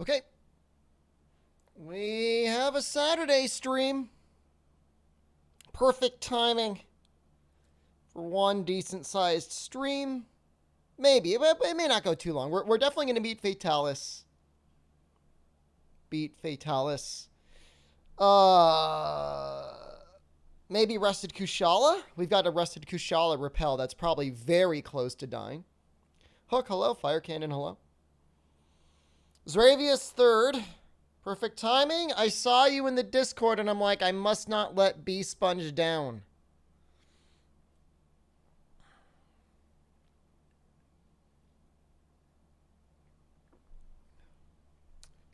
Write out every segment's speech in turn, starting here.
Okay. We have a Saturday stream. Perfect timing for one decent-sized stream. Maybe, but it may not go too long. We're definitely going to beat Fatalis. Maybe Rested Kushala? We've got a Rested Kushala repel that's probably very close to dying. Hook, hello. Fire Cannon, hello. Zravius third. Perfect timing. I saw you in the Discord and I'm like, I must not let B Sponge down.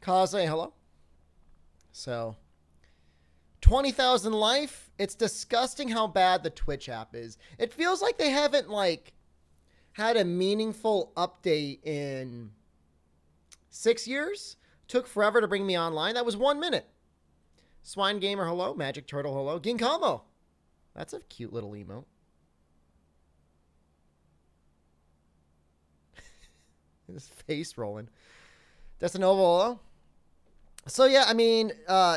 Kaze, hello. So, 20,000 life. It's disgusting how bad the Twitch app is. It feels like they haven't, had a meaningful update in 6 years. Took forever to bring me online. That was 1 minute. Swine Gamer, hello. Magic Turtle, hello. Ginkamo. That's a cute little emote. His face rolling. Desinovo, hello. So, yeah, I mean,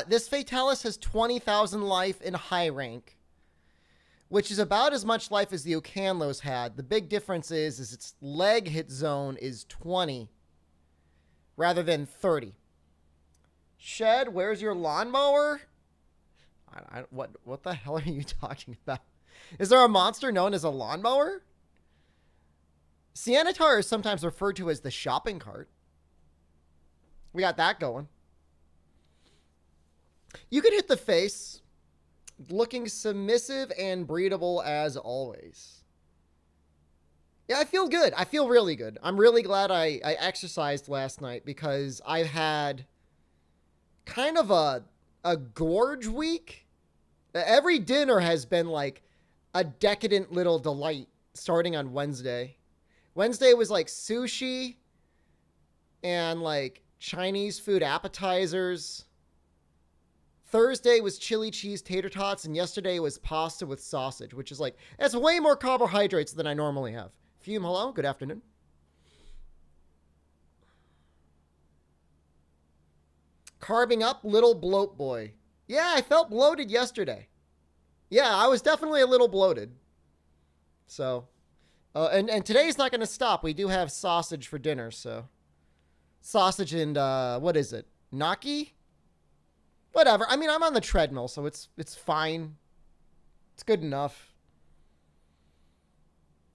this Fatalis has 20,000 life in high rank, which is about as much life as the Ocanlos had. The big difference is its leg hit zone is 20 rather than 30. Shed, where's your lawnmower? What the hell are you talking about? Is there a monster known as a lawnmower? Sienitar is sometimes referred to as the shopping cart. We got that going. You could hit the face, looking submissive and breedable as always. Yeah, I feel good. I feel really good. I'm really glad I exercised last night because I've had kind of a gorge week. Every dinner has been like a decadent little delight starting on Wednesday. Wednesday was like sushi and like Chinese food appetizers. Thursday was chili cheese tater tots, and yesterday was pasta with sausage, which is like, that's way more carbohydrates than I normally have. Fume, hello, good afternoon. Carving up, little bloat boy. Yeah, I felt bloated yesterday. Yeah, I was definitely a little bloated. So, and today's not going to stop. We do have sausage for dinner, so. Sausage and, what is it? Gnocchi? Whatever. I mean, I'm on the treadmill, so it's fine. It's good enough.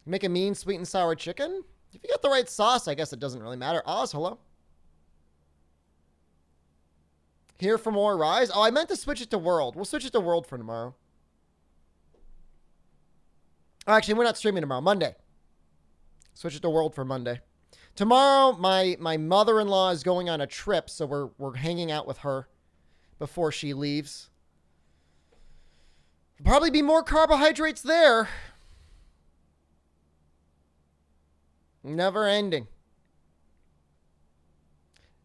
Make a mean sweet and sour chicken? If you got the right sauce, I guess it doesn't really matter. Oz, hello. Here for more Rise? Oh, I meant to switch it to World. We'll switch it to World for tomorrow. Oh, actually, we're not streaming tomorrow. Monday. Switch it to World for Monday. Tomorrow, my mother-in-law is going on a trip, so we're hanging out with her before she leaves. There'll probably be more carbohydrates there. Never ending.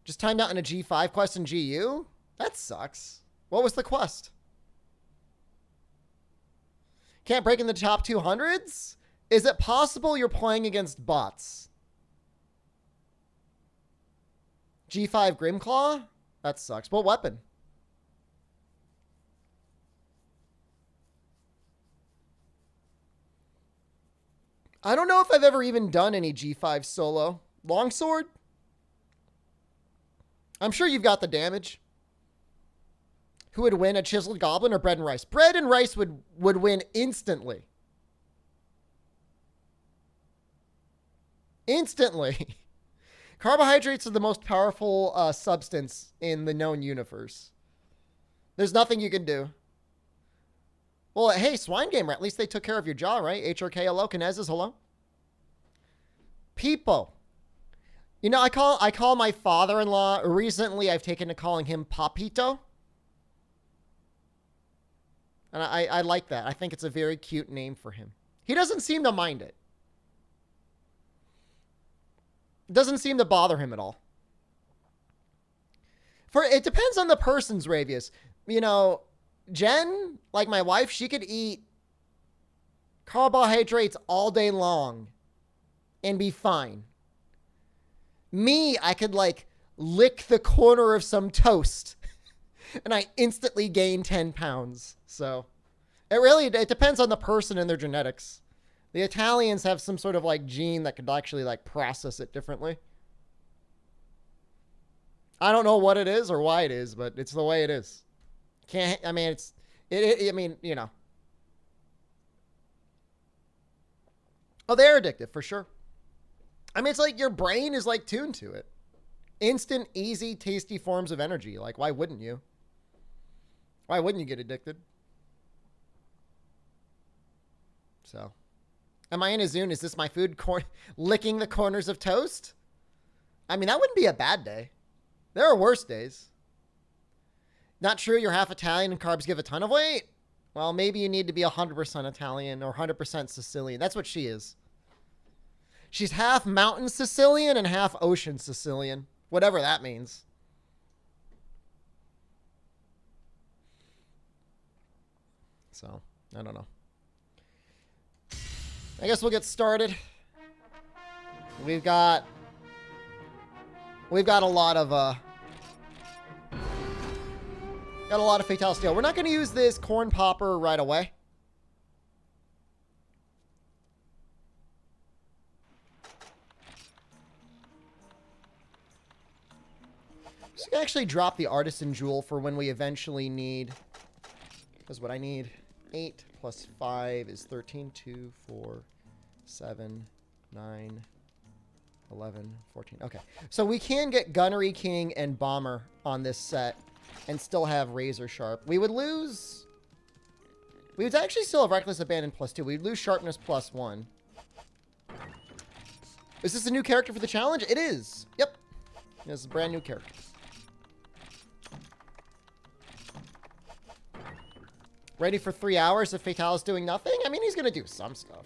Just timed out in a G5 quest in GU? That sucks. What was the quest? Can't break in the top 200s? Is it possible you're playing against bots? G5 Grimclaw? That sucks. What weapon? I don't know if I've ever even done any G5 solo. Longsword? I'm sure you've got the damage. Who would win, a chiseled goblin or bread and rice? Bread and rice would win instantly. Instantly. Carbohydrates are the most powerful substance in the known universe. There's nothing you can do. Well, hey, Swine Gamer, at least they took care of your jaw, right? HRK, hello. Kinezis, hello. People. You know, I call my father-in-law, recently I've taken to calling him Papito. And I like that. I think it's a very cute name for him. He doesn't seem to mind it. It doesn't seem to bother him at all. It depends on the person's Ravius. You know, Jen, like my wife, she could eat carbohydrates all day long and be fine. Me, I could like lick the corner of some toast and I instantly gain 10 pounds. So it depends on the person and their genetics. The Italians have some sort of like gene that could actually like process it differently. I don't know what it is or why it is, but it's the way it is. I mean, you know. Oh, they're addictive for sure. I mean, it's like your brain is like tuned to it. Instant, easy, tasty forms of energy. Like, why wouldn't you? Why wouldn't you get addicted? So, am I in a zone? Is this my food? Licking the corners of toast? I mean, that wouldn't be a bad day. There are worse days. Not true, you're half Italian and carbs give a ton of weight? Well, maybe you need to be 100% Italian or 100% Sicilian. That's what she is. She's half mountain Sicilian and half ocean Sicilian. Whatever that means. So, I don't know. I guess we'll get started. We've got a lot of Fatal Steel. We're not going to use this corn popper right away. Just gonna actually drop the Artisan Jewel for when we eventually need. That's what I need. 8 plus 5 is 13. 2, 4, 7, 9, 11, 14. Okay. So we can get Gunnery King and Bomber on this set and still have Razor Sharp. We would lose... We would actually still have Reckless Abandon +2. We'd lose Sharpness +1. Is this a new character for the challenge? It is. Yep. This is a brand new character. Ready for 3 hours if Fatal is doing nothing? I mean, he's going to do some stuff.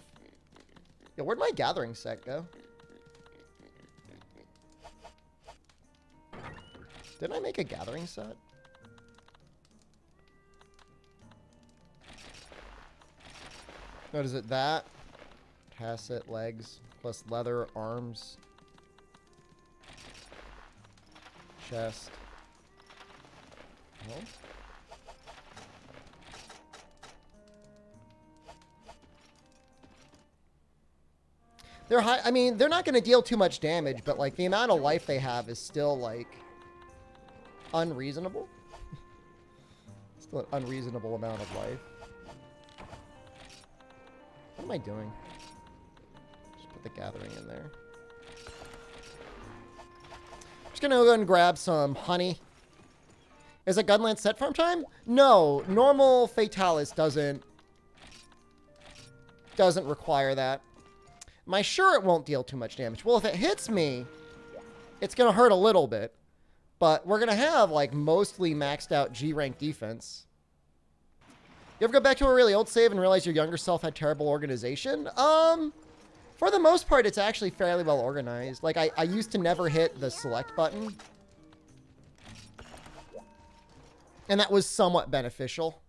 Yo, where'd my gathering set go? Didn't I make a gathering set? What is it? That? Tacit, legs, plus leather, arms, chest. No? They're high. I mean, they're not going to deal too much damage, but like the amount of life they have is still like unreasonable. Still an unreasonable amount of life. What am I doing? Just put the gathering in there. Just gonna go and grab some honey. Is a Gunlance set farm time? No, normal Fatalis doesn't require that. Am I sure it won't deal too much damage? Well, if it hits me, it's going to hurt a little bit. But we're going to have, like, mostly maxed out G-rank defense. You ever go back to a really old save and realize your younger self had terrible organization? For the most part, it's actually fairly well organized. Like, I used to never hit the select button. And that was somewhat beneficial.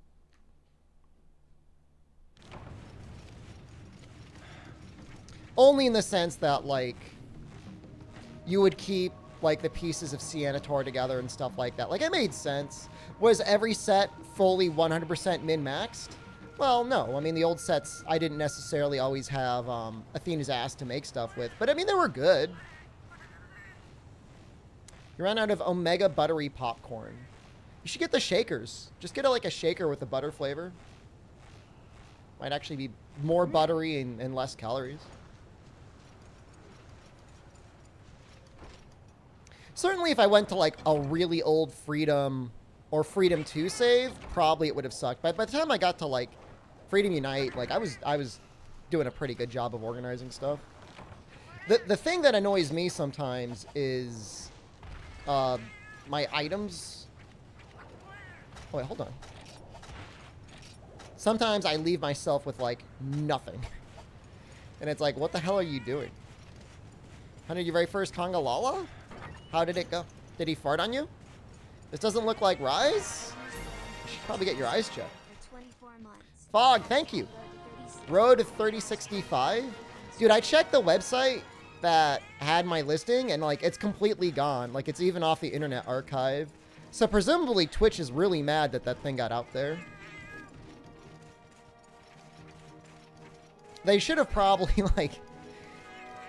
Only in the sense that, like, you would keep, like, the pieces of Cianator together and stuff like that. Like, it made sense. Was every set fully 100% min-maxed? Well, no. I mean, the old sets, I didn't necessarily always have Athena's ass to make stuff with. But, I mean, they were good. You ran out of Omega Buttery Popcorn. You should get the shakers. Just get, like, a shaker with the butter flavor. Might actually be more buttery and less calories. Certainly if I went to like a really old Freedom or Freedom 2 save, probably it would have sucked. But by the time I got to like Freedom Unite, like I was doing a pretty good job of organizing stuff. The thing that annoys me sometimes is my items. Oh wait, hold on. Sometimes I leave myself with like nothing. And it's like, what the hell are you doing? Hunter, your very first Conga Lala? How did it go? Did he fart on you? This doesn't look like Rise? You should probably get your eyes checked. Fog, thank you. Road to 3065. Dude, I checked the website. that had my listing, and like it's completely gone. Like it's even off the Internet Archive. So presumably Twitch is really mad that that thing got out there. They should have probably like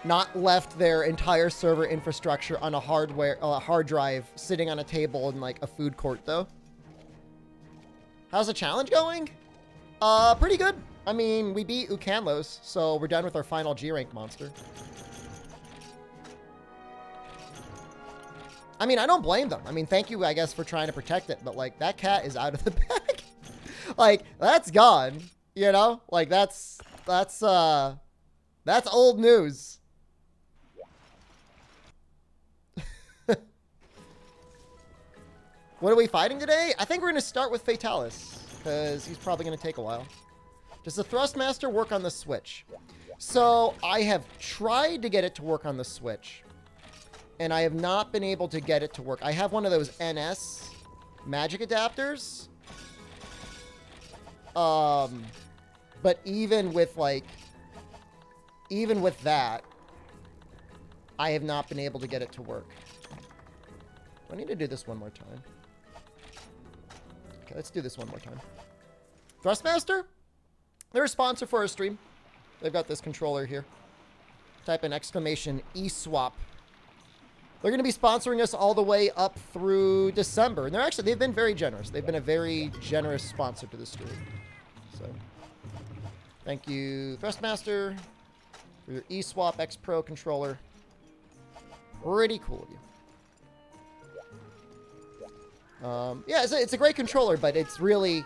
not left their entire server infrastructure on a hard drive sitting on a table in like a food court though. How's the challenge going? Pretty good. I mean, we beat Ukanlos, so we're done with our final G rank monster. I mean, I don't blame them. I mean, thank you, I guess, for trying to protect it, but like that cat is out of the bag. Like that's gone, you know? Like that's old news. What are we fighting today? I think we're going to start with Fatalis, because he's probably going to take a while. Does the Thrustmaster work on the Switch? So, I have tried to get it to work on the Switch, and I have not been able to get it to work. I have one of those NS magic adapters. But even with that, I have not been able to get it to work. I need to do this one more time. Okay, let's do this one more time. Thrustmaster? They're a sponsor for our stream. They've got this controller here. Type in exclamation eSwap. They're going to be sponsoring us all the way up through December. And they've been very generous. They've been a very generous sponsor to the stream. So, thank you, Thrustmaster, for your eSwap X Pro controller. Pretty cool of you. Yeah, it's a great controller, but it's really...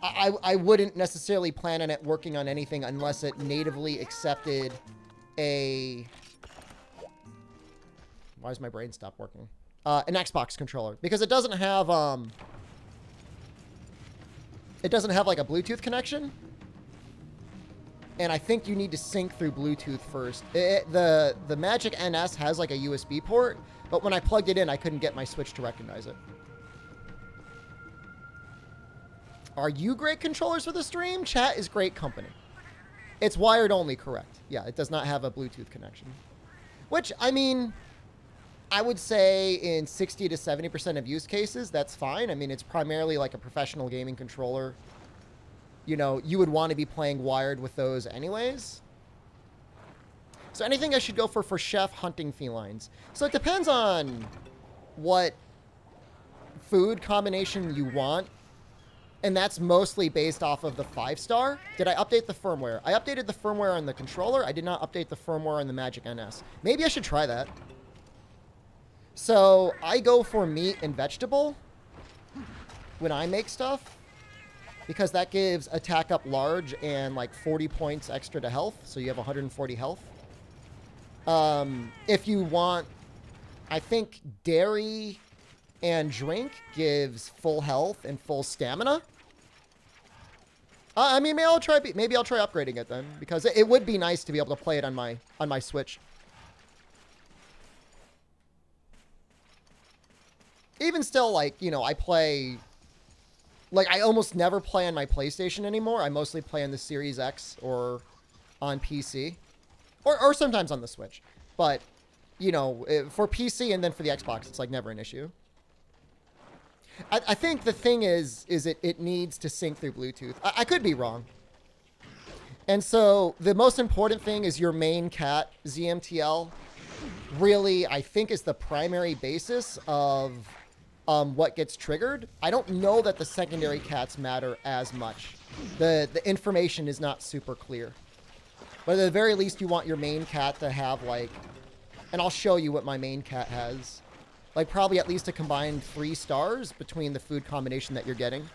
I wouldn't necessarily plan on it working on anything unless it natively accepted a... Why does my brain stop working? An Xbox controller. Because it doesn't have, like, a Bluetooth connection. And I think you need to sync through Bluetooth first. The Magic NS has, like, a USB port, but when I plugged it in, I couldn't get my Switch to recognize it. Are you great controllers for the stream? Chat is great company. It's wired only, correct. Yeah, it does not have a Bluetooth connection. Which, I mean, I would say in 60 to 70% of use cases, that's fine. I mean, it's primarily like a professional gaming controller. You know, you would want to be playing wired with those anyways. So anything I should go for chef hunting felines. So it depends on what food combination you want. And that's mostly based off of the 5-star. Did I update the firmware? I updated the firmware on the controller. I did not update the firmware on the Magic NS. Maybe I should try that. So I go for meat and vegetable when I make stuff, because that gives attack up large and like 40 points extra to health. So you have 140 health. If you want, I think dairy and drink gives full health and full stamina. I mean, maybe I'll try upgrading it then, because it would be nice to be able to play it on my Switch. Even still, like, you know, I play, like, I almost never play on my PlayStation anymore. I mostly play on the Series X or on PC, or sometimes on the Switch. But, you know, for PC and then for the Xbox, it's like never an issue. I think the thing is it needs to sync through Bluetooth. I could be wrong. And so the most important thing is your main cat, ZMTL, really, I think, is the primary basis of what gets triggered. I don't know that the secondary cats matter as much. The information is not super clear. But at the very least, you want your main cat to have, like, and I'll show you what my main cat has. Like, probably at least a combined 3 stars between the food combination that you're getting.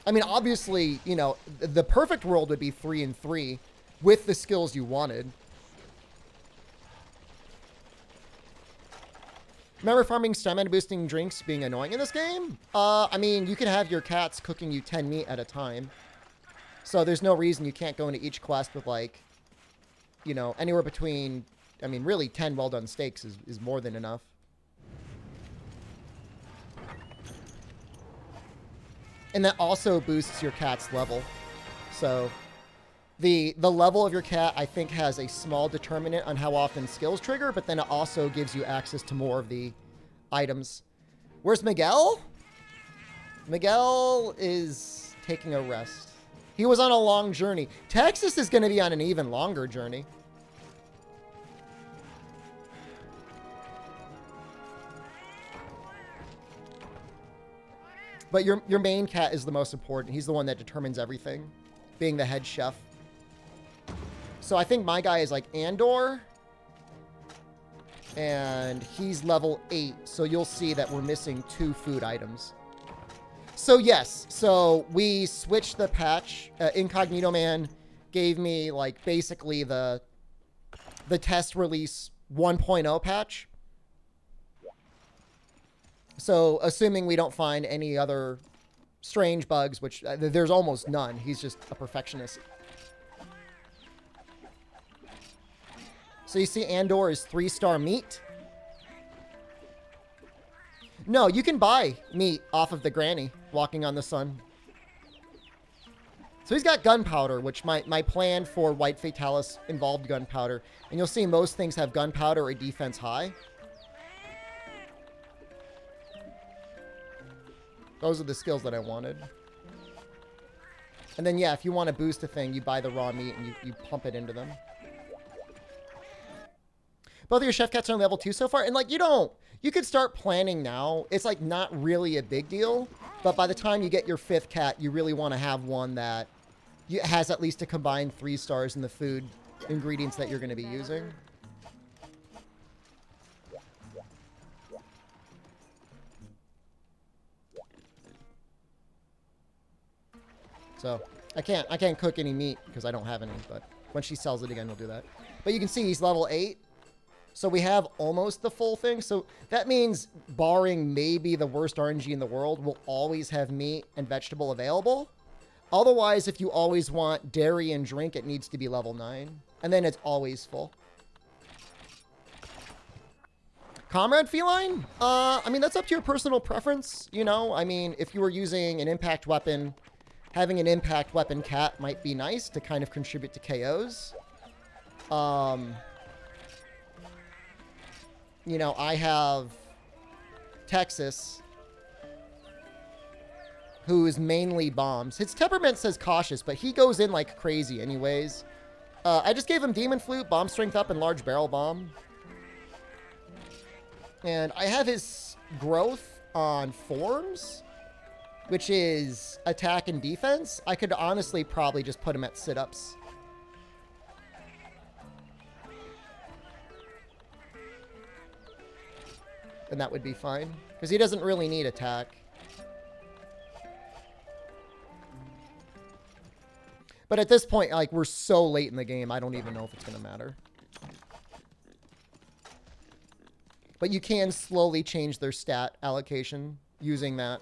I mean, obviously, you know, the perfect world would be 3 and 3 with the skills you wanted. Remember farming stamina boosting drinks being annoying in this game? I mean, you can have your cats cooking you 10 meat at a time. So there's no reason you can't go into each quest with, like, you know, anywhere between, I mean, really 10 well-done steaks is more than enough. And that also boosts your cat's level. So The level of your cat, I think, has a small determinant on how often skills trigger, but then it also gives you access to more of the items. Where's Miguel? Miguel is taking a rest. He was on a long journey. Texas is going to be on an even longer journey. But your main cat is the most important. He's the one that determines everything, being the head chef. So I think my guy is like Andor. And he's level 8. So you'll see that we're missing 2 food items. So yes, so we switched the patch. Incognito Man gave me like basically the test release 1.0 patch. So assuming we don't find any other strange bugs, which there's almost none. He's just a perfectionist. So you see Andor is 3-star meat. No, you can buy meat off of the granny walking on the sun. So he's got gunpowder, which my plan for White Fatalis involved gunpowder. And you'll see most things have gunpowder or defense high. Those are the skills that I wanted. And then, yeah, if you want to boost a thing, you buy the raw meat and you pump it into them. Both of your chef cats are on level 2 so far. And, like, you could start planning now. It's, like, not really a big deal. But by the time you get your 5th cat, you really want to have one that has at least a combined 3 stars in the food ingredients that you're going to be using. So I can't cook any meat because I don't have any, but when she sells it again, we'll do that. But you can see he's level 8. So we have almost the full thing. So that means barring maybe the worst RNG in the world, we'll always have meat and vegetable available. Otherwise, if you always want dairy and drink, it needs to be level 9. And then it's always full. Comrade Feline? I mean, that's up to your personal preference, you know? I mean, if you were using an impact weapon, having an impact weapon cat might be nice to kind of contribute to KOs. You know, I have Texas, who is mainly bombs. His temperament says cautious, but he goes in like crazy anyways. I just gave him Demon Flute, Bomb Strength Up, and Large Barrel Bomb. And I have his growth on forms, which is attack and defense. I could honestly probably just put him at sit-ups. And that would be fine, because he doesn't really need attack. But at this point, like, we're so late in the game, I don't even know if it's going to matter. But you can slowly change their stat allocation using that.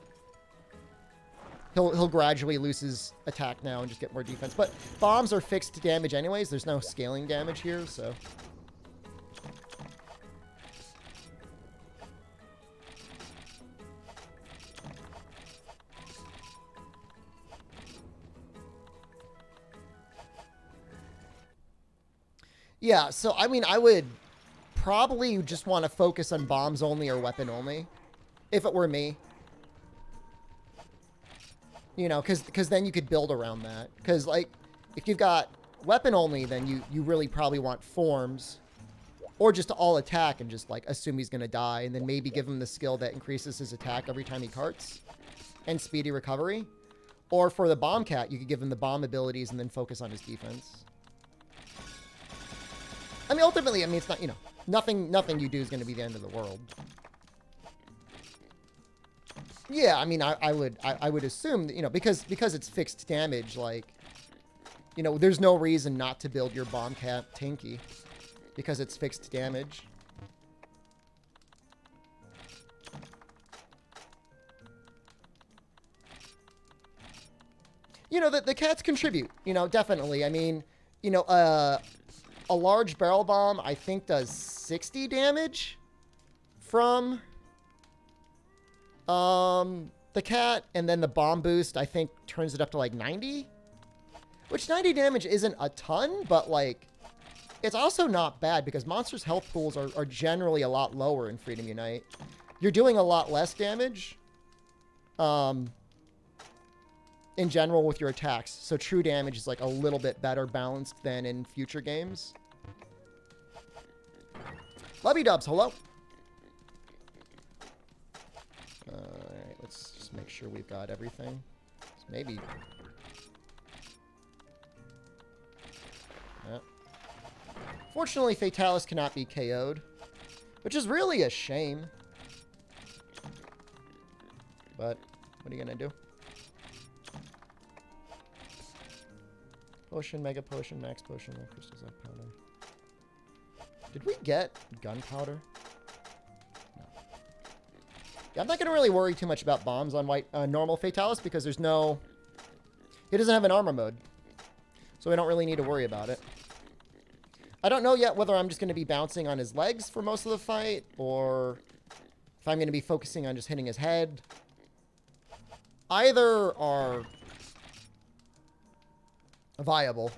He'll gradually lose his attack now and just get more defense. But bombs are fixed damage anyways. There's no scaling damage here, so... Yeah, so, I mean, I would probably just want to focus on bombs only or weapon only, if it were me. You know, because then you could build around that. Because, like, if you've got weapon only, then you really probably want forms. Or just all attack and just, like, assume he's going to die. And then maybe give him the skill that increases his attack every time he carts. And speedy recovery. Or for the bomb cat, you could give him the bomb abilities and then focus on his defense. I mean, ultimately, I mean, it's not, you know, nothing you do is going to be the end of the world. Yeah, I mean, I would assume that, you know, because it's fixed damage, like, you know, there's no reason not to build your bomb cat tanky because it's fixed damage. You know, the cats contribute, you know, definitely. I mean, you know, a large barrel bomb, I think, does 60 damage from the cat. And then the bomb boost, I think, turns it up to like 90. Which 90 damage isn't a ton, but, like, it's also not bad because monsters' health pools are generally a lot lower in Freedom Unite. You're doing a lot less damage in general with your attacks. So true damage is, like, a little bit better balanced than in future games. Lubby Dubs, hello. Alright, let's just make sure we've got everything. So maybe... Yeah. Fortunately, Fatalis cannot be KO'd, which is really a shame. But, what are you gonna do? Potion, Mega Potion, Max Potion, Crystals Life Powder. Did we get gunpowder? No. Yeah, I'm not gonna really worry too much about bombs on normal Fatalis because there's no... He doesn't have an armor mode. So we don't really need to worry about it. I don't know yet whether I'm just going to be bouncing on his legs for most of the fight, or if I'm going to be focusing on just hitting his head. Either are viable.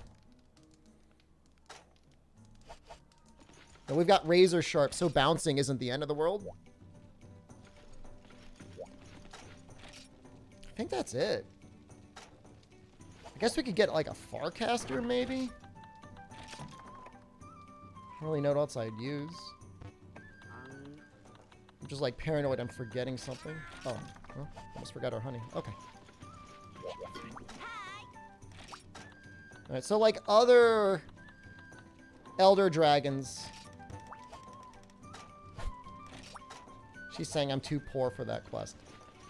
And we've got Razor Sharp, so bouncing isn't the end of the world. I think that's it. I guess we could get, like, a Farcaster, maybe? I don't really know what else I'd use. I'm just, like, paranoid I'm forgetting something. Oh, well, almost forgot our honey. Okay. Alright, so, like, other Elder Dragons... She's saying I'm too poor for that quest.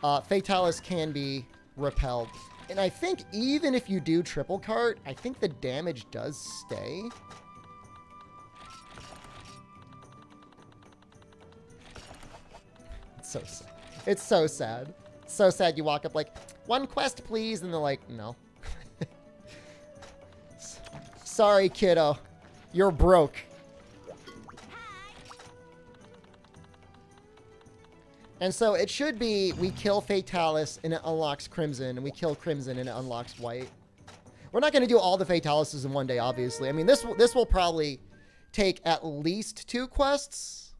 Fatalis can be repelled. And I think even if you do triple cart, I think the damage does stay. It's so sad. It's so sad. So sad you walk up like, one quest please, and they're like, no. Sorry, kiddo. You're broke. And so it should be, we kill Fatalis and it unlocks Crimson, and we kill Crimson and it unlocks White. We're not going to do all the Fatalises in one day, obviously. I mean, this will probably take at least 2 quests.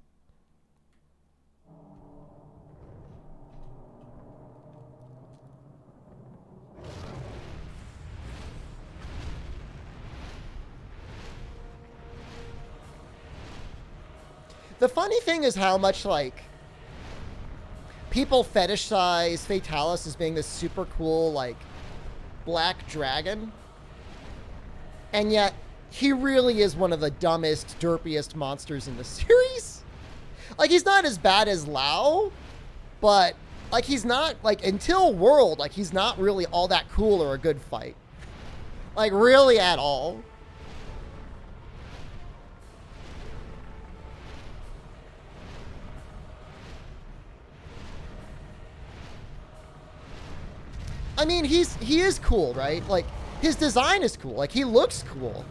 The funny thing is how much, like... people fetishize Fatalis as being this super cool, like, black dragon. And yet, he really is one of the dumbest, derpiest monsters in the series. Like, he's not as bad as Lao, but, like, he's not, like, until World, like, he's not really all that cool or a good fight. Like, really at all. I mean, he is cool, right? Like, his design is cool. Like, he looks cool.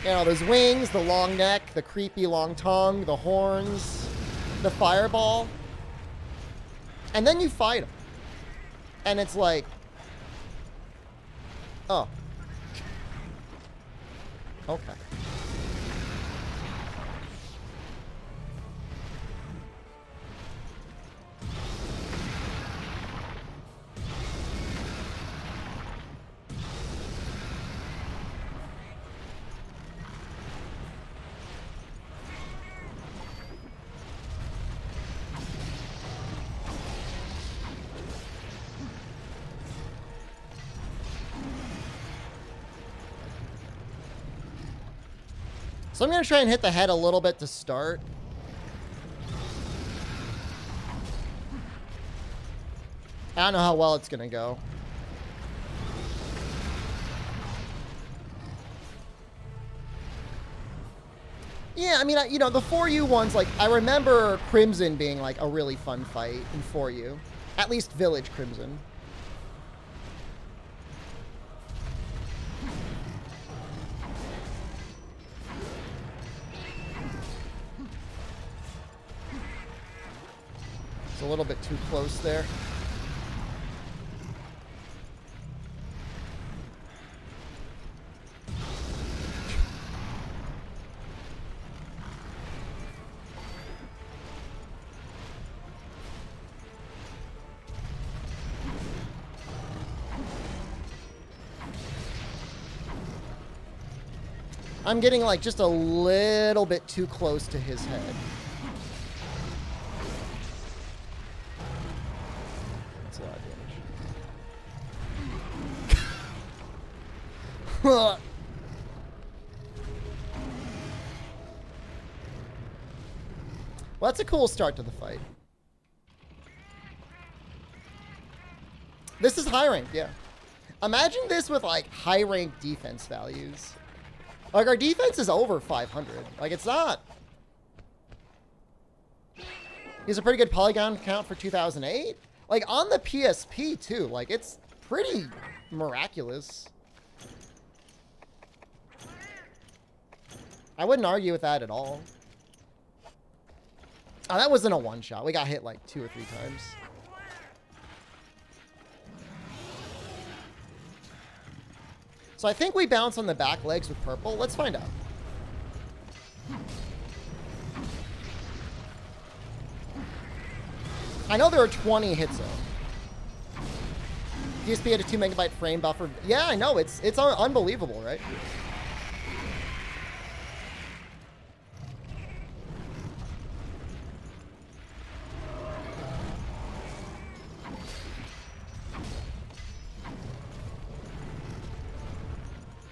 You know, those wings, the long neck, the creepy long tongue, the horns, the fireball. And then you fight him. And it's like... oh. Okay. So I'm going to try and hit the head a little bit to start. I don't know how well it's going to go. Yeah, I mean, you know, the 4U ones, like, I remember Crimson being, like, a really fun fight in 4U. At least Village Crimson. It's a little bit too close there. I'm getting like just a little bit too close to his head. That's a lot of damage. Well, that's a cool start to the fight. This is high rank, yeah. Imagine this with like high rank defense values. Like our defense is over 500. Like it's not. He's a pretty good polygon count for 2008. Like on the PSP too. Like it's pretty miraculous. I wouldn't argue with that at all. Oh, that wasn't a one shot. We got hit like 2 or 3 times. So I think we bounce on the back legs with purple. Let's find out. I know there are 20 hit zone. PSP had a 2 megabyte frame buffer. Yeah, I know. It's unbelievable, right?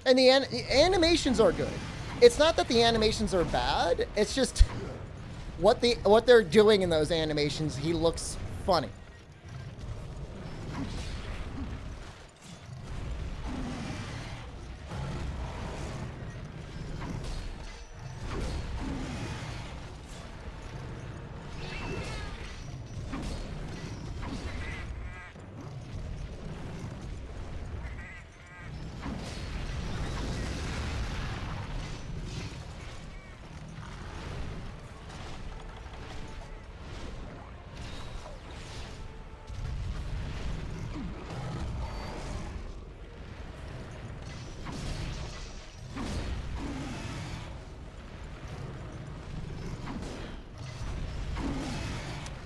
And the animations are good. It's not that the animations are bad. It's just what they're doing in those animations. He looks funny.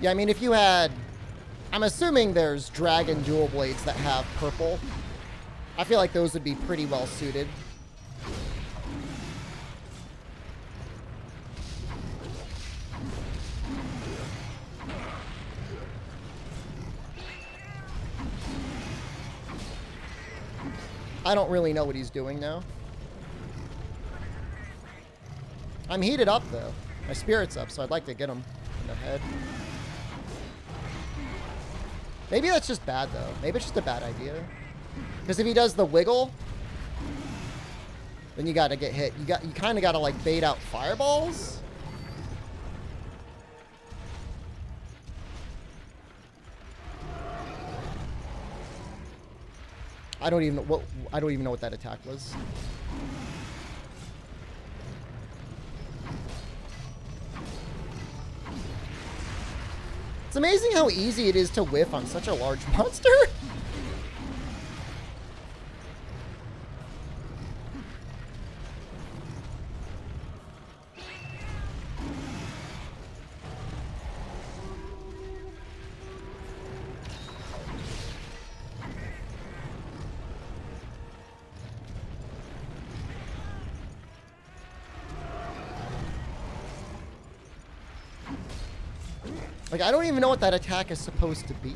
Yeah, I mean, if you had... I'm assuming there's dragon dual blades that have purple. I feel like those would be pretty well suited. I don't really know what he's doing now. I'm heated up, though. My spirit's up, so I'd like to get him in the head. Maybe that's just bad, though. Maybe it's just a bad idea. Because if he does the wiggle, then you gotta get hit. You kind of gotta, like, bait out fireballs. I don't even know what that attack was. It's amazing how easy it is to whiff on such a large monster. Like, I don't even know what that attack is supposed to be.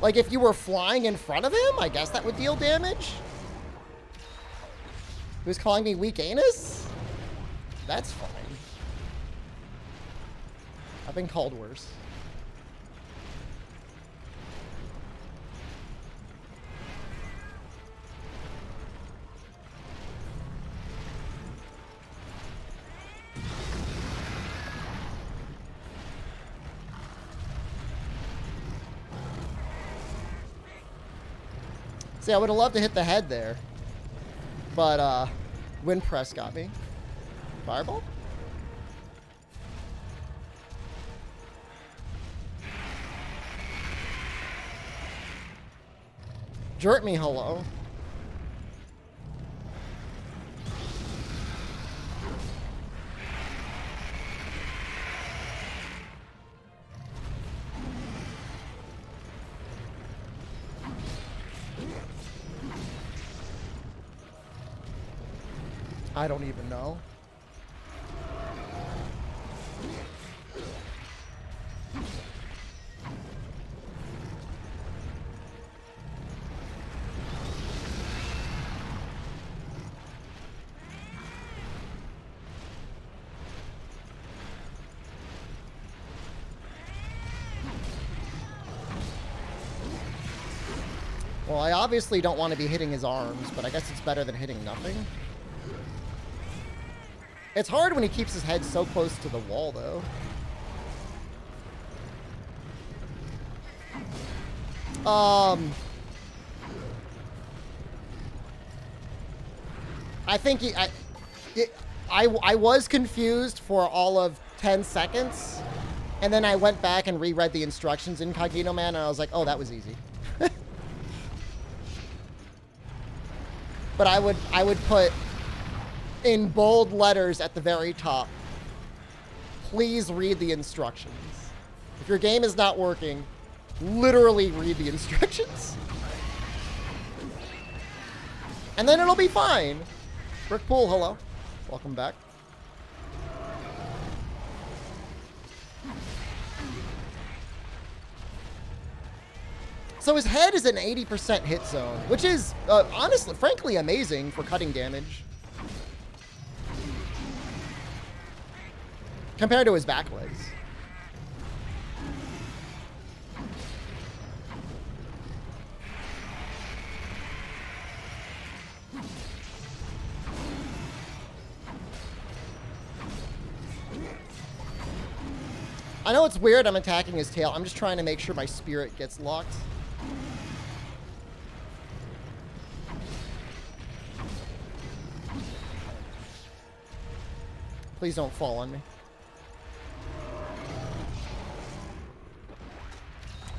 Like, if you were flying in front of him, I guess that would deal damage. He was calling me weak anus? That's fine. I've been called worse. See, I would have loved to hit the head there. But, wind press got me. Fireball? Jerk me, hello. I don't even know. Well, I obviously don't want to be hitting his arms, but I guess it's better than hitting nothing. It's hard when he keeps his head so close to the wall, though. I think I was confused for all of 10 seconds, and then I went back and reread the instructions in Incognito Man, and I was like, oh, that was easy. But I would put in bold letters at the very top, please read the instructions. If your game is not working, literally read the instructions. And then it'll be fine. Brick Pool, hello. Welcome back. So his head is an 80% hit zone, which is, honestly, frankly, amazing for cutting damage. Compared to his back legs. I know it's weird I'm attacking his tail. I'm just trying to make sure my spirit gets locked. Please don't fall on me.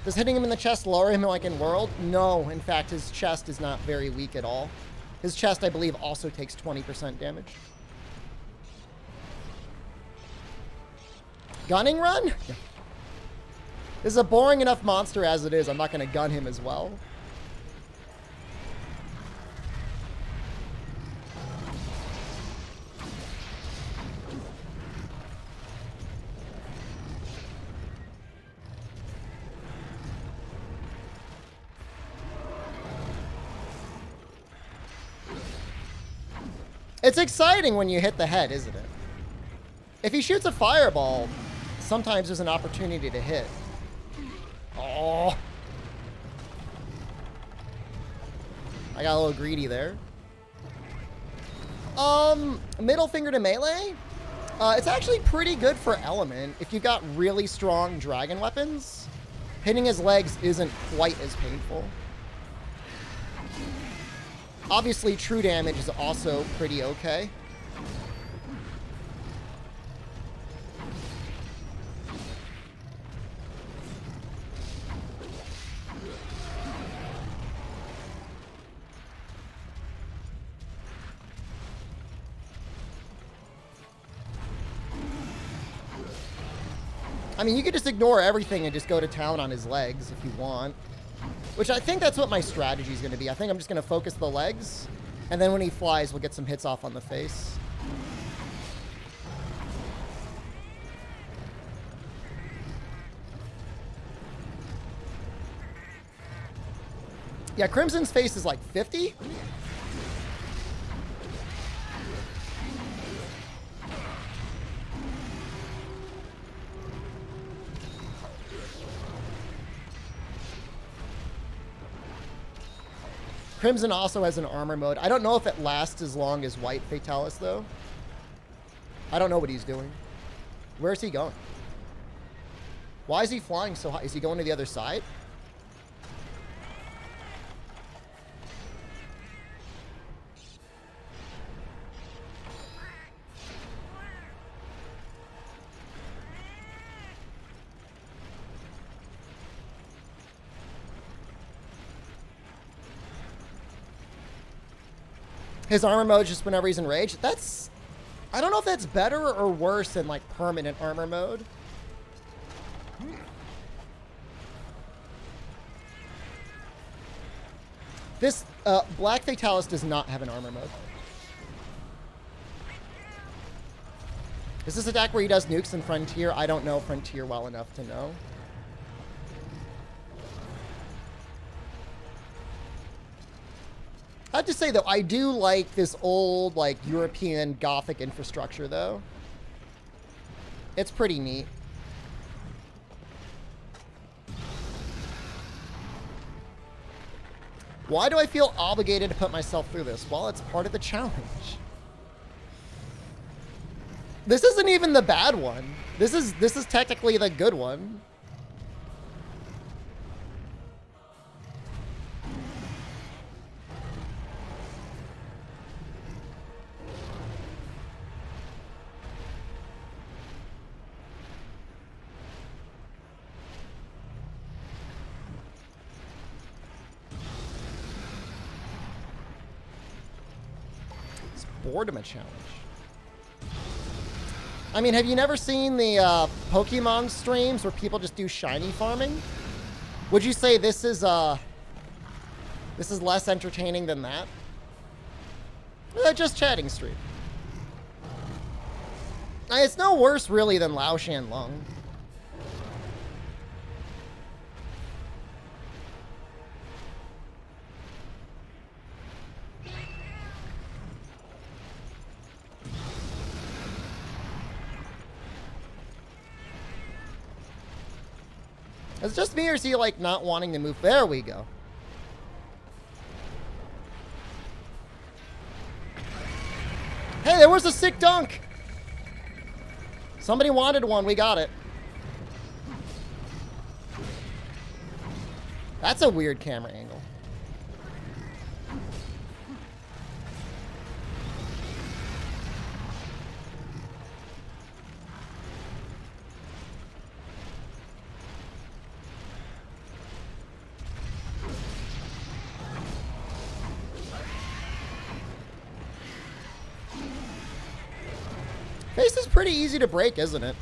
Does hitting him in the chest lower him like in World? No, in fact, his chest is not very weak at all. His chest, I believe, also takes 20% damage. Gunning run? Yeah. This is a boring enough monster as it is. I'm not going to gun him as well. It's exciting when you hit the head, isn't it? If he shoots a fireball, sometimes there's an opportunity to hit. Oh. I got a little greedy there. Middle finger to melee. It's actually pretty good for element. If you've got really strong dragon weapons, hitting his legs isn't quite as painful. Obviously, true damage is also pretty okay. I mean, you could just ignore everything and just go to town on his legs if you want. Which I think that's what my strategy is going to be. I think I'm just going to focus the legs, and then when he flies, we'll get some hits off on the face. Yeah, Crimson's face is like 50. Crimson also has an armor mode. I don't know if it lasts as long as White Fatalis, though. I don't know what he's doing. Where's he going? Why is he flying so high? Is he going to the other side? His armor mode just whenever he's enraged. That's... I don't know if that's better or worse than, like, permanent armor mode. This, Black Fatalis does not have an armor mode. Is this a deck where he does nukes in Frontier? I don't know Frontier well enough to know. I have to say, though, I do like this old, like, European Gothic infrastructure, though. It's pretty neat. Why do I feel obligated to put myself through this? Well, it's part of the challenge. This isn't even the bad one. This is technically the good one. It's boredom a challenge. I mean, have you never seen the Pokemon streams where people just do shiny farming? Would you say this is less entertaining than that? Just chatting stream. It's no worse really than Lao Shan Lung. Is it just me, or is he, like, not wanting to move? There we go. Hey, there was a sick dunk! Somebody wanted one, we got it. That's a weird camera angle. Face is pretty easy to break, isn't it?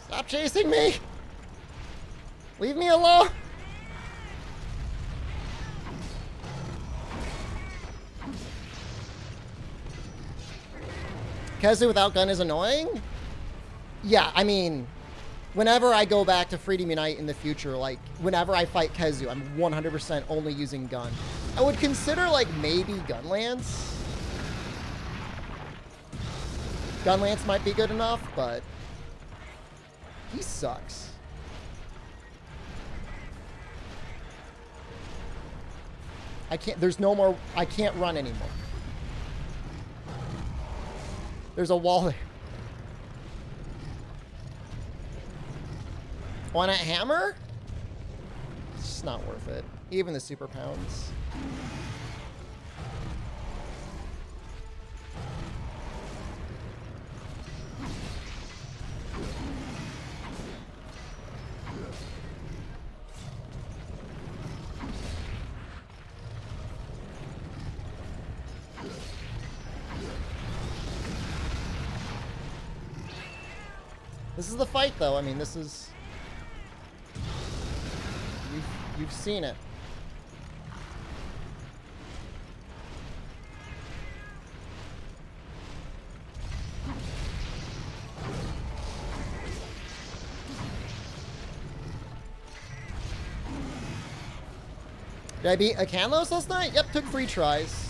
Stop chasing me! Leave me alone! Kezu without gun is annoying? Yeah, I mean, whenever I go back to Freedom Unite in the future, like, whenever I fight Kezu, I'm 100% only using gun. I would consider, like, maybe Gunlance. Gunlance might be good enough, but he sucks. I can't, there's no more, I can't run anymore. There's a wall there. Want a hammer? It's just not worth it. Even the super pounds. This is the fight, though. I mean, this is... You've seen it. Did I beat Akanlos last night? Yep, took 3 tries.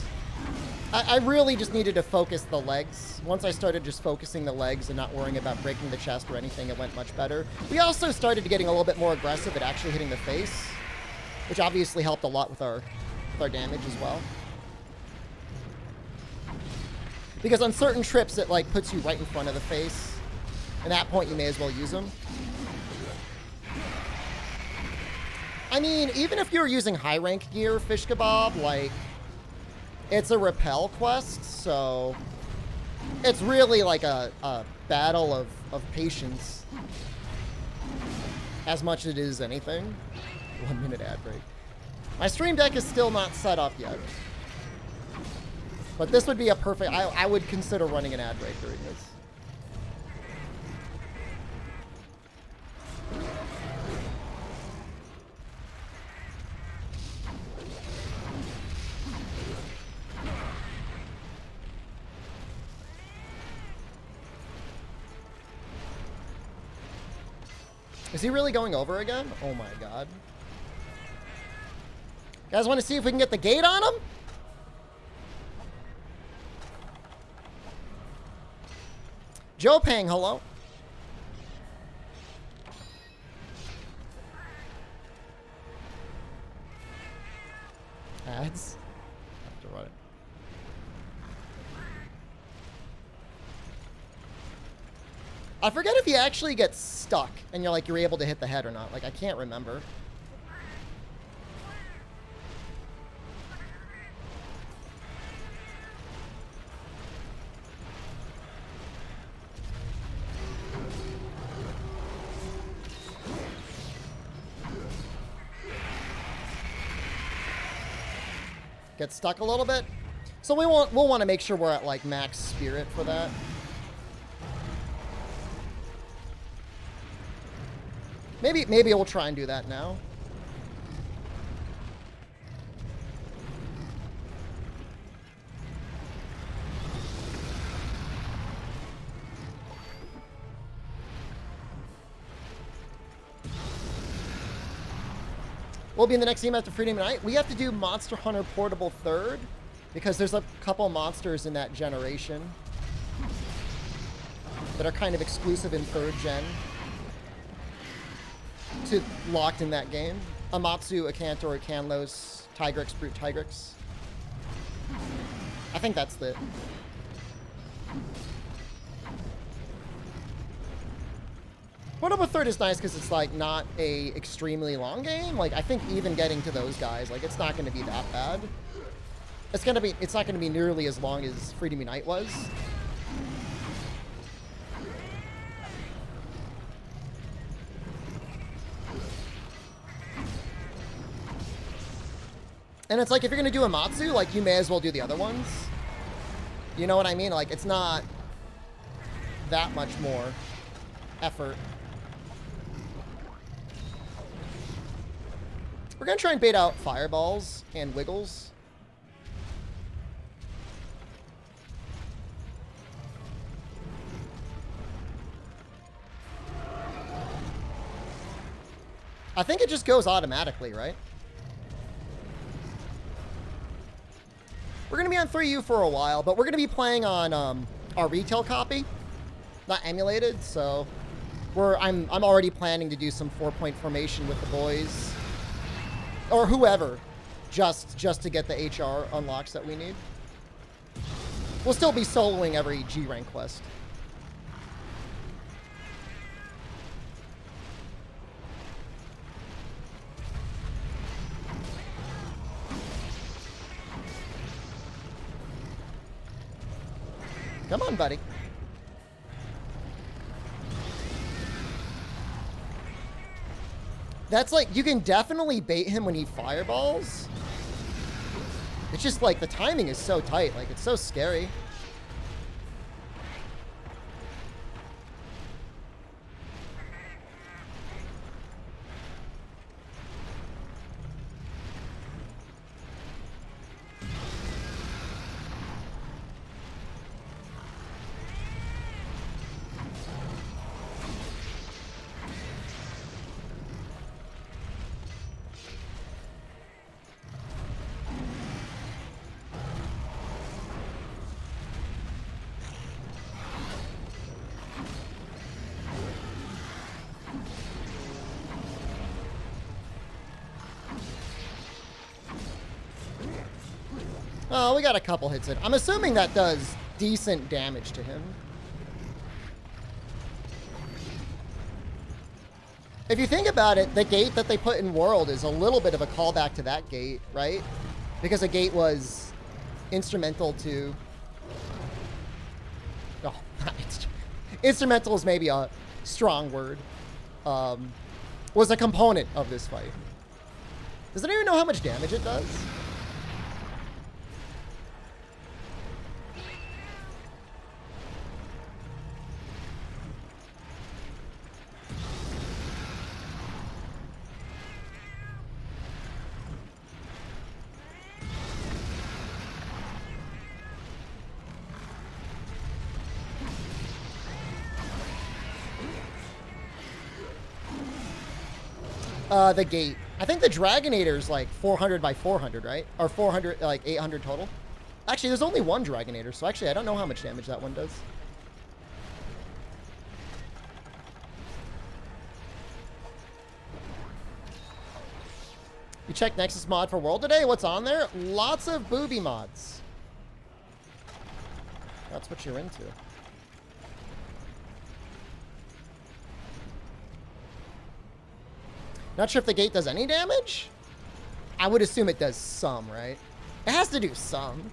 I really just needed to focus the legs. Once I started just focusing the legs and not worrying about breaking the chest or anything, it went much better. We also started getting a little bit more aggressive at actually hitting the face, which obviously helped a lot with our damage as well. Because on certain trips, it like puts you right in front of the face. At that point, you may as well use them. I mean, even if you're using high rank gear, Fish Kebab, like, it's a repel quest, so it's really like a battle of patience as much as it is anything. 1 minute ad break. My stream deck is still not set up yet. But this would be a perfect... I would consider running an ad break during this. Is he really going over again? Oh my god. You guys want to see if we can get the gate on him? Joe Pang, hello. Ads? I have to run it. I forget if he actually gets stuck and you're able to hit the head or not. Like, I can't remember. Get stuck a little bit. So we'll want to make sure we're at like max spirit for that. Maybe we'll try and do that now. We'll be in the next team after Freedom Night. We have to do Monster Hunter Portable 3rd because there's a couple monsters in that generation that are kind of exclusive in 3rd gen to locked in that game. Amatsu, Akantor, Canlos, Tigrex, Brute Tigrex. I think that's the... Portable 3rd is nice because it's like not a extremely long game. Like I think even getting to those guys, like it's not going to be that bad. It's not going to be nearly as long as Freedom Unite was. And it's like if you're going to do Amatsu, like you may as well do the other ones. You know what I mean? Like it's not that much more effort. We're going to try and bait out fireballs and wiggles. I think it just goes automatically, right? We're going to be on 3U for a while, but we're going to be playing on our retail copy, not emulated, so I'm already planning to do some 4-point formation with the boys. Or whoever, just to get the HR unlocks that we need. We'll still be soloing every G rank quest. Come on, buddy. That's like, you can definitely bait him when he fireballs. It's just like, the timing is so tight. Like, it's so scary. Oh, we got a couple hits in. I'm assuming that does decent damage to him. If you think about it, the gate that they put in World is a little bit of a callback to that gate, right? Because the gate was instrumental to... Oh, instrumental is maybe a strong word. Was a component of this fight. Does anyone know how much damage it does? The gate. I think the Dragonator's like 400 by 400, right? Or 400, like 800 total. Actually, there's only one Dragonator, so actually I don't know how much damage that one does. You checked Nexus mod for World today? What's on there? Lots of booby mods. That's what you're into. Not sure if the gate does any damage? I would assume it does some, right? It has to do some.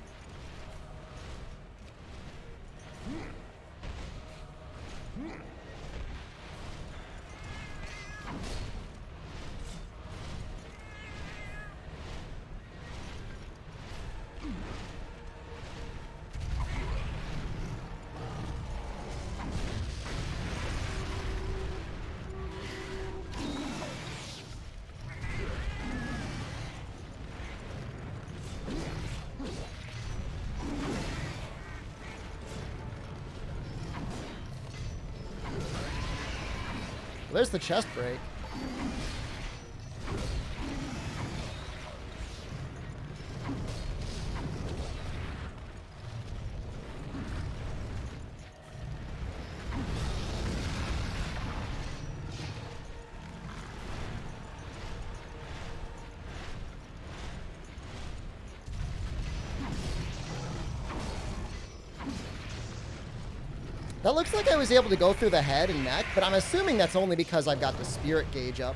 There's the chest break. That looks like I was able to go through the head and neck, but I'm assuming that's only because I've got the spirit gauge up.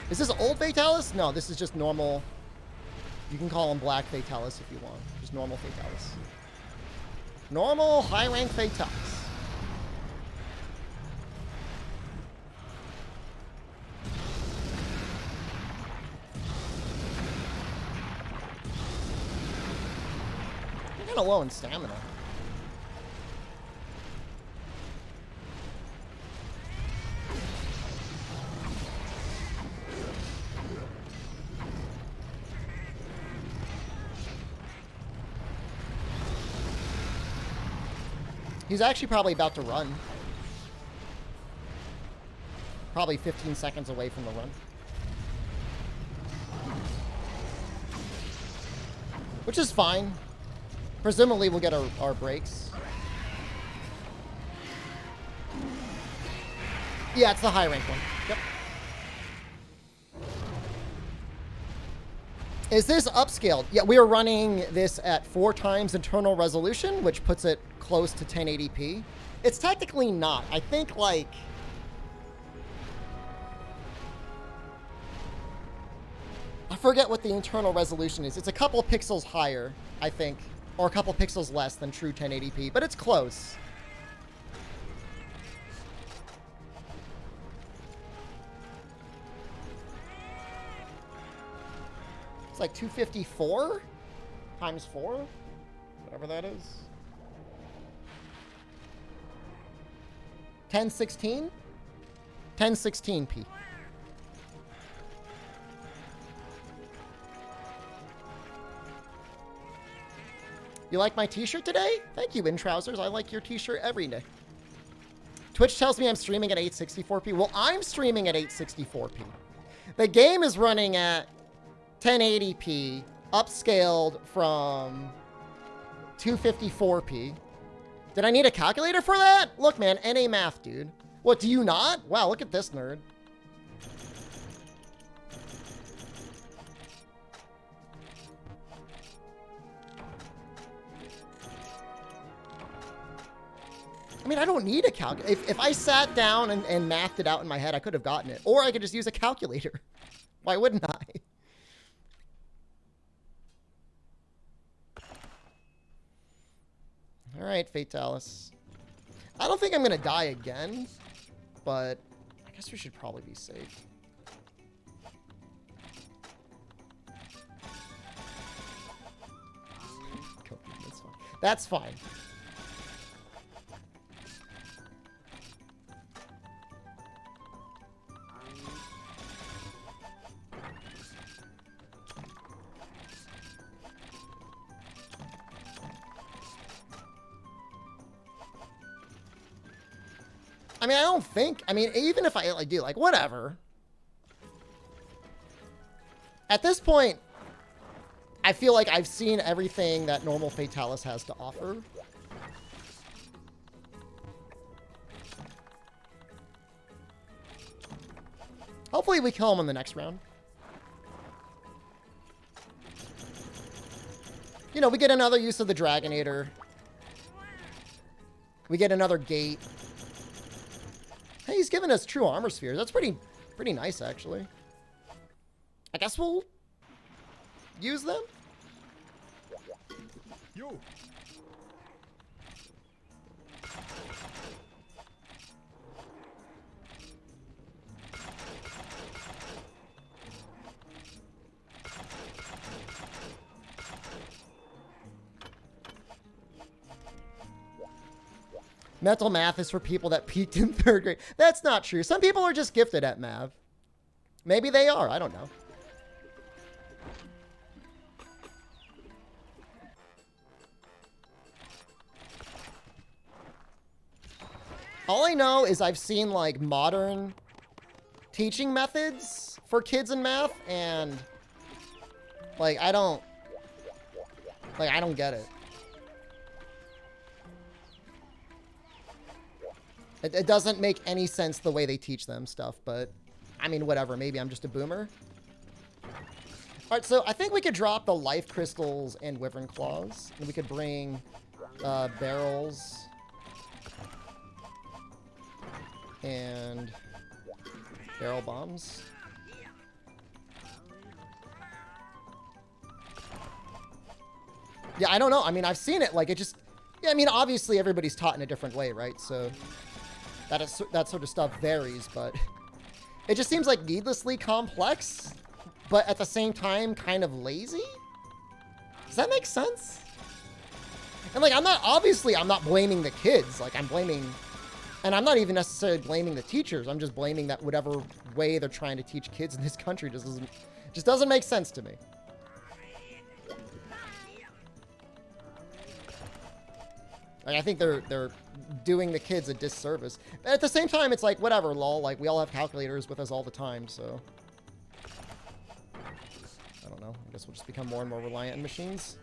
Is this old Fatalis? No, this is just normal. You can call him Black Fatalis if you want. Just normal Fatalis. Normal high-rank Fatalis. You're kind of low in stamina. He's actually probably about to run. Probably 15 seconds away from the run. Which is fine. Presumably we'll get our breaks. Yeah, it's the high rank one. Yep. Is this upscaled? Yeah, we are running this at 4 times internal resolution, which puts it close to 1080p. It's technically not. I think like... I forget what the internal resolution is. It's a couple pixels higher, I think. Or a couple pixels less than true 1080p, but it's close. It's like 254 times 4, whatever that is. 1016? 1016p. You like my t-shirt today? Thank you, In Trousers. I like your t-shirt every day. Twitch tells me I'm streaming at 864p. Well, I'm streaming at 864p. The game is running at 1080p, upscaled from 254p. Did I need a calculator for that? Look, man, NA math, dude. What, do you not? Wow, look at this nerd. I mean, I don't need a calculator. If I sat down and mathed it out in my head, I could have gotten it. Or I could just use a calculator. Why wouldn't I? All right, Fatalis. I don't think I'm going to die again, but I guess we should probably be safe. That's fine. I mean, I don't think, I mean, even if I do, like, whatever. At this point, I feel like I've seen everything that normal Fatalis has to offer. Hopefully we kill him in the next round. You know, we get another use of the Dragonator. We get another gate. Hey, he's giving us true armor spheres. That's pretty nice, actually. I guess we'll use them. You. Mental math is for people that peaked in 3rd grade. That's not true. Some people are just gifted at math. Maybe they are. I don't know. All I know is I've seen, like, modern teaching methods for kids in math, and, like, I don't get it. It doesn't make any sense the way they teach them stuff, but, I mean, whatever. Maybe I'm just a boomer. All right, so I think we could drop the life crystals and wyvern claws, and we could bring barrels and barrel bombs. Yeah, I don't know. I mean, I've seen it. Like, it just... Yeah, I mean, obviously everybody's taught in a different way, right? So that sort of stuff varies, but it just seems like needlessly complex, but at the same time kind of lazy. Does that make sense? And, like, I'm not blaming the kids. Like, I'm blaming... And I'm not even necessarily blaming the teachers. I'm just blaming that whatever way they're trying to teach kids in this country just doesn't make sense to me. Like, I think they're doing the kids a disservice. But at the same time, it's like, whatever, lol. Like, we all have calculators with us all the time, so... I don't know. I guess we'll just become more and more reliant on machines.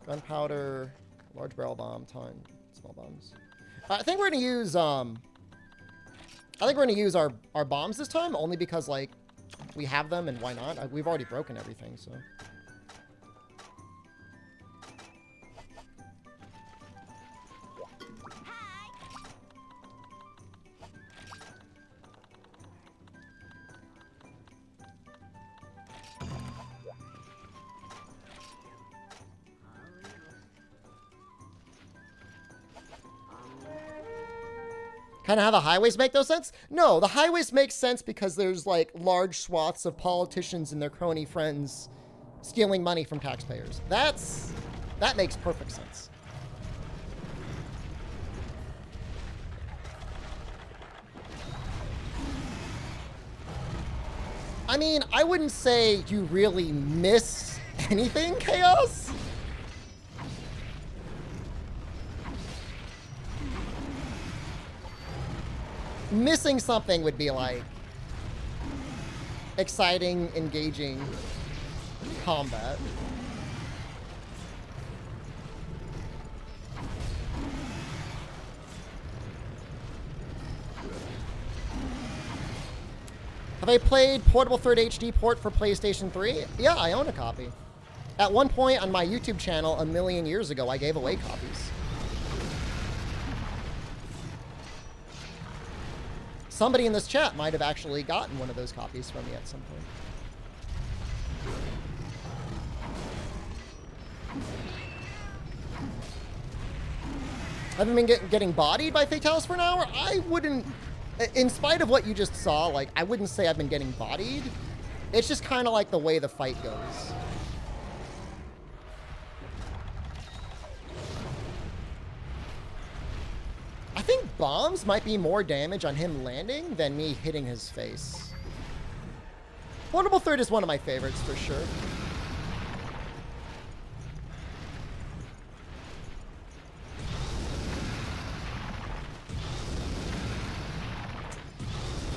Gunpowder, large barrel bomb, ton, small bombs. I think we're gonna use our bombs this time, only because, like, we have them and why not? We've already broken everything, so. Kind of how the highways make no sense? No, the highways make sense because there's, like, large swaths of politicians and their crony friends stealing money from taxpayers. That makes perfect sense. I mean, I wouldn't say you really miss anything, Chaos. Missing something would be like exciting, engaging combat. Have I played Portable 3rd HD port for PlayStation 3? Yeah, I own a copy. At one point on my YouTube channel a million years ago, I gave away copies. somebody in this chat might have actually gotten one of those copies from me at some point. I haven't been getting bodied by Fatalis for an hour. I wouldn't, in spite of what you just saw, like, I wouldn't say I've been getting bodied. It's just kind of like the way the fight goes. I think bombs might be more damage on him landing than me hitting his face. Vulnerable Third is one of my favorites for sure.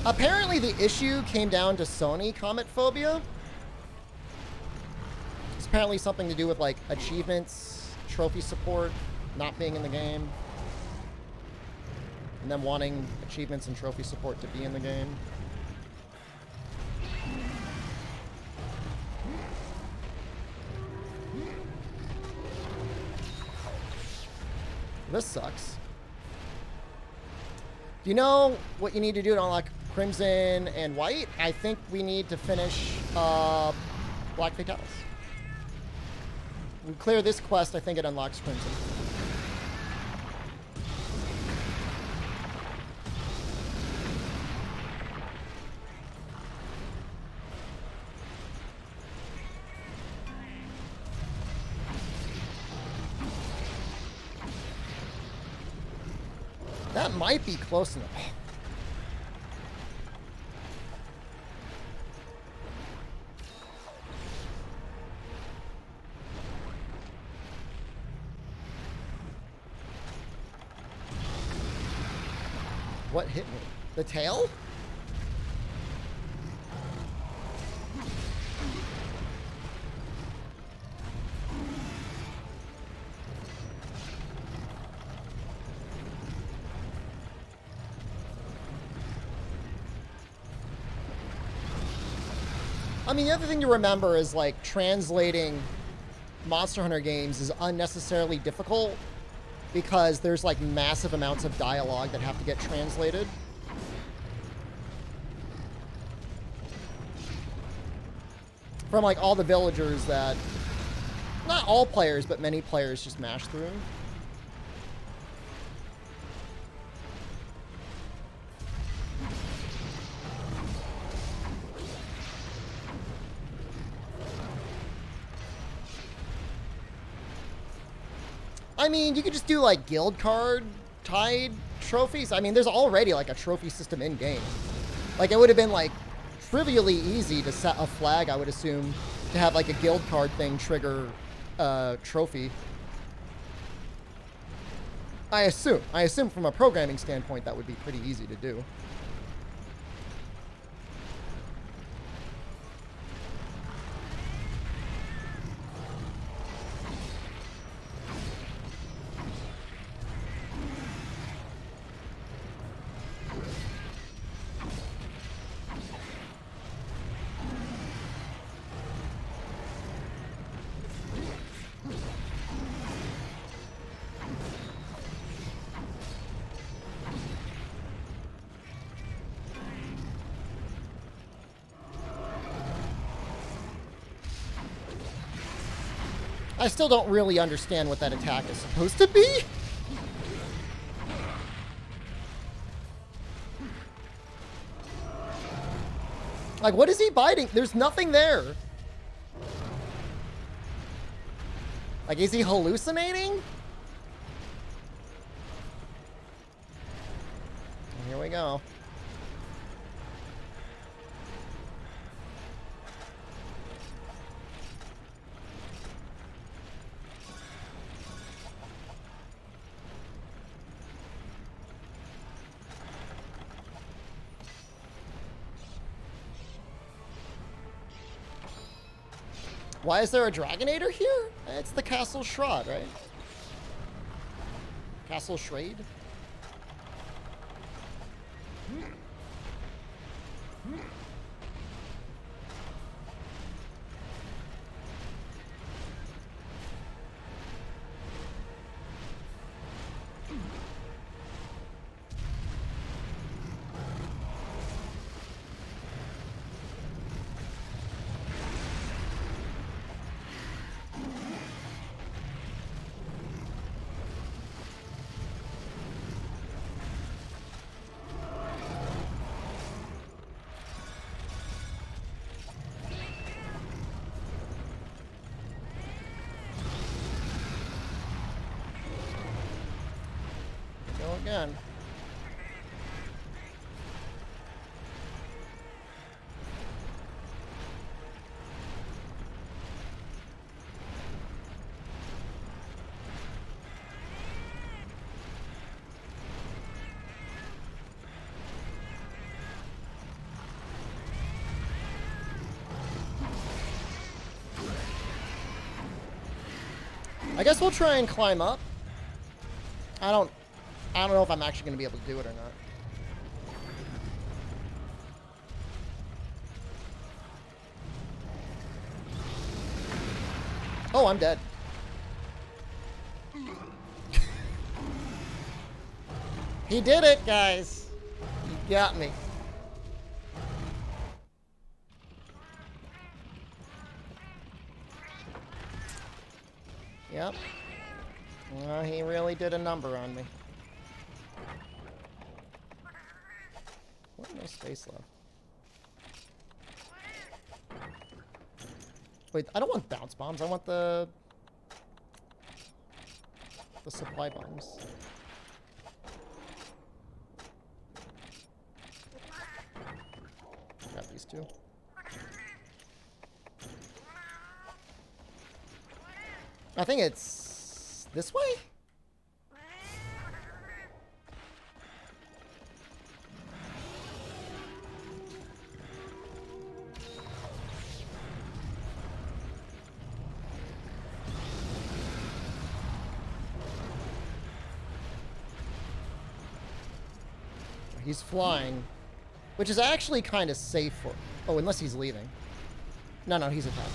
Apparently the issue came down to Sony Comet Phobia. It's apparently something to do with like achievements, trophy support, not being in the game. And them wanting achievements and trophy support to be in the game. This sucks. Do you know what you need to do to unlock Crimson and White? I think we need to finish Black Fatalis. We clear this quest, I think it unlocks Crimson. That might be close enough. What hit me? The tail? I mean, the other thing to remember is, like, translating Monster Hunter games is unnecessarily difficult because there's, like, massive amounts of dialogue that have to get translated. From, like, all the villagers that, not all players, but many players just mash through. I mean, you could just do, like, guild card tied trophies. I mean, there's already, like, a trophy system in-game. Like, it would have been, like, trivially easy to set a flag, I would assume, to have, like, a guild card thing trigger trophy. I assume. From a programming standpoint, that would be pretty easy to do. I still don't really understand what that attack is supposed to be. Like, what is he biting? There's nothing there. Like, is he hallucinating? Here we go. Why is there a Dragonator here? It's the Castle Shroud, right? Castle Shrade? man. I guess we'll try and climb up. I don't know if I'm actually going to be able to do it or not. Oh, I'm dead. He did it, guys. He got me. Yep. Well, he really did a number on me. What? No space left. Wait, I don't want bounce bombs. I want the supply bombs. Grab these two. I think it's this way? He's flying, which is actually kind of safe for... Oh, unless he's leaving. No, he's attacking.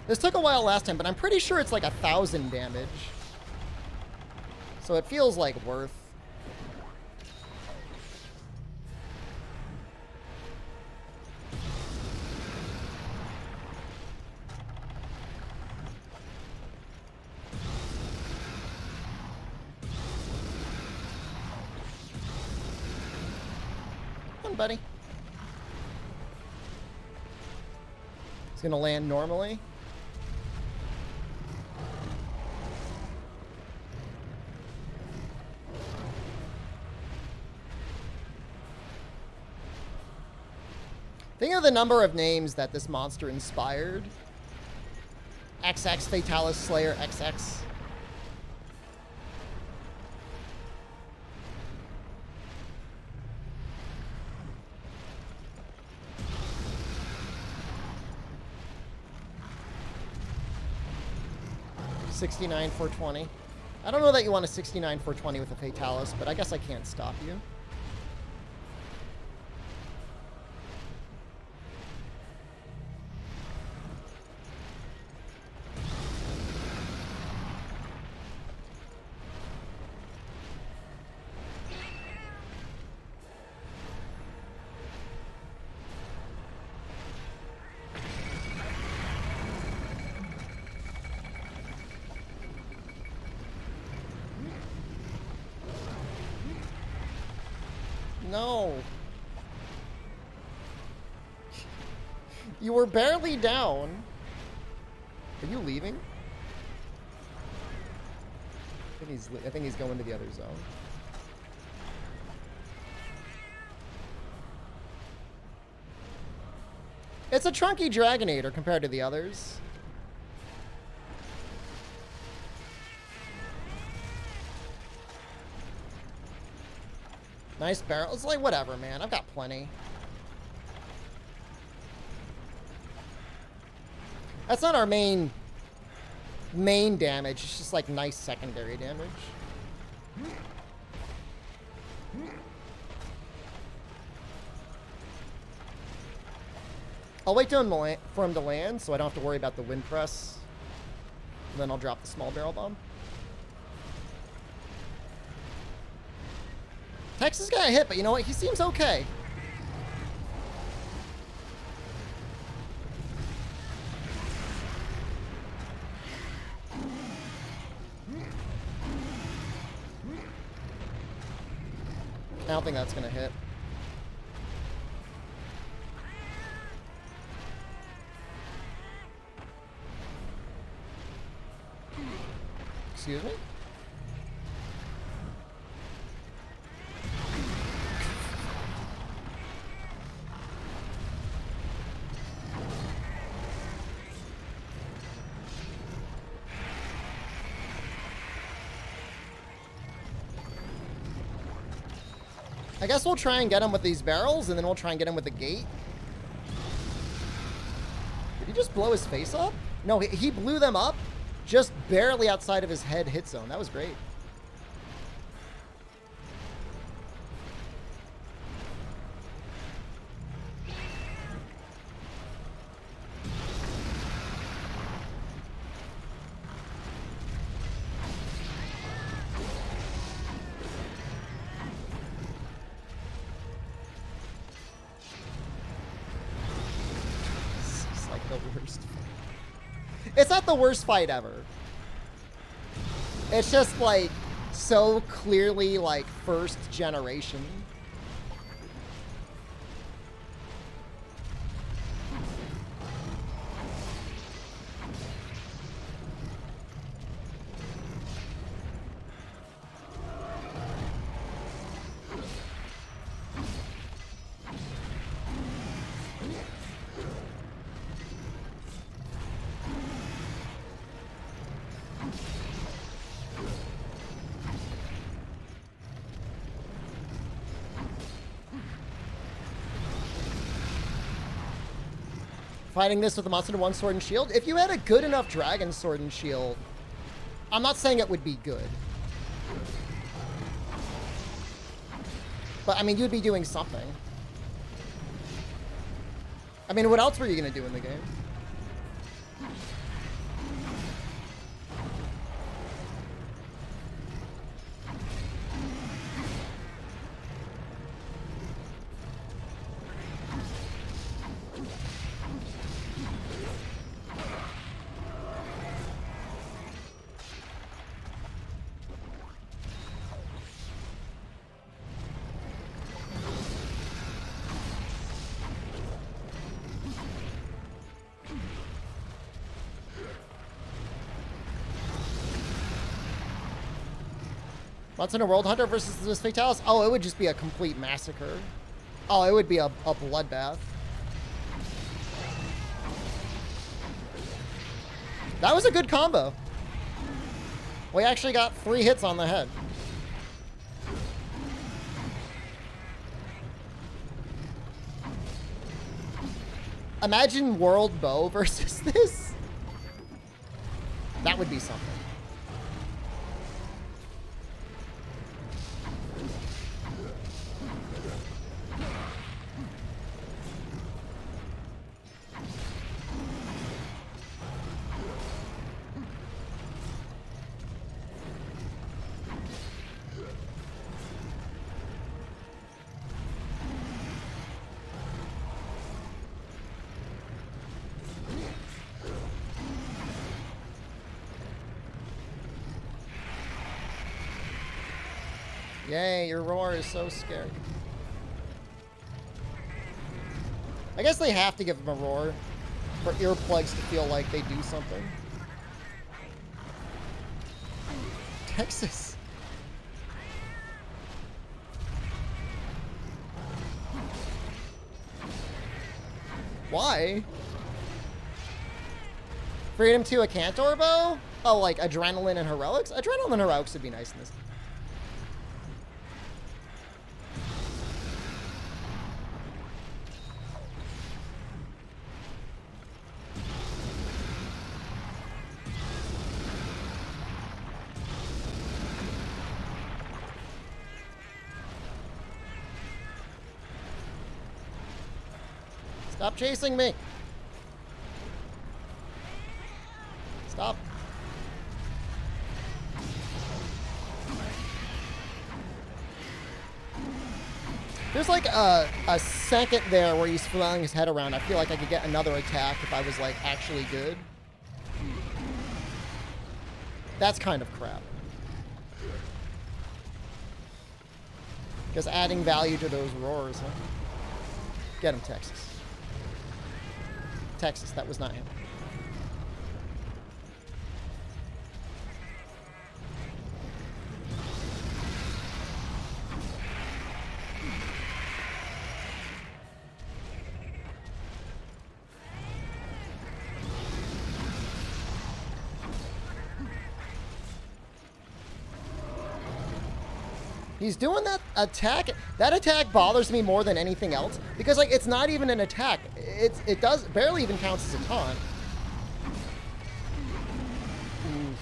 This took a while last time, but I'm pretty sure it's like 1,000 damage. So it feels like worth. Come on, buddy. He's gonna land normally. Think of the number of names that this monster inspired. XX, Fatalis, Slayer, XX. $69 for 20. I don't know that you want a 69 for 20 with a Fatalis, but I guess I can't stop you. No. You were barely down. Are you leaving? I think he's going to the other zone. It's a chunky Dragonator compared to the others. Nice barrel. It's like, whatever, man. I've got plenty. That's not our main damage. It's just like nice secondary damage. I'll wait for him to land so I don't have to worry about the wind press. And then I'll drop the small barrel bomb. Texas got hit, but you know what? He seems okay. don't think that's gonna hit. Excuse me? I guess we'll try and get him with these barrels, and then we'll try and get him with the gate. Did he just blow his face up? No, he blew them up just barely outside of his head hit zone. That was great. It's not the worst fight ever. It's just like so clearly like first generation. Fighting this with a monster to one sword and shield. If you had a good enough dragon sword and shield, I'm not saying it would be good. But I mean, you'd be doing something. I mean, what else were you going to do in the game? What's in a World Hunter versus this Fatalis? Oh, it would just be a complete massacre. Oh, it would be a bloodbath. That was a good combo. We actually got 3 hits on the head. Imagine World Bow versus this. That would be something. Yay, your roar is so scary. I guess they have to give them a roar for earplugs to feel like they do something. Texas. Why? Freedom to a Cantor bow? Oh, like Adrenaline and Heroics? Adrenaline and Heroics would be nice in this. Stop chasing me. Stop. There's like a second there where he's flailing his head around. I feel like I could get another attack if I was like actually good. That's kind of crap. Just adding value to those roars, huh? Get him, Texas. Texas, that was not him. He's doing that attack. That attack bothers me more than anything else because, like, it's not even an attack. It does barely even counts as a taunt. Oof.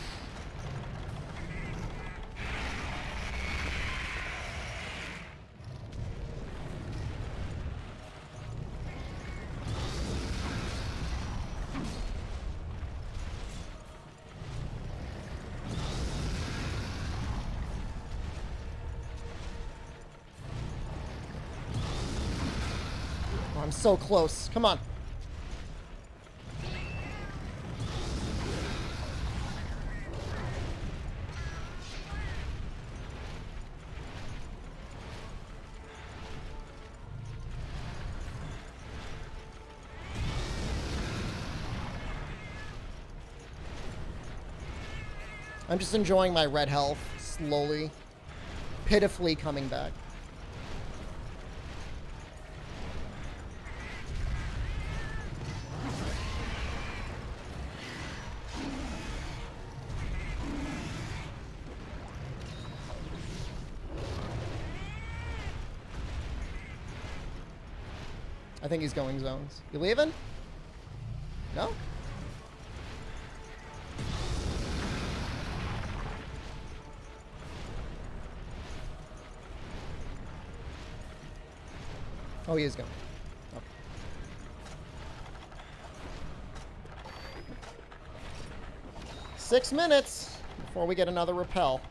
I'm so close. Come on. I'm just enjoying my red health slowly, pitifully coming back. I think he's going zones. You leaving? No? Oh, he is going. Okay. Six minutes before we get another repel.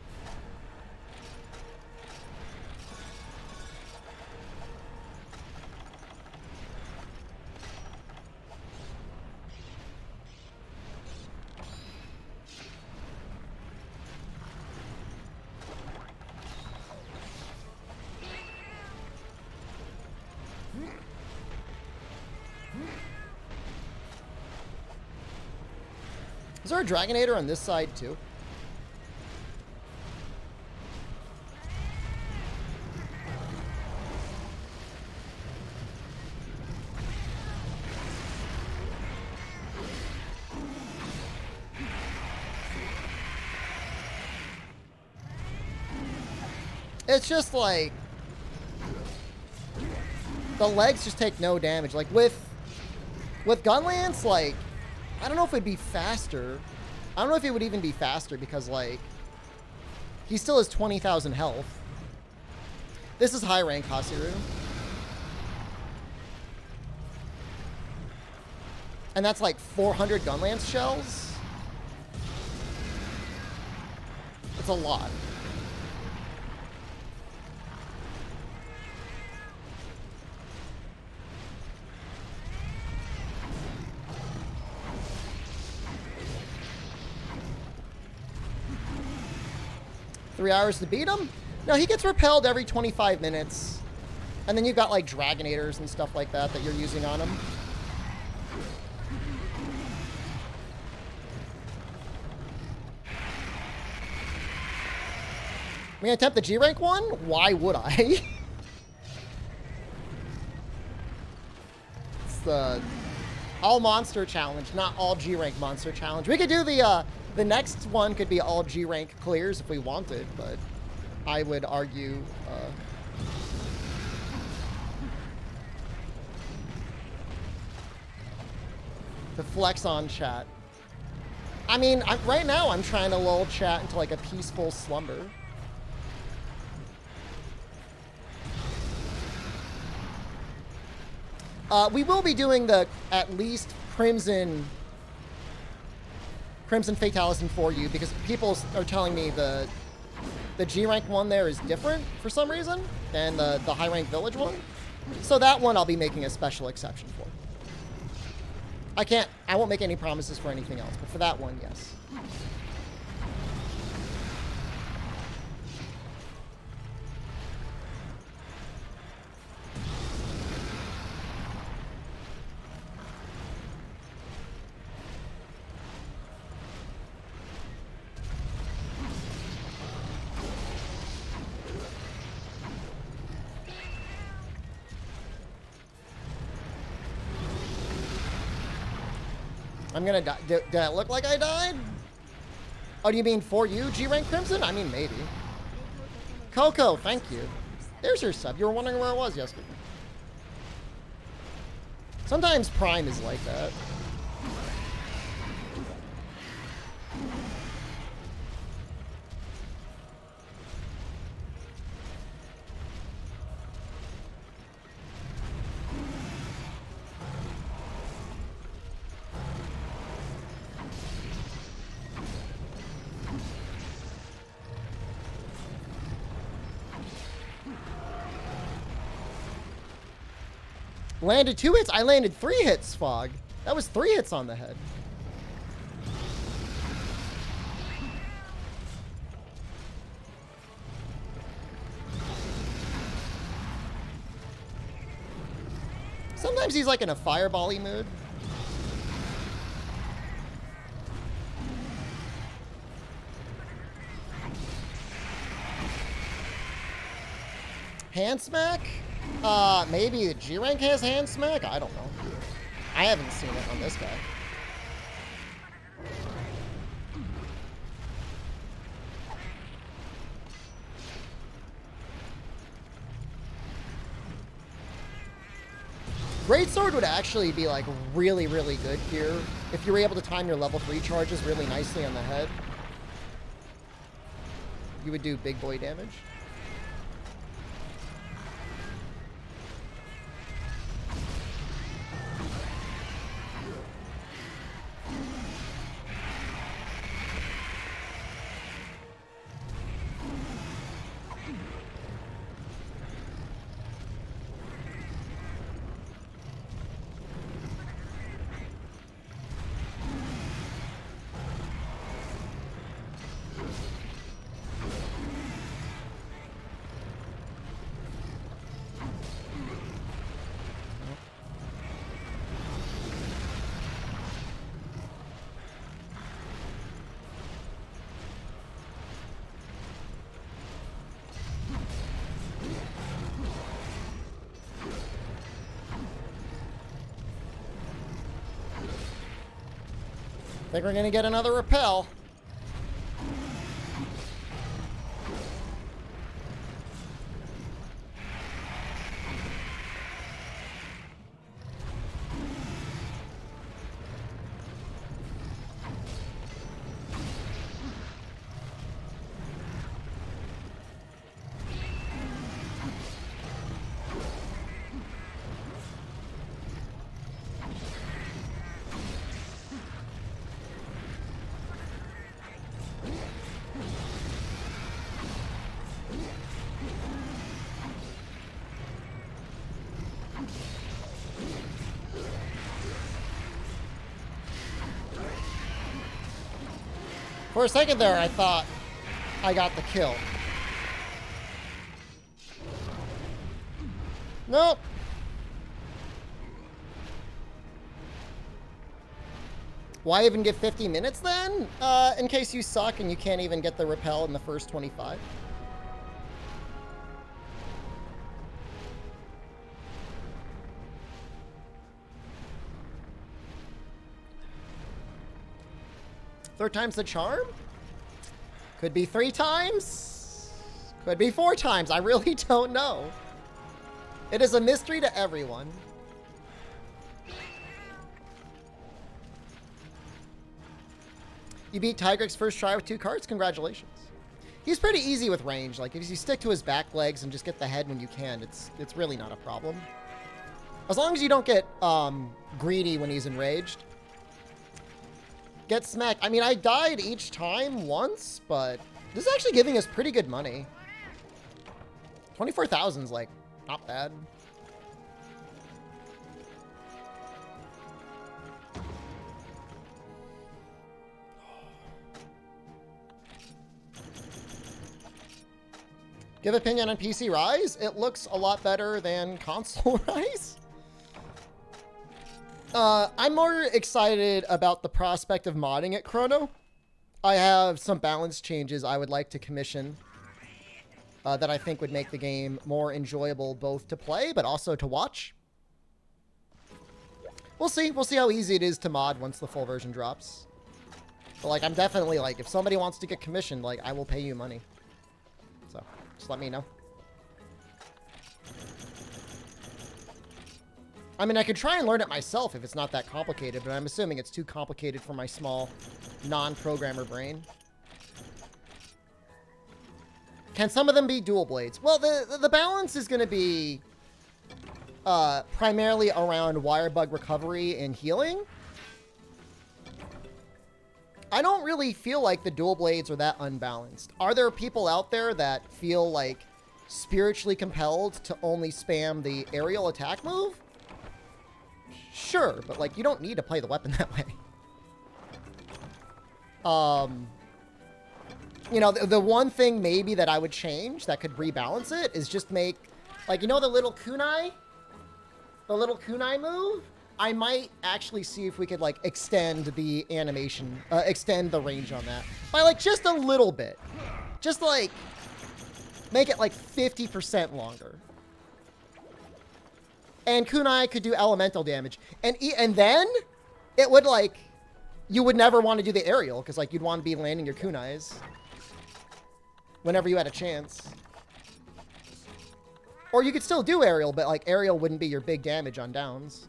Is there a Dragonator on this side too? It's just like the legs just take no damage. Like with Gunlance, like I don't know if it'd be faster. I don't know if it would even be faster because, like, he still has 20,000 health. This is high rank Hasiru. And that's like 400 Gunlance shells. It's a lot. Three hours to beat him? No, he gets repelled every 25 minutes. And then you've got like Dragonators and stuff like that you're using on him. I'm gonna attempt the G rank one? Why would I? It's the all monster challenge, not all G rank monster challenge. We could do the next one could be all G rank clears if we wanted, but I would argue to flex on chat. I mean, right now I'm trying to lull chat into like a peaceful slumber. We will be doing the at least Crimson Fatalis for you because people are telling me the G rank one there is different for some reason than the high rank village one. So that one I'll be making a special exception for. I won't make any promises for anything else, but for that one, yes. I'm gonna die. Did it look like I died? Oh, do you mean for you, G-Rank Crimson? I mean, maybe. Coco, thank you. There's your sub. You were wondering where it was yesterday. Sometimes Prime is like that. Landed 2 hits? I landed 3 hits, Fog. That was 3 hits on the head. Sometimes he's like in a fireball-y mood. Hand smack? Maybe the G-Rank has hand smack? I don't know. I haven't seen it on this guy. Greatsword would actually be like really, really good here if you were able to time your level 3 charges really nicely on the head. You would do big boy damage. Think we're gonna get another repel. For a second there, I thought I got the kill. Nope. Why even give 50 minutes then? In case you suck and you can't even get the repel in the first 25. Third time's the charm? Could be 3 times. Could be 4 times. I really don't know. It is a mystery to everyone. You beat Tigrex first try with 2 cards? Congratulations. He's pretty easy with range. Like, if you stick to his back legs and just get the head when you can, it's really not a problem. As long as you don't get greedy when he's enraged. Get smacked. I mean, I died each time once, but this is actually giving us pretty good money. 24,000's like not bad. Give opinion on PC Rise. It looks a lot better than console Rise. I'm more excited about the prospect of modding it, Chrono. I have some balance changes I would like to commission that I think would make the game more enjoyable both to play but also to watch. We'll see. We'll see how easy it is to mod once the full version drops. But, like, I'm definitely, like, if somebody wants to get commissioned, like, I will pay you money. So, just let me know. I mean, I could try and learn it myself if it's not that complicated, but I'm assuming it's too complicated for my small, non-programmer brain. Can some of them be dual blades? Well, the balance is going to be primarily around wire bug recovery and healing. I don't really feel like the dual blades are that unbalanced. Are there people out there that feel like spiritually compelled to only spam the aerial attack move? Sure, but, like, you don't need to play the weapon that way. You know, the one thing maybe that I would change that could rebalance it is just make, like, you know the little kunai? The little kunai move? I might actually see if we could, like, extend the animation, extend the range on that by, like, just a little bit. Just, like, make it, like, 50% longer. And kunai could do elemental damage. And then it would, like, you would never want to do the aerial because, like, you'd want to be landing your kunais whenever you had a chance. Or you could still do aerial, but, like, aerial wouldn't be your big damage on downs.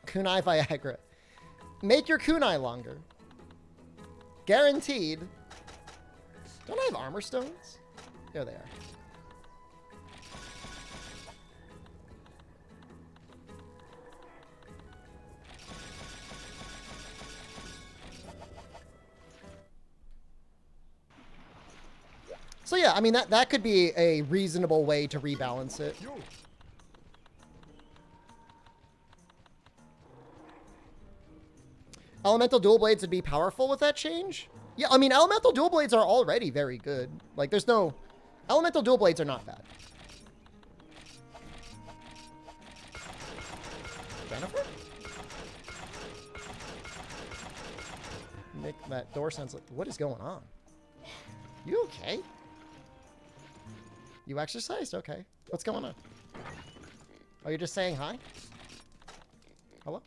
Kunai Viagra. Make your kunai longer. Guaranteed. Don't I have armor stones? There they are. So yeah, I mean, that could be a reasonable way to rebalance it. Elemental dual blades would be powerful with that change? Yeah, I mean, elemental dual blades are already very good. Like, there's no... Elemental dual blades are not bad. Jennifer? Nick, that door sounds like... What is going on? You okay? You exercised? Okay. What's going on? Are you just saying hi? Hello?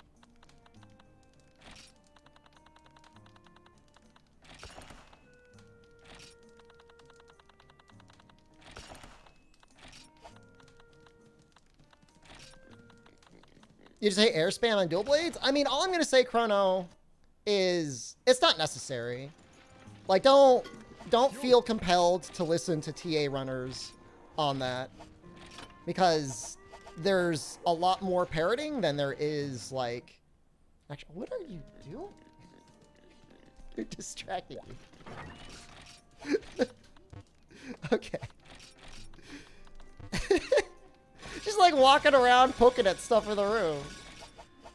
You just hate air spam on dual blades? I mean, all I'm going to say, Chrono, is it's not necessary. Like, don't feel compelled to listen to TA runners on that, because there's a lot more parroting than there is, like... Actually, what are you doing? You're distracting me. Okay. She's like walking around poking at stuff in the room.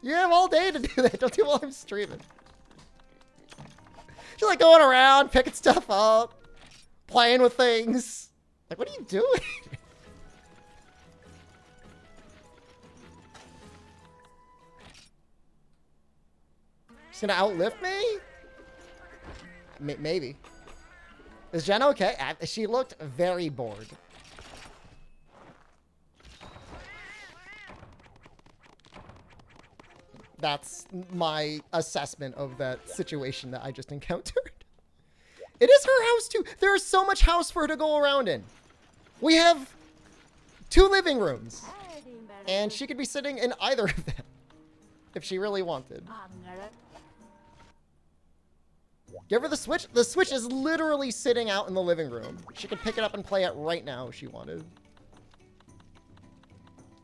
You have all day to do that. Don't do it while I'm streaming. She's like going around, picking stuff up, playing with things. Like, what are you doing? She's gonna outlift me? Maybe. Is Jen okay? She looked very bored. That's my assessment of that situation that I just encountered. It is her house too. There is so much house for her to go around in. We have 2 living rooms. And she could be sitting in either of them if she really wanted. Give her the Switch. The Switch is literally sitting out in the living room. She could pick it up and play it right now if she wanted.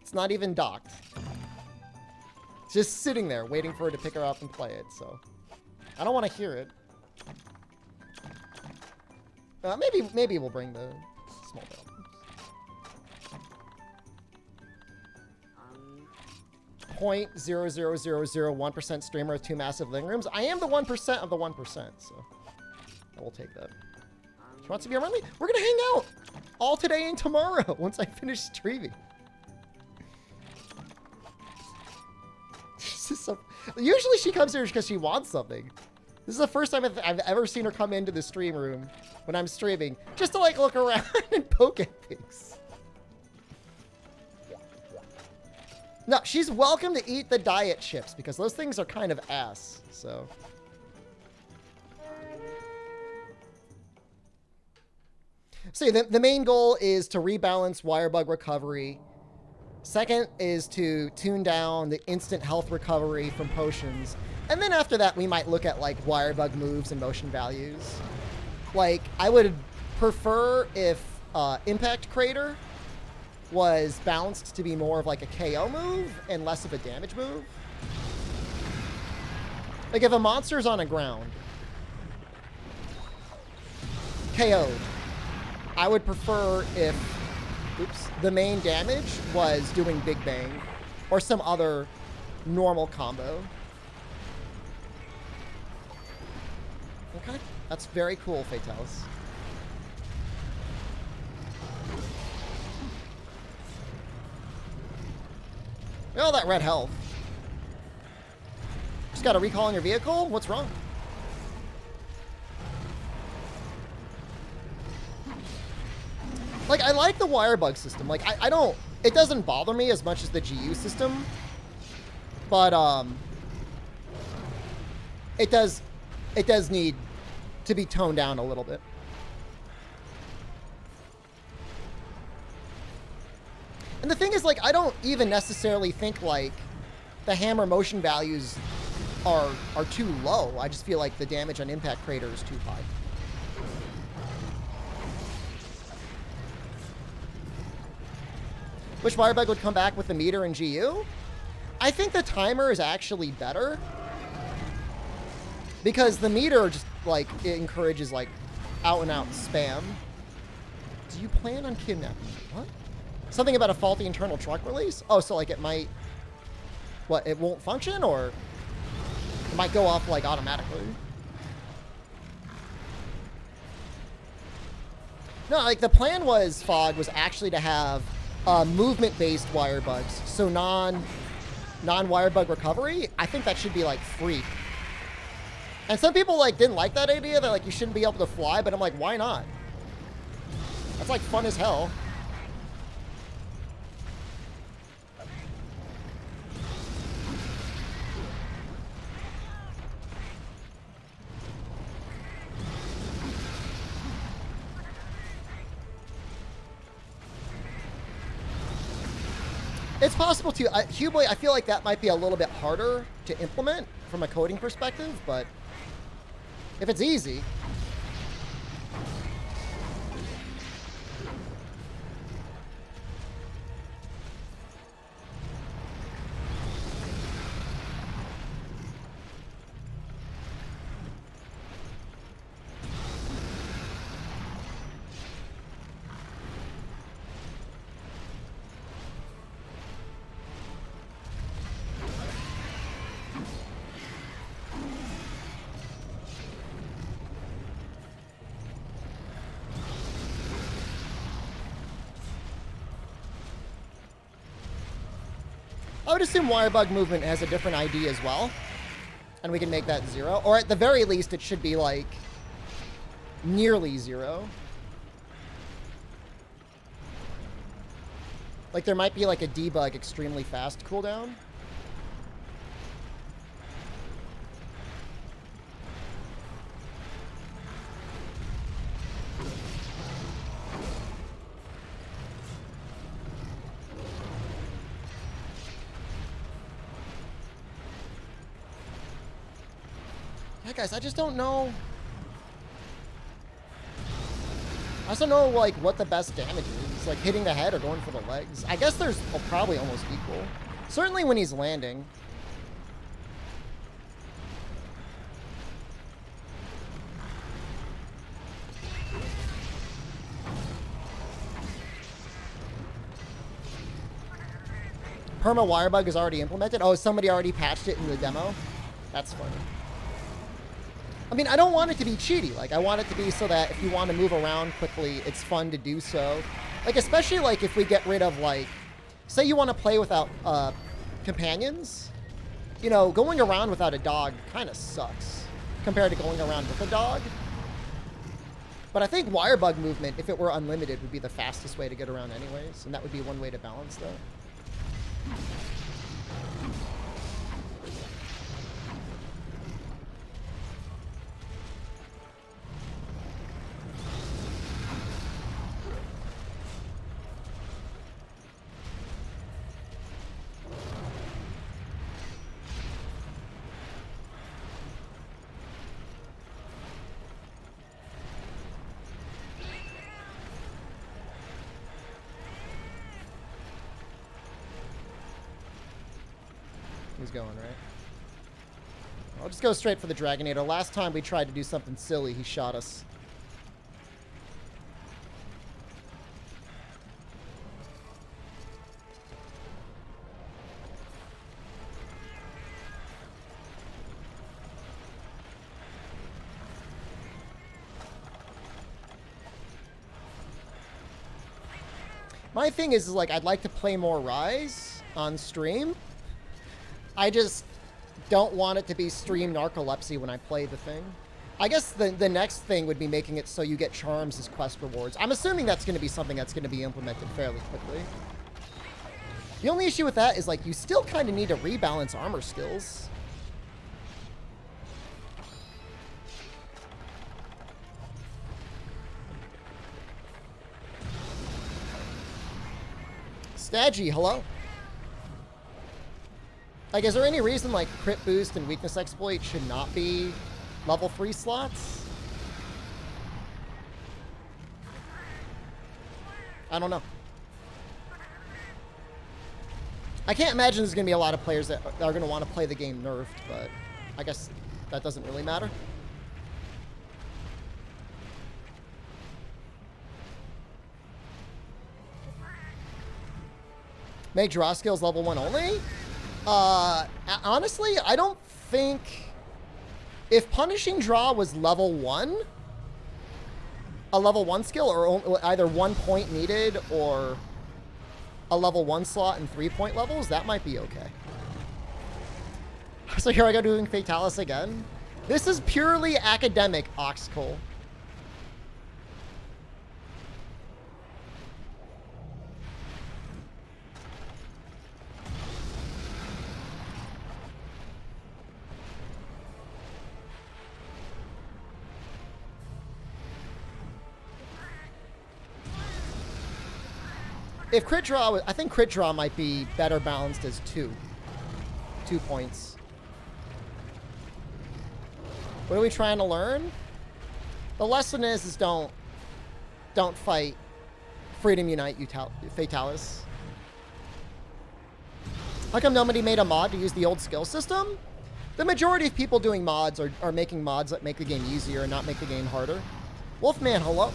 It's not even docked. It's just sitting there waiting for her to pick her up and play it, so. I don't want to hear it. Maybe we'll bring the small bell. 0.00001% streamer with 2 massive living rooms. I am the 1% of the 1%, so I will take that. She wants to be around me? We're gonna hang out all today and tomorrow once I finish streaming. Usually she comes here because she wants something. This is the first time I've ever seen her come into the stream room when I'm streaming, just to like look around and poke at things. No, she's welcome to eat the diet chips because those things are kind of ass, so. So the main goal is to rebalance wire bug recovery. Second is to tune down the instant health recovery from potions. And then after that, we might look at like wire bug moves and motion values. Like, I would prefer if Impact Crater was balanced to be more of like a KO move and less of a damage move. Like if a monster's on the ground, KO'd, I would prefer if, the main damage was doing Big Bang or some other normal combo. Okay, that's very cool, Fatalis. Oh, that red health. Just got a recall on your vehicle? What's wrong? Like, I like the wire bug system. Like, I don't... It doesn't bother me as much as the GU system. But, it does need to be toned down a little bit. And the thing is, like, I don't even necessarily think, like, the hammer motion values are too low. I just feel like the damage on Impact Crater is too high. Which wire bug would come back with the meter and GU? I think the timer is actually better. Because the meter just, like, it encourages, like, out-and-out spam. Do you plan on kidnapping me? What? Something about a faulty internal truck release? Oh, so, like, it might... What, it won't function, or... It might go off, like, automatically? No, like, the plan was, Fog, was actually to have movement-based wire bugs. So non-wire bug recovery, I think that should be, like, free. And some people, like, didn't like that idea. They're like, you shouldn't be able to fly. But I'm like, why not? That's, like, fun as hell. It's possible to. Huboy, I feel like that might be a little bit harder to implement from a coding perspective, but if it's easy. I would assume wire bug movement has a different ID as well. And we can make that 0. Or at the very least, it should be, like, nearly 0. Like, there might be, like, a debug extremely fast cooldown. Yeah, guys, I just don't know. I just don't know, like, what the best damage is. Like, hitting the head or going for the legs. I guess there's probably almost equal. Certainly when he's landing. Perma wire bug is already implemented. Oh, somebody already patched it in the demo? That's funny. I mean, I don't want it to be cheaty. Like, I want it to be so that if you want to move around quickly, it's fun to do so. Like, especially, like, if we get rid of, like... Say you want to play without companions. You know, going around without a dog kind of sucks compared to going around with a dog. But I think wire bug movement, if it were unlimited, would be the fastest way to get around anyways. And that would be one way to balance that. He's going, right? I'll just go straight for the Dragonator. Last time we tried to do something silly, he shot us. My thing is like, I'd like to play more Rise on stream. I just don't want it to be stream narcolepsy when I play the thing. I guess the next thing would be making it so you get charms as quest rewards. I'm assuming that's going to be something that's going to be implemented fairly quickly. The only issue with that is like, you still kind of need to rebalance armor skills. Staggy, hello? Like, is there any reason, like, crit boost and weakness exploit should not be level 3 slots? I don't know. I can't imagine there's going to be a lot of players that are going to want to play the game nerfed, but I guess that doesn't really matter. Make draw skills level 1 only? Honestly, I don't think... If punishing draw was level 1, a level 1 skill, or either 1 point needed, or a level 1 slot and 3-point levels, that might be okay. So here I go doing Fatalis again. This is purely academic, Oxcole. If crit draw, I think crit draw might be better balanced as 2 points. What are we trying to learn? The lesson is don't fight Freedom Unite Fatalis. How come nobody made a mod to use the old skill system? The majority of people doing mods are making mods that make the game easier and not make the game harder. Wolfman, hello.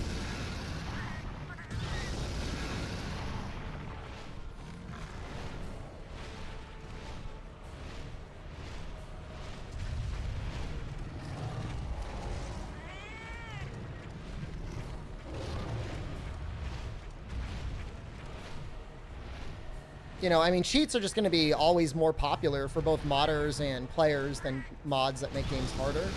You know, I mean, cheats are just going to be always more popular for both modders and players than mods that make games harder.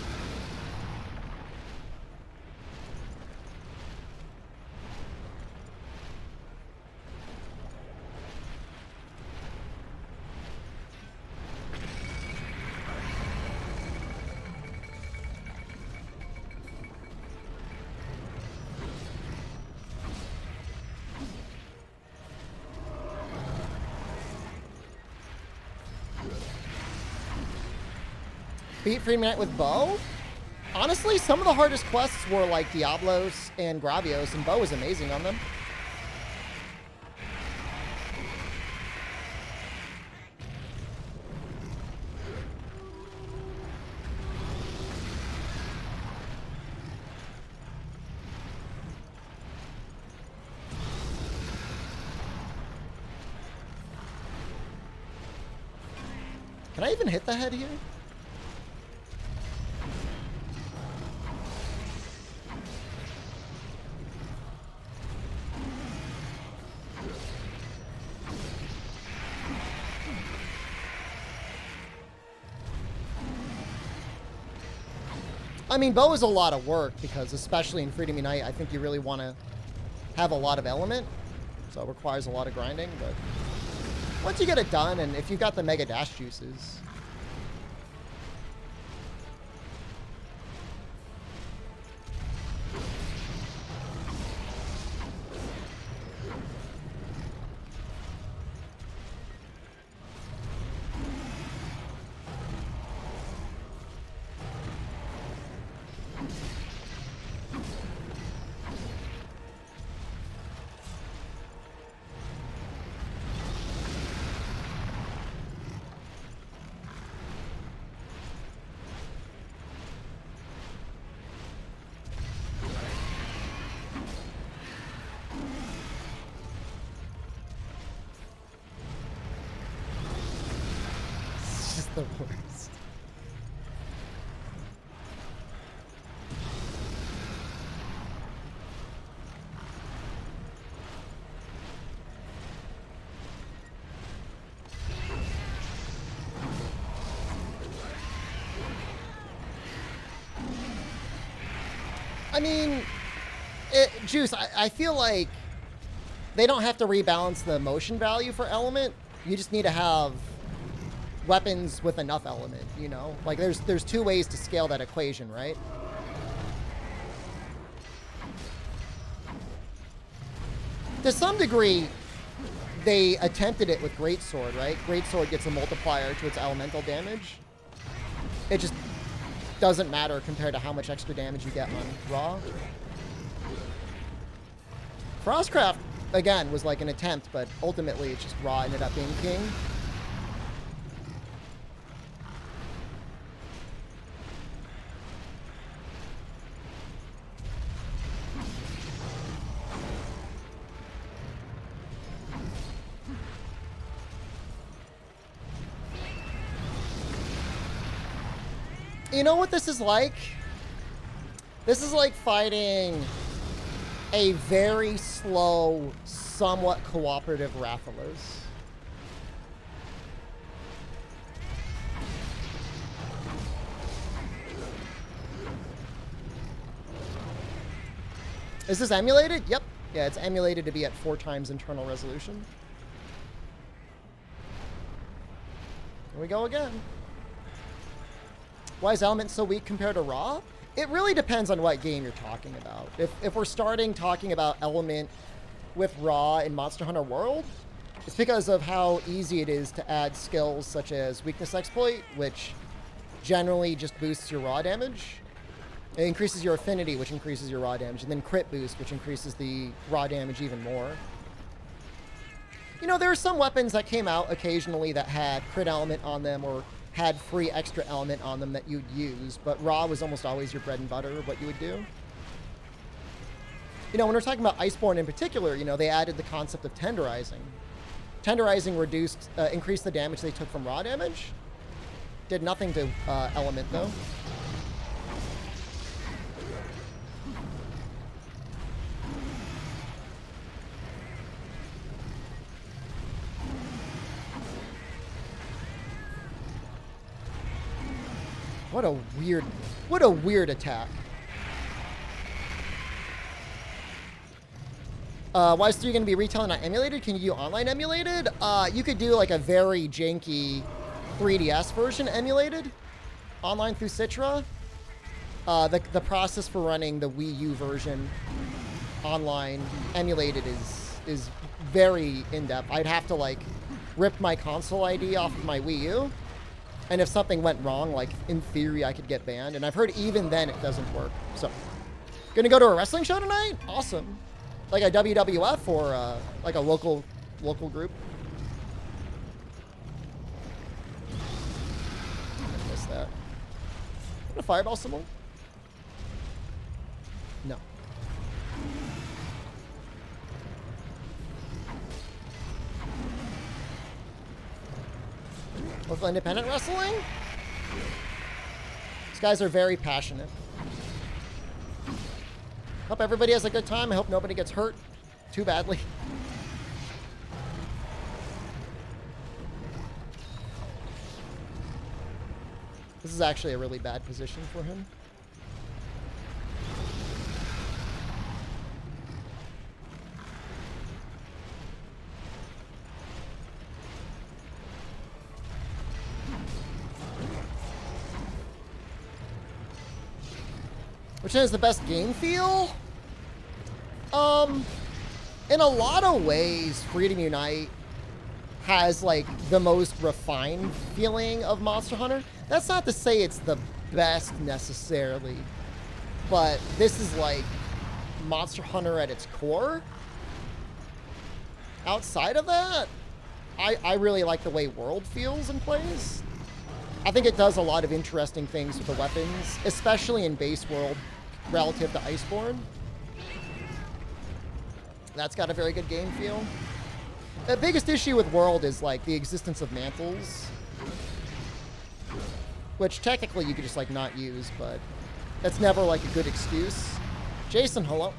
Beat Freedom Unite with bow? Honestly, some of the hardest quests were like Diablos and Gravios, and bow was amazing on them. Can I even hit the head here? I mean, bow is a lot of work because, especially in Freedom Unite, I think you really want to have a lot of element. So it requires a lot of grinding, but once you get it done, and if you've got the Mega Dash juices... the worst. I mean, Juice, I feel like they don't have to rebalance the motion value for element. You just need to have weapons with enough element, you know? Like, there's two ways to scale that equation, right? To some degree, they attempted it with Greatsword, right? Greatsword gets a multiplier to its elemental damage. It just doesn't matter compared to how much extra damage you get on Raw. Frostcraft, again, was like an attempt, but ultimately it's just Raw ended up being king. You know what this is like? This is like fighting a very slow, somewhat cooperative Rathalos. Is this emulated? Yep. Yeah, it's emulated to be at 4 times internal resolution. Here we go again. Why is Element so weak compared to Raw? It really depends on what game you're talking about. If we're starting talking about Element with Raw in Monster Hunter World, it's because of how easy it is to add skills such as Weakness Exploit, which generally just boosts your Raw damage. It increases your Affinity, which increases your Raw damage, and then Crit Boost, which increases the Raw damage even more. You know, there are some weapons that came out occasionally that had Crit Element on them or had free extra element on them that you'd use, but Raw was almost always your bread and butter of what you would do. You know, when we're talking about Iceborne in particular, you know, they added the concept of tenderizing. Tenderizing increased the damage they took from Raw damage. Did nothing to element, though. What a weird attack. Why is 3 going to be retailing not emulated? Can you do online emulated? You could do like a very janky 3DS version emulated online through Citra. The process for running the Wii U version online emulated is very in-depth. I'd have to like rip my console ID off of my Wii U. And if something went wrong, like, in theory, I could get banned. And I've heard even then it doesn't work. So, gonna go to a wrestling show tonight? Awesome. Like a WWF or like a local group. I missed that. Gonna fireball some more? No. Local independent wrestling? These guys are very passionate. Hope everybody has a good time. I hope nobody gets hurt too badly. This is actually a really bad position for him. Which has the best game feel? In a lot of ways, Freedom Unite has like the most refined feeling of Monster Hunter. That's not to say it's the best necessarily, but this is like Monster Hunter at its core. Outside of that, I really like the way World feels and plays. I think it does a lot of interesting things with the weapons, especially in base World relative to Iceborne. That's got a very good game feel. The biggest issue with World is like the existence of mantles. Which technically you could just like not use, but that's never like a good excuse. Jason, hello.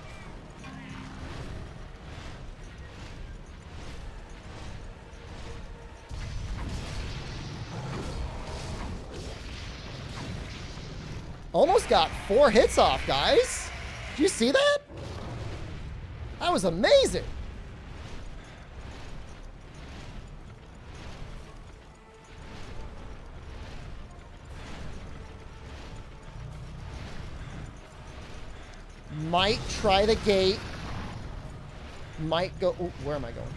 Almost got 4 hits off, guys. Did you see that? That was amazing. Might try the gate. Might go... Ooh, where am I going?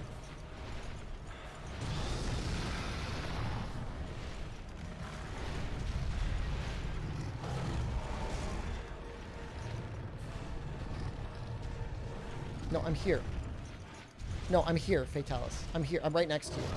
No, I'm here. No, I'm here, Fatalis. I'm here. I'm right next to you.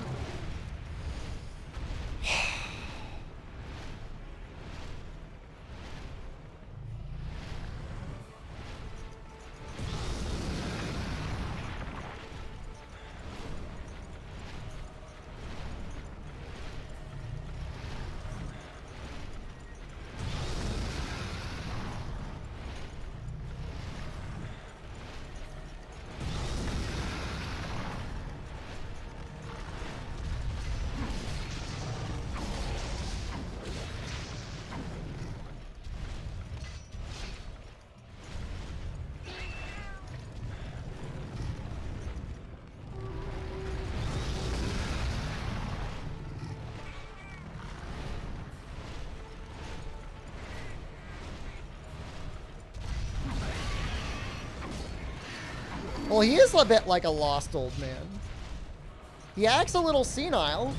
Well, he is a bit like a lost old man. He acts a little senile.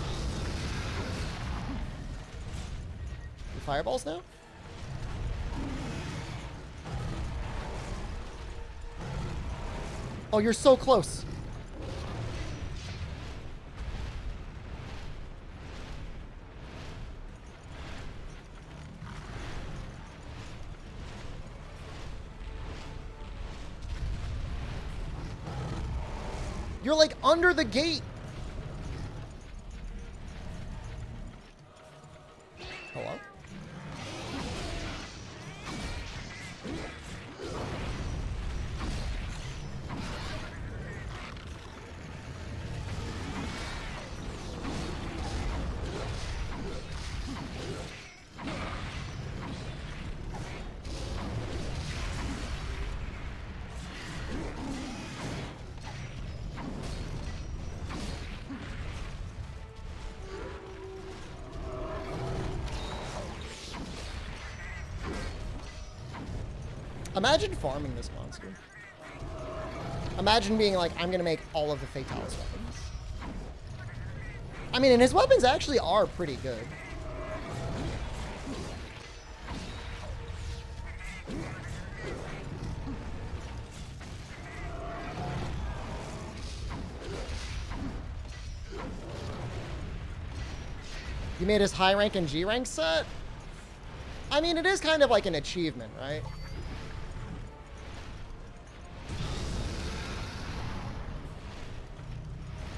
The fireballs now? Oh, you're so close. You're like under the gate. Hello? Imagine farming this monster. Imagine being like, I'm gonna make all of the Fatalis weapons. I mean, and his weapons actually are pretty good. You made his high rank and G rank set? I mean, it is kind of like an achievement, right?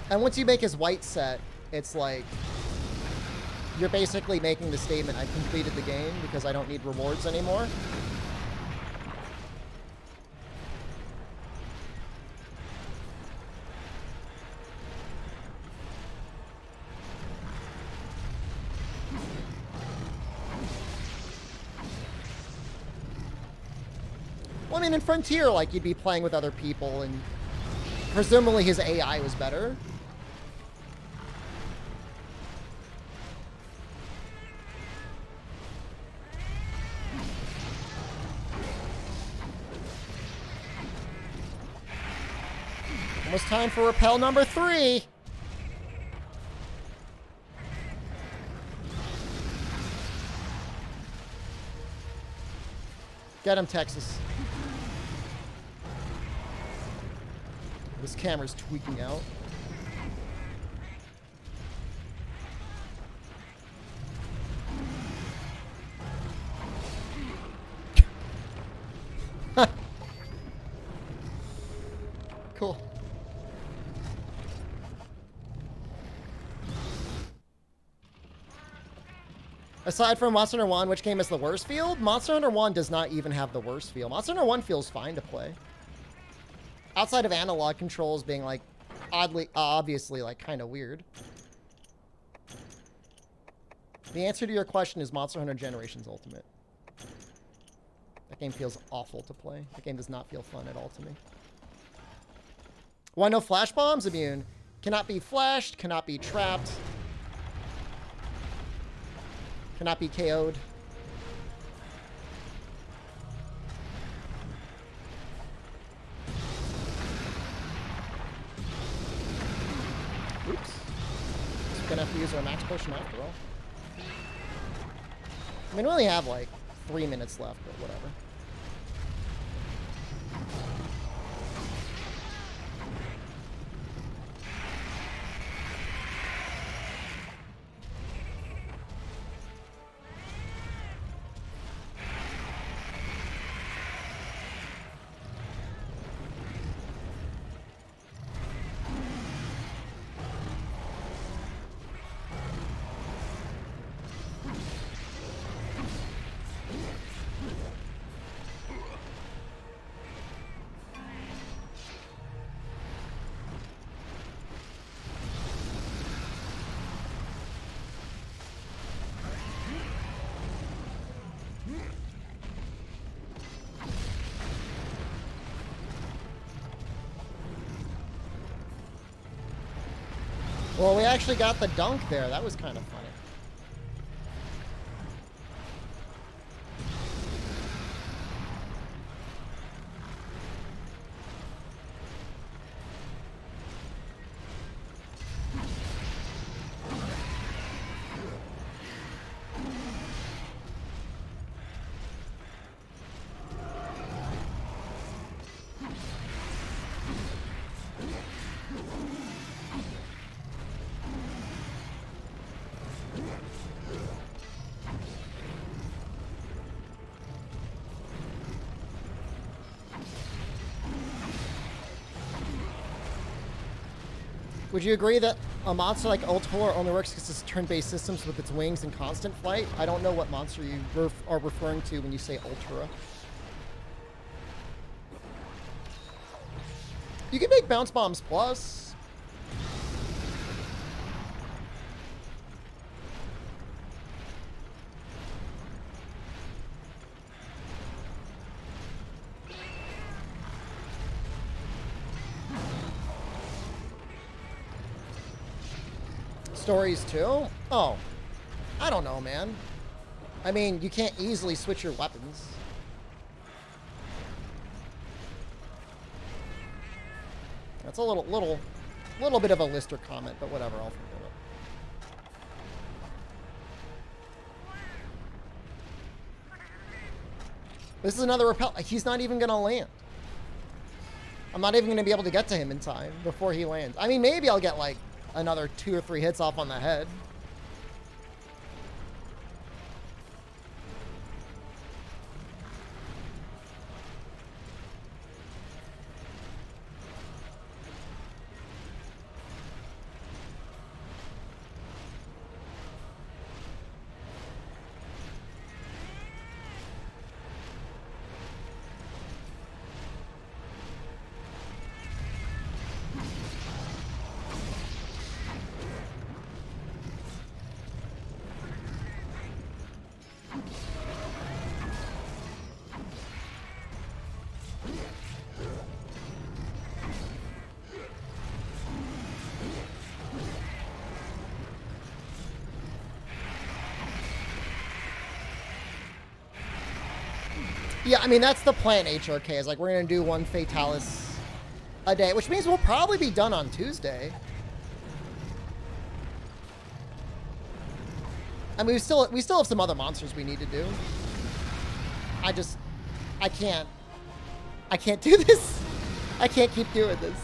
And once you make his white set, it's like, you're basically making the statement, I've completed the game because I don't need rewards anymore. Well, I mean, in Frontier, like, you'd be playing with other people, and presumably his AI was better. Almost time for repel number 3. Get him, Texas. This camera's tweaking out. Cool. Aside from Monster Hunter 1, which game is the worst field? Monster Hunter 1 does not even have the worst feel. Monster Hunter 1 feels fine to play. Outside of analog controls being, like, obviously, like, kind of weird. The answer to your question is Monster Hunter Generations Ultimate. That game feels awful to play. That game does not feel fun at all to me. Why no flash bombs? Immune. Cannot be flashed, cannot be trapped. Cannot be KO'd. Oops. Gonna have to use our max potion after all. I mean, we only have like 3 minutes left, but whatever. Well, we actually got the dunk there. That was kind of funny. Would you agree that a monster like Ultor only works because it's turn-based systems with its wings and constant flight? I don't know what monster you are referring to when you say Ultra. You can make bounce bombs plus. Stories too? Oh, I don't know, man. I mean, you can't easily switch your weapons. That's a little bit of a Lister comment, but whatever, I'll forgive it. This is another repel. He's not even gonna land. I'm not even gonna be able to get to him in time before he lands. I mean, maybe I'll get like another 2 or 3 hits off on the head. Yeah, I mean, that's the plan, HRK, is like we're going to do 1 Fatalis a day, which means we'll probably be done on Tuesday. I mean, we still have some other monsters we need to do. I can't do this. I can't keep doing this.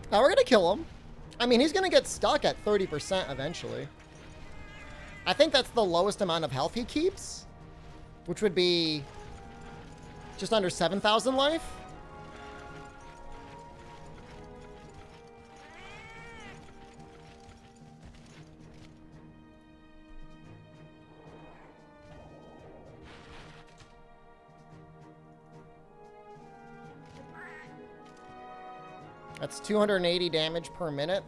Now we're gonna kill him. I mean, he's going to get stuck at 30% eventually. I think that's the lowest amount of health he keeps, which would be just under 7,000 life. That's 280 damage per minute.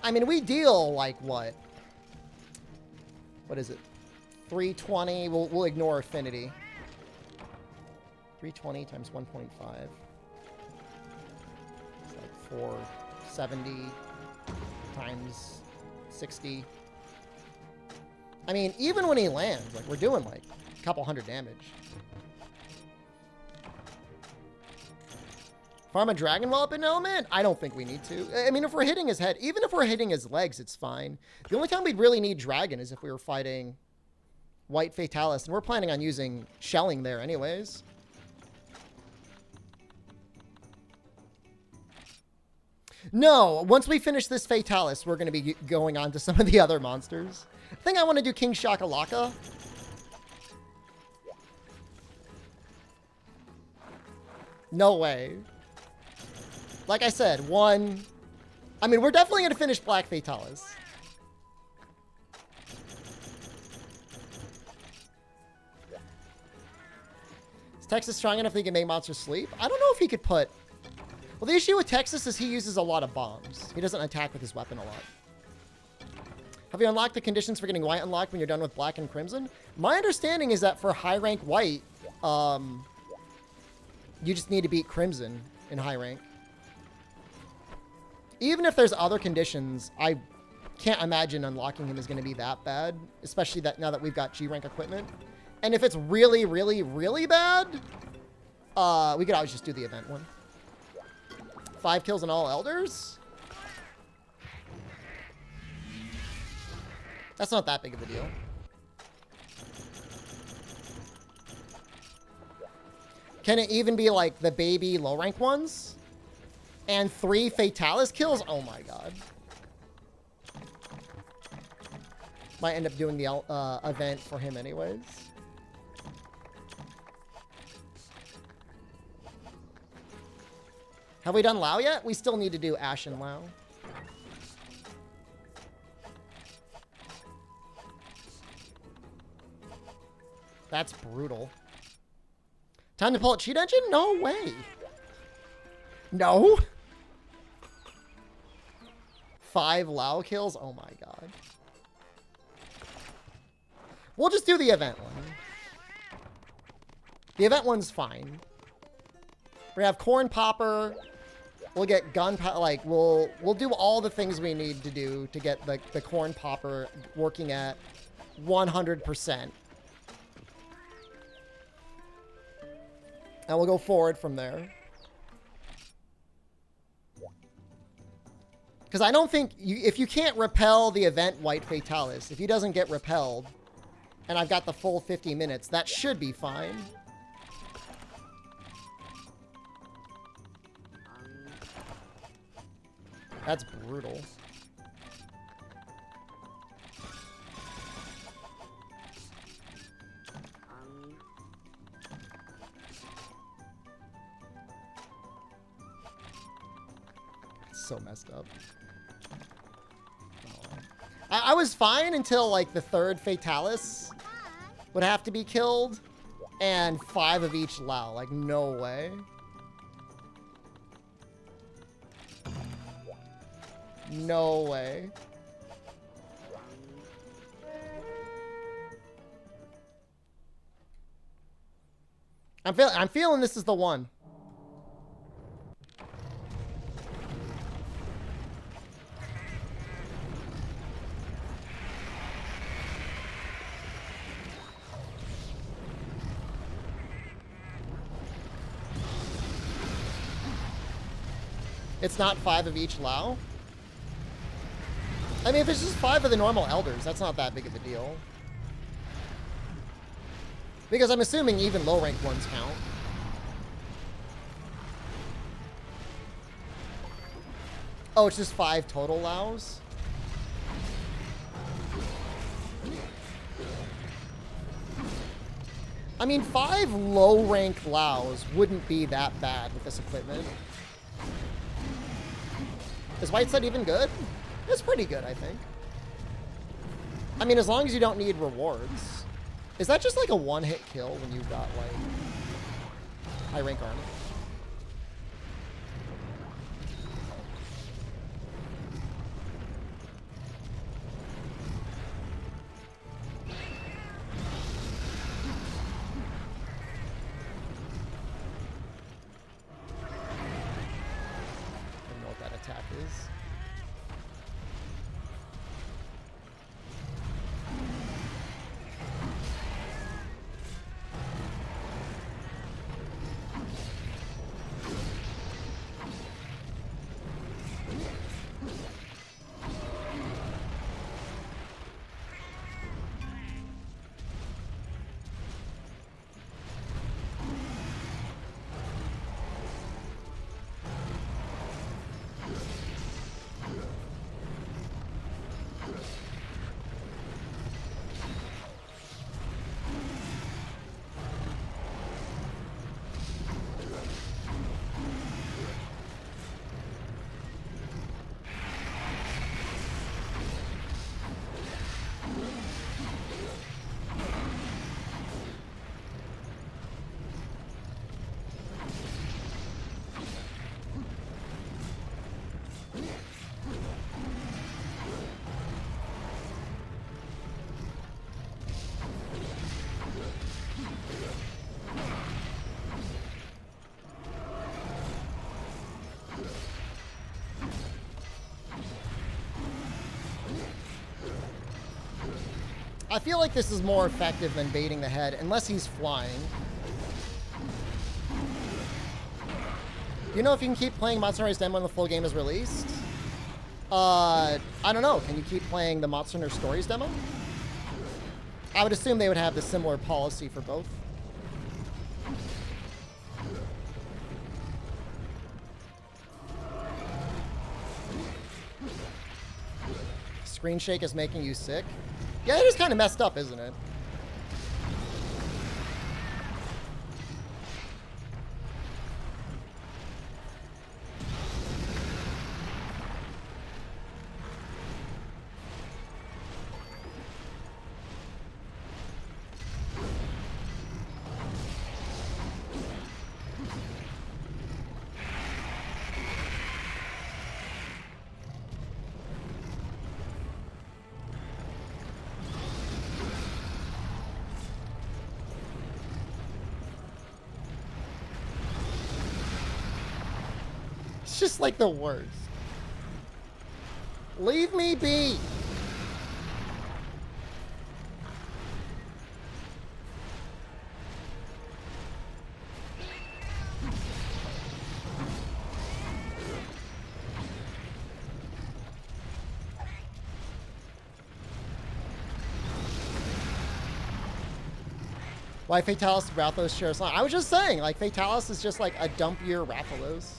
I mean, we deal like what? What is it? 320. We'll ignore affinity. 320 times 1.5. It's like 470 times 60. I mean, even when he lands, like we're doing like a couple hundred damage. Farm a Dragon Wallop in element? I don't think we need to. I mean, if we're hitting his head, even if we're hitting his legs, it's fine. The only time we'd really need Dragon is if we were fighting White Fatalis, and we're planning on using shelling there anyways. No, once we finish this Fatalis, we're going to be going on to some of the other monsters. I think I want to do King Shakalaka. No way. Like I said, one... I mean, we're definitely going to finish Black Fatalis. Is Texas strong enough that he can make monsters sleep? I don't know if he could put... Well, the issue with Texas is he uses a lot of bombs. He doesn't attack with his weapon a lot. Have you unlocked the conditions for getting white unlocked when you're done with black and crimson? My understanding is that for high rank white, you just need to beat crimson in high rank. Even if there's other conditions, I can't imagine unlocking him is going to be that bad, especially that now that we've got G rank equipment. And if it's really, really, really bad, we could always just do the event one. 5 kills on all elders? That's not that big of a deal. Can it even be like the baby low rank ones? And 3 Fatalis kills? Oh my god. Might end up doing the event for him anyways. Have we done Lao yet? We still need to do Ash and Lao. That's brutal. Time to pull a cheat engine? No way. No? 5 Lao kills? Oh my god. We'll just do the event one. The event one's fine. We have Corn Popper. We'll get gunpowder. Like, we'll do all the things we need to do to get the Corn Popper working at 100%. And we'll go forward from there. Because I don't think... if you can't repel the event White Fatalis, if he doesn't get repelled, and I've got the full 50 minutes, that should be fine. That's brutal. So messed up. Oh. I was fine until like the 3rd Fatalis would have to be killed and 5 of each Lao. Like, no way. No way. I'm feeling this is the one. It's not 5 of each Lao? I mean, if it's just 5 of the normal elders, that's not that big of a deal. Because I'm assuming even low-ranked ones count. Oh, it's just 5 total Laos? I mean, 5 low-rank Laos wouldn't be that bad with this equipment. Is White Side even good? It's pretty good, I think. I mean, as long as you don't need rewards. Is that just like a one-hit kill when you've got, like, high-rank armor? I don't know what that attack is. I feel like this is more effective than baiting the head, unless he's flying. Do you know if you can keep playing Matsunore's demo when the full game is released? I don't know. Can you keep playing the Matsunori Stories demo? I would assume they would have the similar policy for both. Screen shake is making you sick. Yeah, it is kind of messed up, isn't it? It's just like the worst. Leave me be. Why Fatalis Rathalos shares line? I was just saying, like, Fatalis is just like a dumpier Rathalos.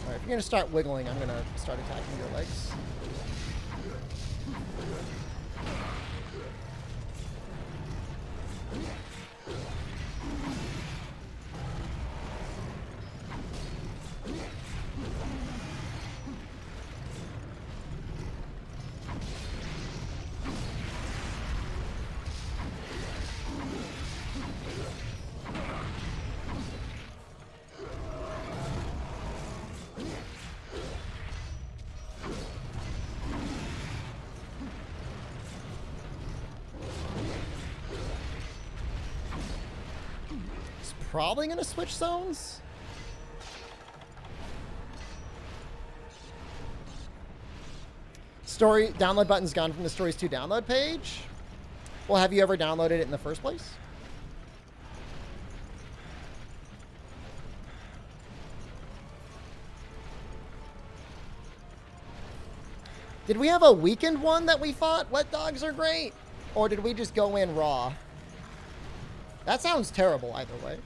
Alright, if you're gonna start wiggling, I'm gonna start attacking your legs. Probably gonna switch zones. Story download button's gone from the Stories 2 download page. Well, have you ever downloaded it in the first place? Did we have a weakened one that we fought? Wet dogs are great. Or did we just go in raw? That sounds terrible either way.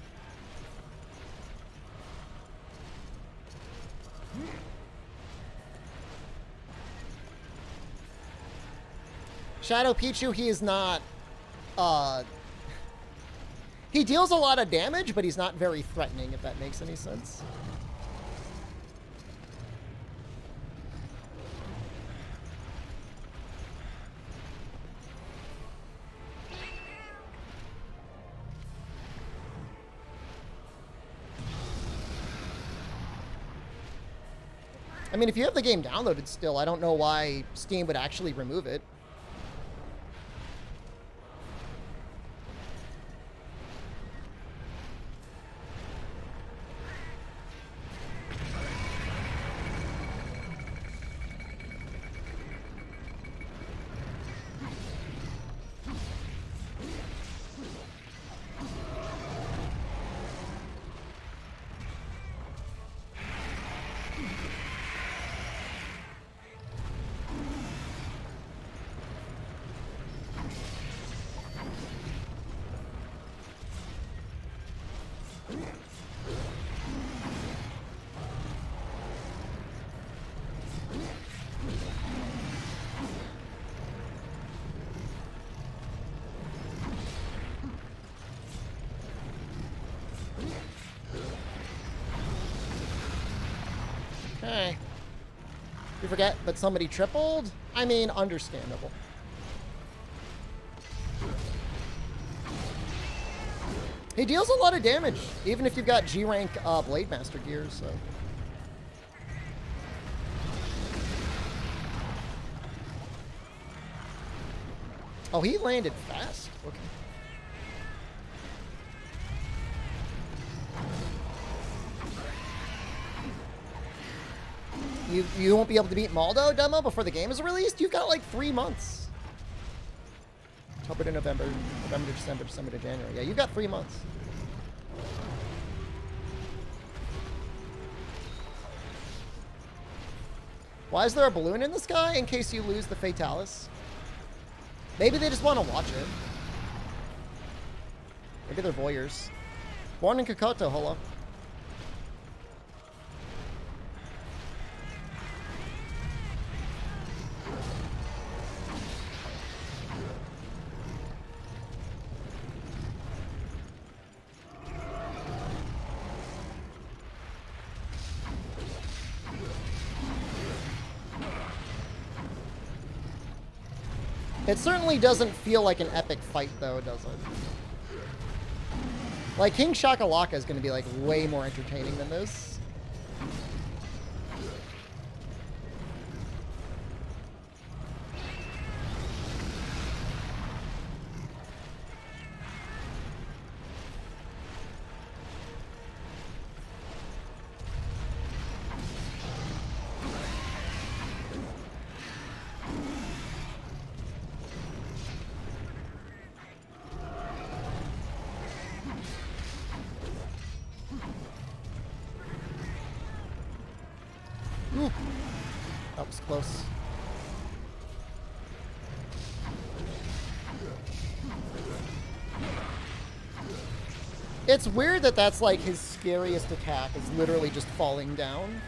Shadow Pichu, he is not, he deals a lot of damage, but he's not very threatening, if that makes any sense. I mean, if you have the game downloaded still, I don't know why Steam would actually remove it. Okay. You forget, but somebody tripled? I mean, understandable. He deals a lot of damage, even if you've got G-rank Blade Master gear, so... Oh, he landed fast. Okay. You won't be able to beat Maldo demo before the game is released? You've got like 3 months. October to November, November to December, December to January. Yeah, you've got 3 months. Why is there a balloon in the sky? In case you lose the Fatalis. Maybe they just want to watch it. Maybe they're voyeurs. Born in Kokoto, hello. It certainly doesn't feel like an epic fight, though, does it? Like, King Shakalaka is going to be, like, way more entertaining than this. Ooh, that was close. It's weird that that's like his scariest attack, is literally just falling down.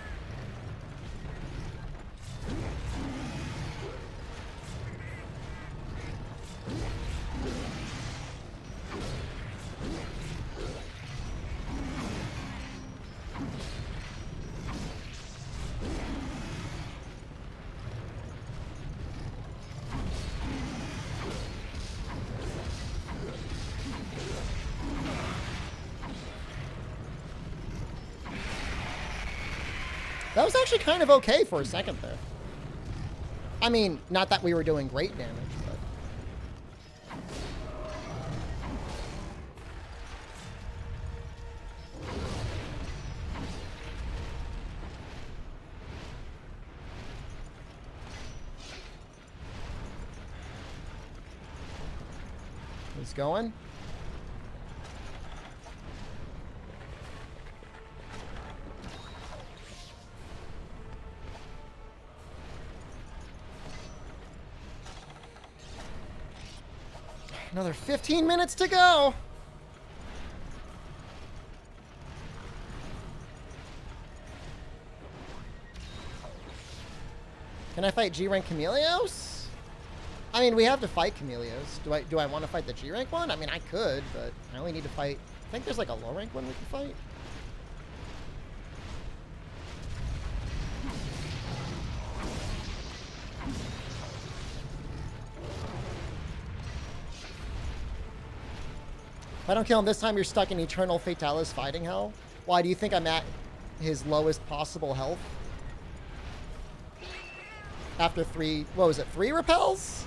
That was actually kind of okay for a second there. I mean, not that we were doing great damage, but... He's going. Another 15 minutes to go. Can I fight G-rank Chameleos? I mean, we have to fight Chameleos. Do I want to fight the G-rank one? I mean, I could, but I only need to fight... I think there's like a low-rank one we can fight. If I don't kill him this time, you're stuck in Eternal Fatalis fighting hell. Why do you think I'm at his lowest possible health? After 3, what was it, 3 repels?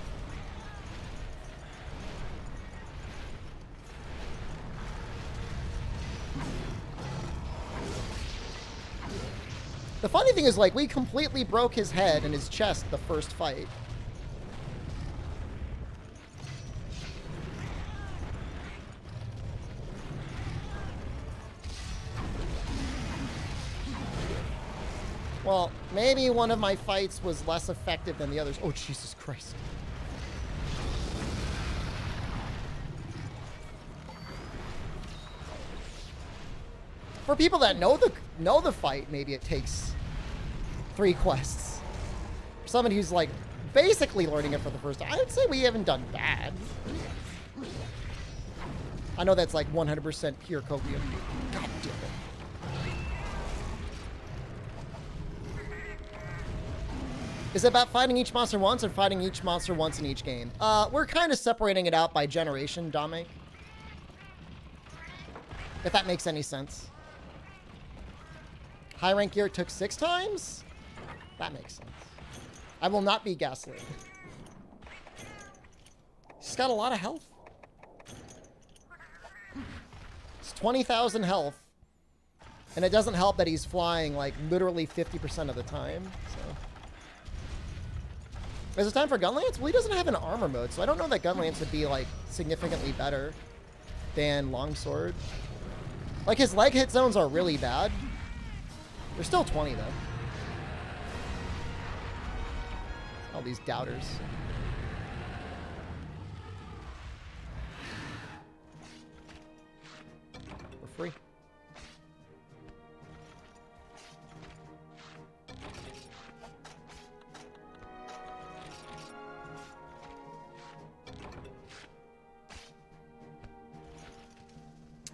The funny thing is, like, we completely broke his head and his chest the first fight. Well, maybe one of my fights was less effective than the others. Oh, Jesus Christ. For people that know the fight, maybe it takes 3 quests. For somebody who's like basically learning it for the first time, I would say we haven't done bad. I know that's like 100% pure copium. God damn it. Is it about fighting each monster once or fighting each monster once in each game? We're kind of separating it out by generation, Dominic. If that makes any sense. High rank gear took 6 times? That makes sense. I will not be gaslit. He's got a lot of health. It's 20,000 health. And it doesn't help that he's flying like literally 50% of the time. So. Is it time for Gunlance? Well, he doesn't have an armor mode, so I don't know that Gunlance would be like significantly better than Longsword. Like his leg hit zones are really bad. They're still 20 though. All these doubters. We're free.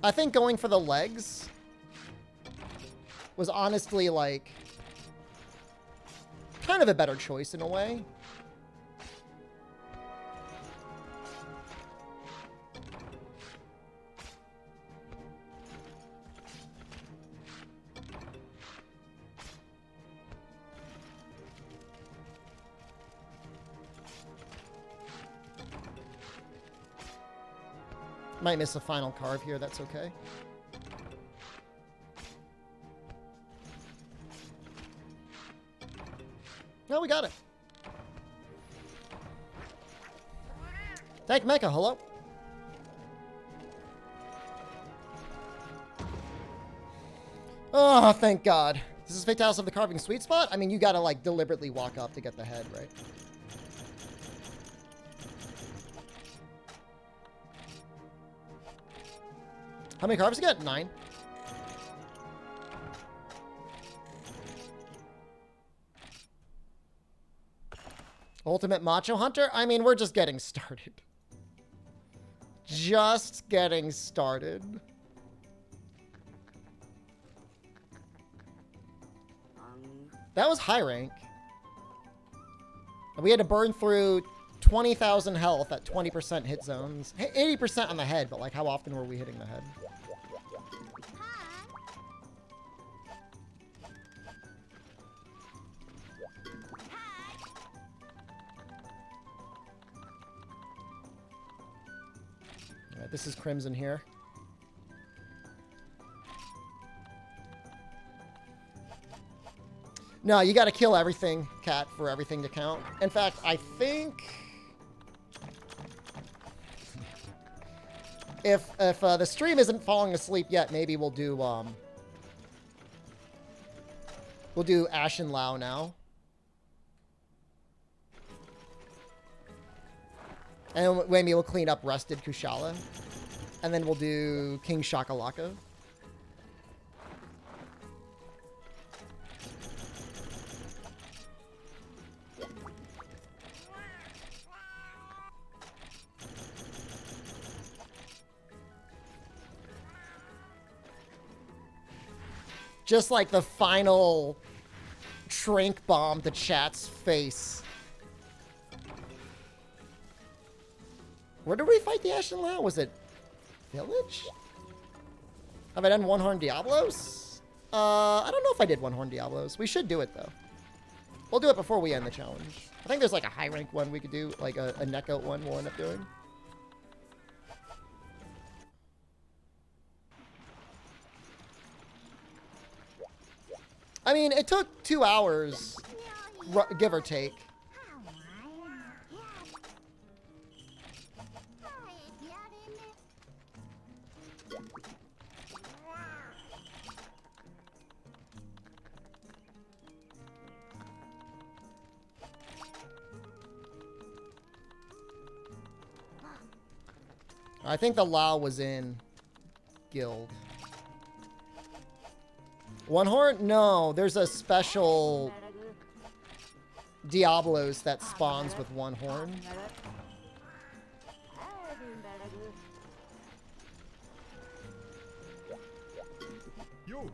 I think going for the legs was honestly like kind of a better choice in a way. Might miss a final carve here, that's okay. No, we got it. Tank Mecha, hello. Oh, thank God. This is Fatalis of the carving sweet spot? I mean, you gotta, like, deliberately walk up to get the head, right? How many carves you got? 9. Ultimate Macho Hunter? I mean, we're just getting started. Just getting started. That was high rank. We had to burn through 20,000 health at 20% hit zones. 80% on the head, but like how often were we hitting the head? Alright, this is Crimson here. No, you gotta kill everything, Cat, for everything to count. In fact, I think... If the stream isn't falling asleep yet, maybe we'll do Ashen Lao now. And then maybe we'll clean up Rusted Kushala. And then we'll do King Shakalaka. Just like the final Trank bomb to chat's face. Where did we fight the Ashen Lao? Was it Village? Have I done One Horn Diablos? I don't know if I did One Horn Diablos. We should do it though. We'll do it before we end the challenge. I think there's like a high rank one we could do, like a neck out one we'll end up doing. I mean, it took 2 hours, give or take. I think the Lao was in Guild. One Horn? No, there's a special Diablos that spawns with One Horn. You.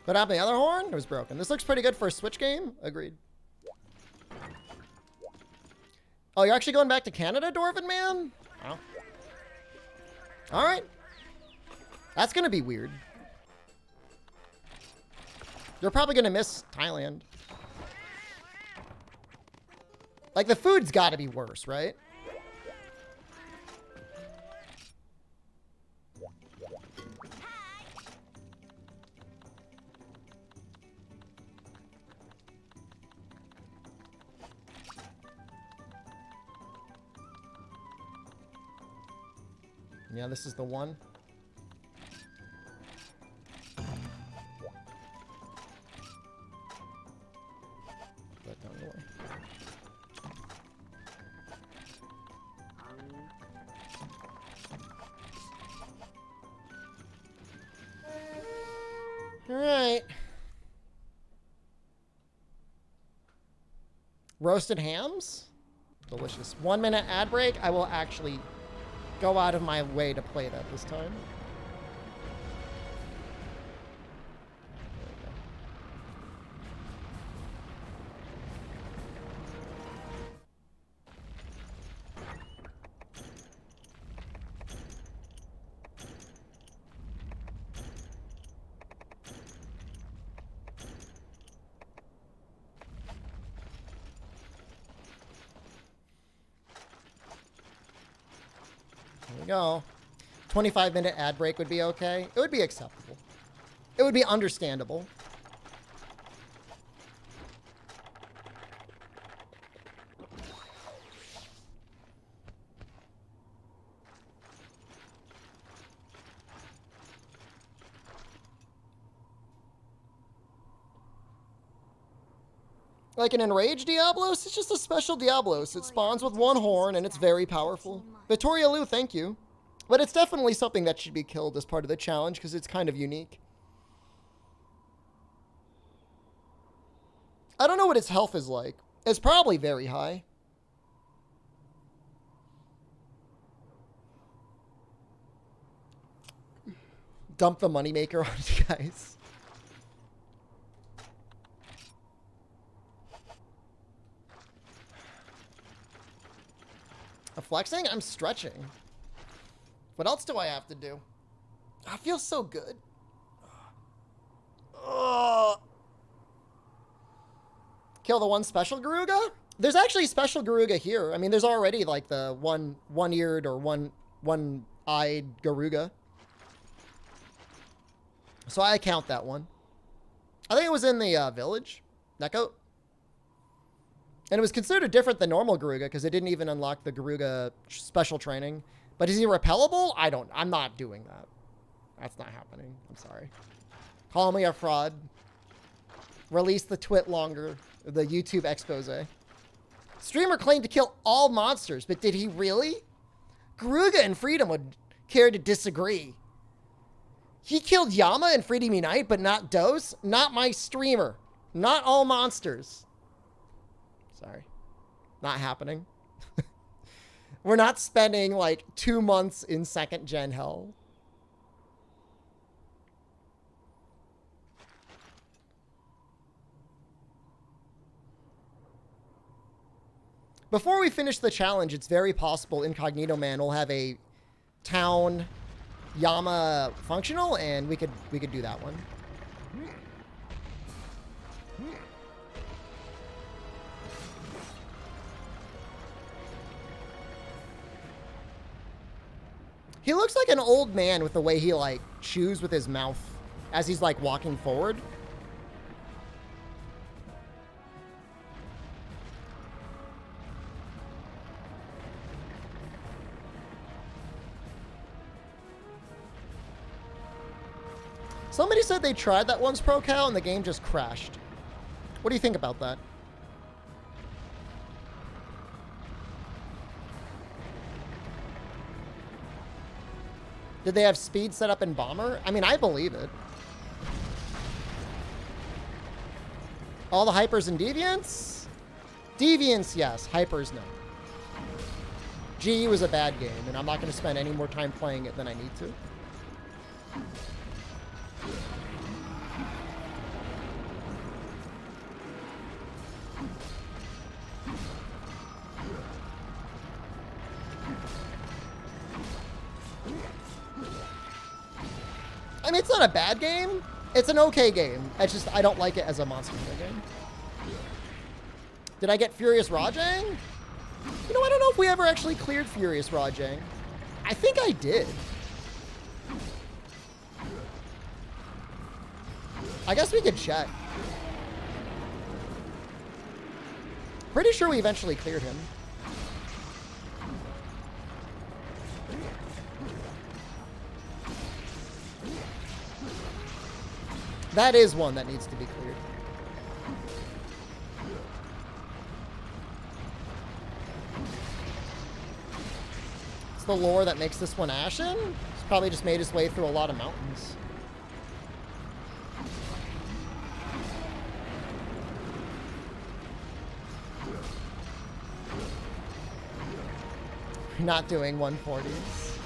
What happened to the other horn? It was broken. This looks pretty good for a Switch game. Agreed. Oh, you're actually going back to Canada, Dwarven Man? Oh. Alright. That's gonna be weird. You're probably gonna miss Thailand. Like, the food's gotta be worse, right? Yeah, this is the one. Put that away. All right. Roasted hams? Delicious. 1 minute ad break. I will actually go out of my way to play that this time. There we go. 25-minute ad break would be okay. It would be acceptable. It would be understandable. Like an Enraged Diablos? It's just a special Diablos. It spawns with one horn and it's very powerful. Victoria Liu, thank you. But it's definitely something that should be killed as part of the challenge because it's kind of unique. I don't know what its health is like. It's probably very high. Dump the moneymaker on you guys. I'm flexing? I'm stretching. What else do I have to do? I feel so good. Ugh. Kill the one special Garuga? There's actually special Garuga here. I mean, there's already like the one-eared or one-eyed Garuga. So I count that one. I think it was in the village. Neko. And it was considered different than normal Garuga because it didn't even unlock the Garuga special training. But is he repellable? I'm not doing that. That's not happening. I'm sorry. Call me a fraud. Release the twit longer. The YouTube expose. Streamer claimed to kill all monsters, but did he really? Garuga and Freedom would care to disagree. He killed Yama and Freedom Unite, but not Dose? Not my streamer. Not all monsters. Sorry. Not happening. We're not spending like 2 months in 2nd gen hell. Before we finish the challenge, it's very possible Incognito Man will have a town Yama functional, and we could do that one. He looks like an old man with the way he like chews with his mouth as he's like walking forward. Somebody said they tried that once, ProCal, and the game just crashed. What do you think about that? Did they have speed set up in Bomber? I mean, I believe it. All the Hypers and Deviants? Deviants, yes. Hypers, no. GE was a bad game, and I'm not going to spend any more time playing it than I need to. I mean, it's not a bad game. It's an okay game. It's just, I don't like it as a Monster Hunter game. Did I get Furious Rajang? You know, I don't know if we ever actually cleared Furious Rajang. I think I did. I guess we could check. Pretty sure we eventually cleared him. That is one that needs to be cleared. It's the lore that makes this one ashen. It's probably just made his way through a lot of mountains. Not doing 140s.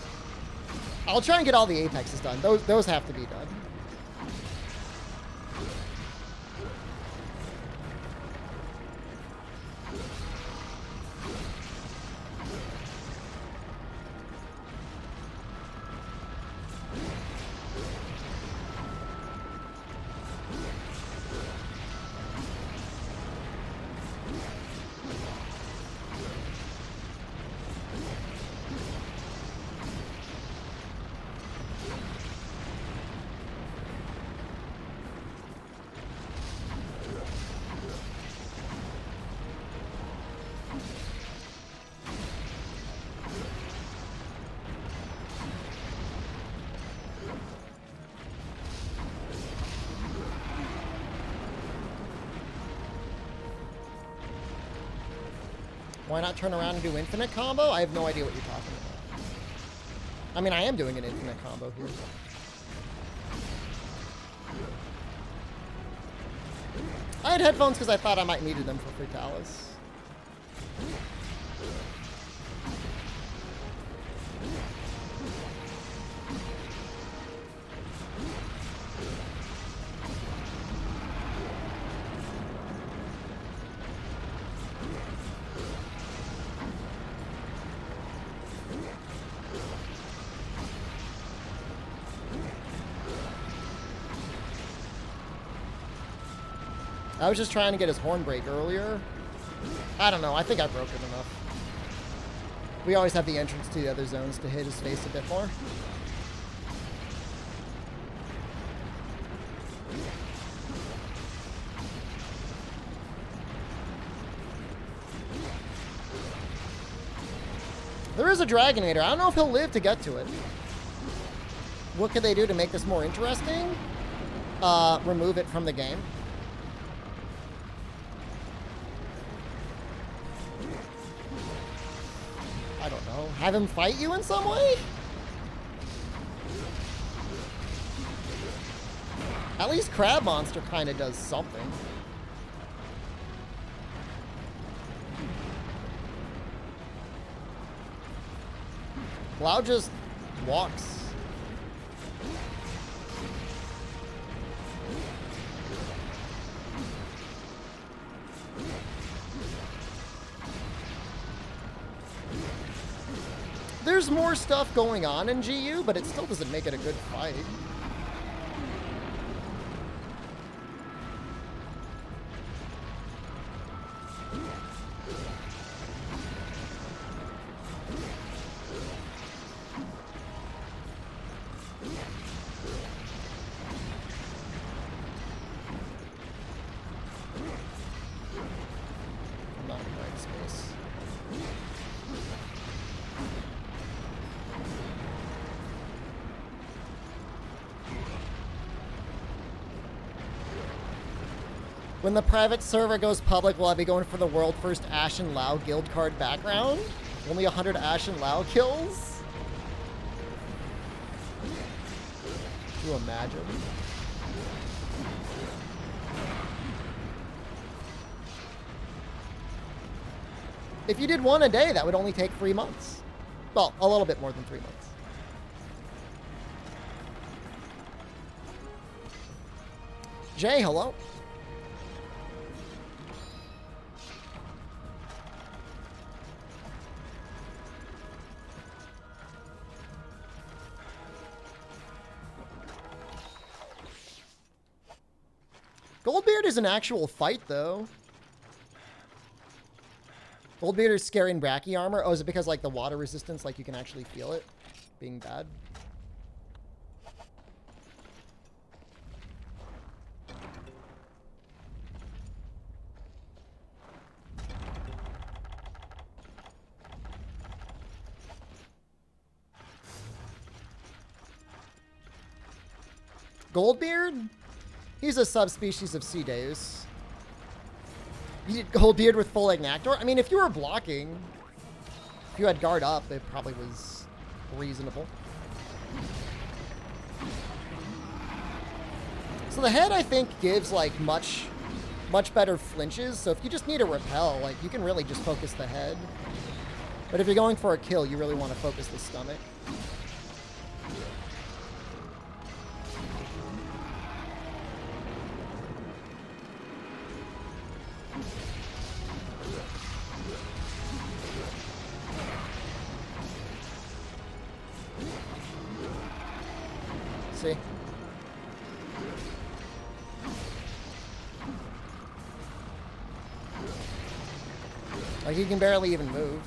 I'll try and get all the apexes done. Those have to be done. Why not turn around and do infinite combo? I have no idea what you're talking about. I mean, I am doing an infinite combo here. I had headphones because I thought I might needed them for Fritalis. I was just trying to get his horn break earlier. I don't know. I think I broke it enough. We always have the entrance to the other zones to hit his face a bit more. There There is a Dragonator. I don't know if he'll live to get to it. What could they do to make this more interesting? Remove it from the game. I don't know. Have him fight you in some way? At least Crab Monster kind of does something. Cloud just walks. There's more stuff going on in GU, but it still doesn't make it a good fight. I'm not in the right space. When the private server goes public, will I be going for the world first Ash and Lao guild card background? Only 100 Ash and Lao kills? Can you imagine? If you did one a day, that would only take 3 months. Well, a little bit more than 3 months. Jay, hello. Goldbeard is an actual fight, though. Goldbeard is scaring Bracky armor. Oh, is it because, like, the water resistance, like, you can actually feel it being bad? Goldbeard? He's a subspecies of Sea Deus. You did Goldbeard with full Ignactor? I mean, if you were blocking, if you had guard up, it probably was reasonable. So the head, I think, gives, like, much better flinches. So if you just need a repel, like, you can really just focus the head. But if you're going for a kill, you really want to focus the stomach. See? Like, he can barely even move.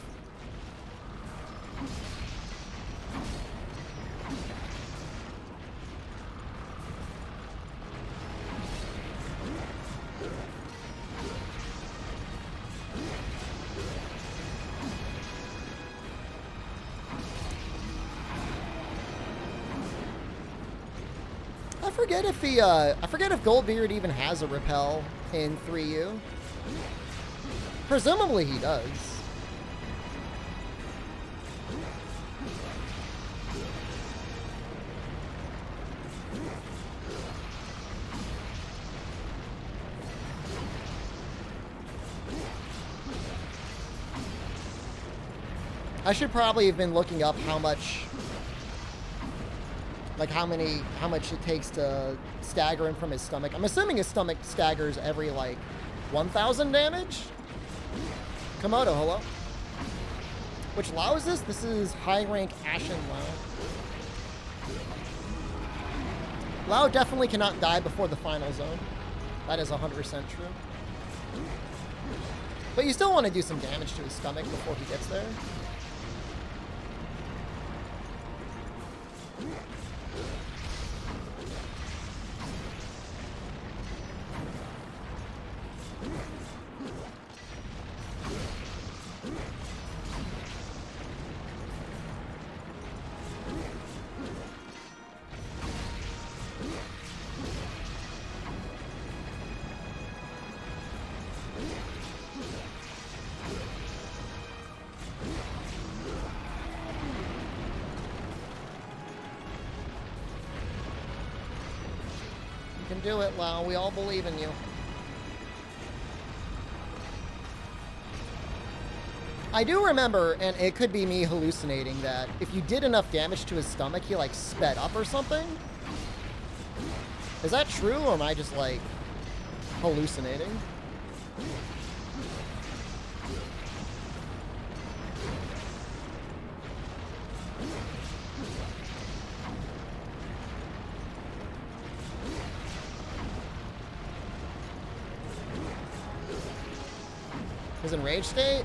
I forget if Goldbeard even has a repel in 3U. Presumably he does. I should probably have been looking up how much, like how much it takes to stagger him from his stomach. I'm assuming his stomach staggers every, like, 1,000 damage? Komodo, hello. Which Lao is this? This is high rank Ashen Lao. Lao definitely cannot die before the final zone. That is 100% true. But you still want to do some damage to his stomach before he gets there. can do it, Lau. We all believe in you. I do remember, and it could be me hallucinating, that if you did enough damage to his stomach, he, like, sped up or something? Is that true, or am I just, like, hallucinating? His enraged state?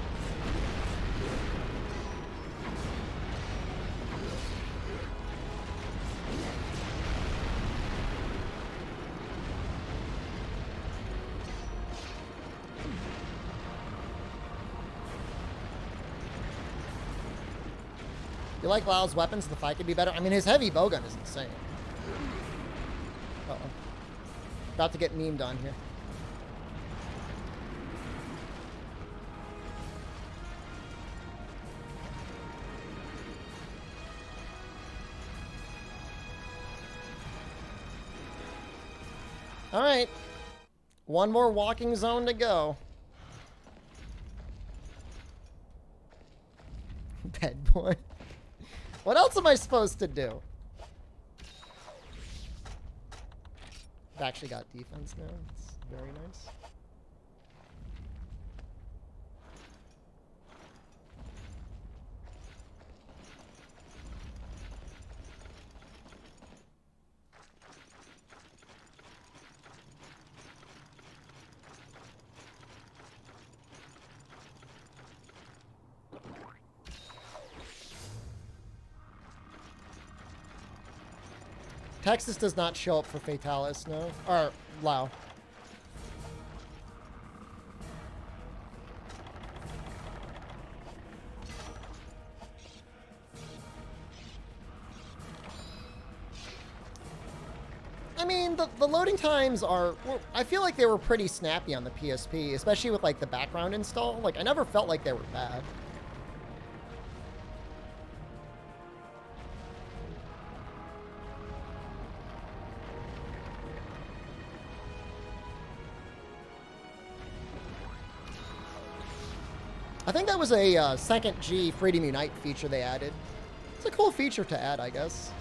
You like Lau's weapons? The fight could be better. I mean, his heavy bowgun is insane. Uh-oh. About to get memed on here. All right. One more walking zone to go. Bed boy. What else am I supposed to do? I've actually got defense now. It's very nice. Texas does not show up for Fatalis, no? Or Lau. I mean, the loading times are... I feel like they were pretty snappy on the PSP, especially with, like, the background install. Like, I never felt like they were bad. I think that was a second G Freedom Unite feature they added. It's a cool feature to add, I guess.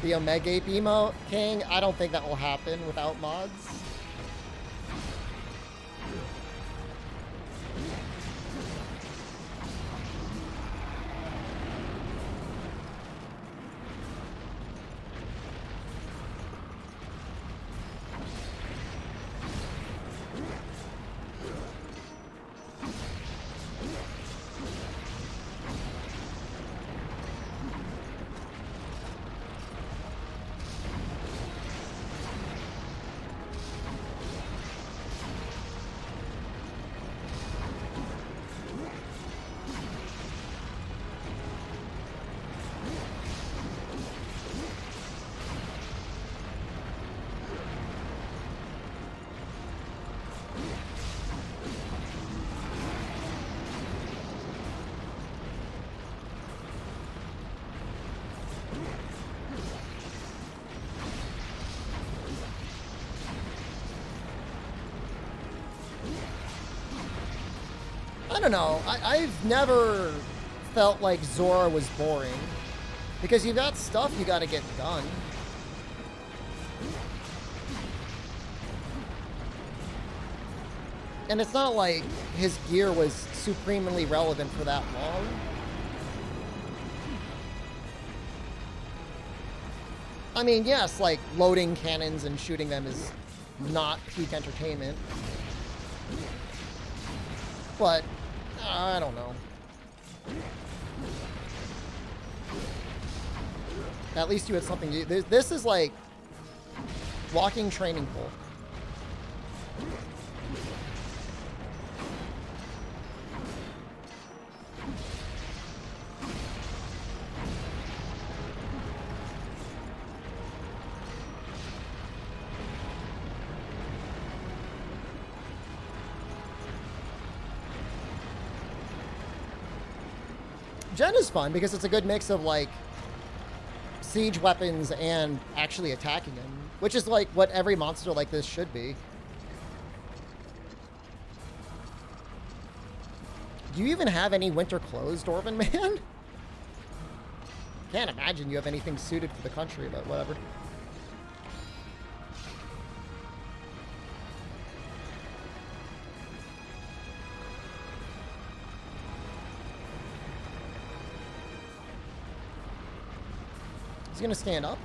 The Omega Ape emote, King, I don't think that will happen without mods. I don't know. I've never felt like Zora was boring. Because you've got stuff you gotta get done. And it's not like his gear was supremely relevant for that long. I mean, yes, like, loading cannons and shooting them is not peak entertainment. But, I don't know. At least you had something to do. This is like walking training pool. Gen is fun because it's a good mix of like siege weapons and actually attacking him, which is like what every monster like this should be. Do you even have any winter clothes, Dwarven Man? Can't imagine you have anything suited for the country, but whatever. He's gonna stand up.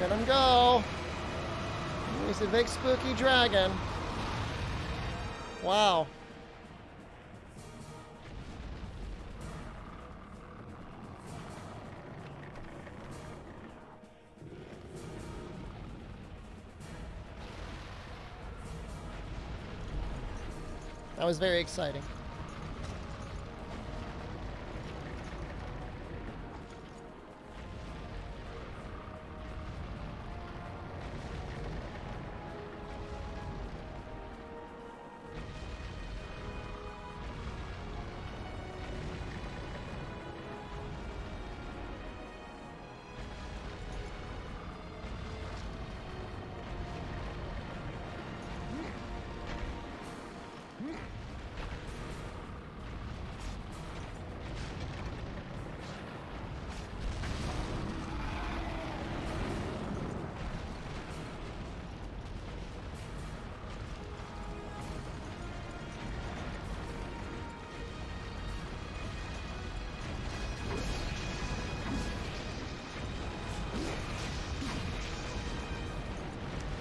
Let him go. He's a big spooky dragon. Wow. That was very exciting.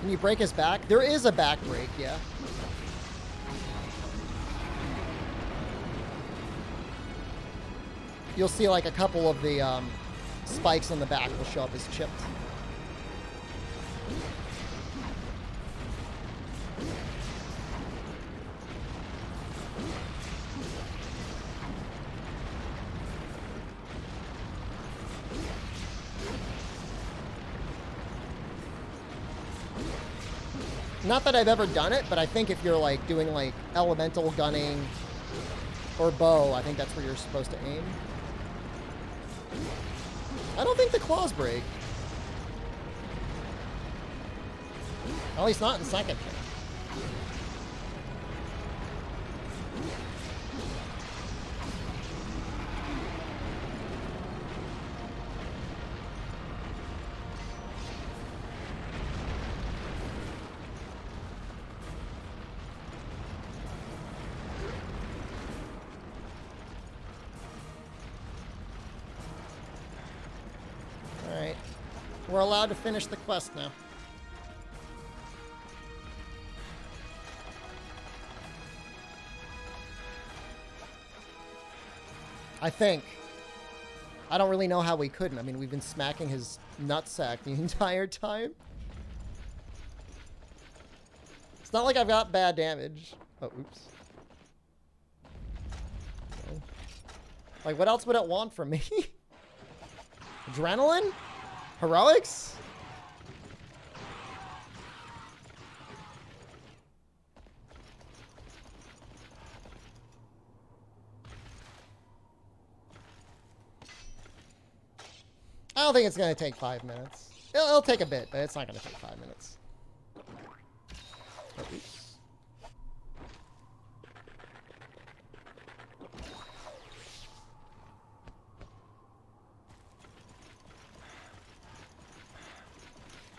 Can you break his back? There is a back break, yeah. You'll see like a couple of the spikes on the back will show up as chipped. Not that I've ever done it, but I think if you're like doing like elemental gunning or bow, I think that's where you're supposed to aim. I don't think the claws break. At least not in second. We're allowed to finish the quest now. I think. I don't really know how we couldn't. I mean, we've been smacking his nutsack the entire time. It's not like I've got bad damage. Oh, oops. Okay. Like, what else would it want from me? Adrenaline? Heroics? I don't think it's going to take 5 minutes. It'll take a bit, but it's not going to take 5 minutes. Oh, oops.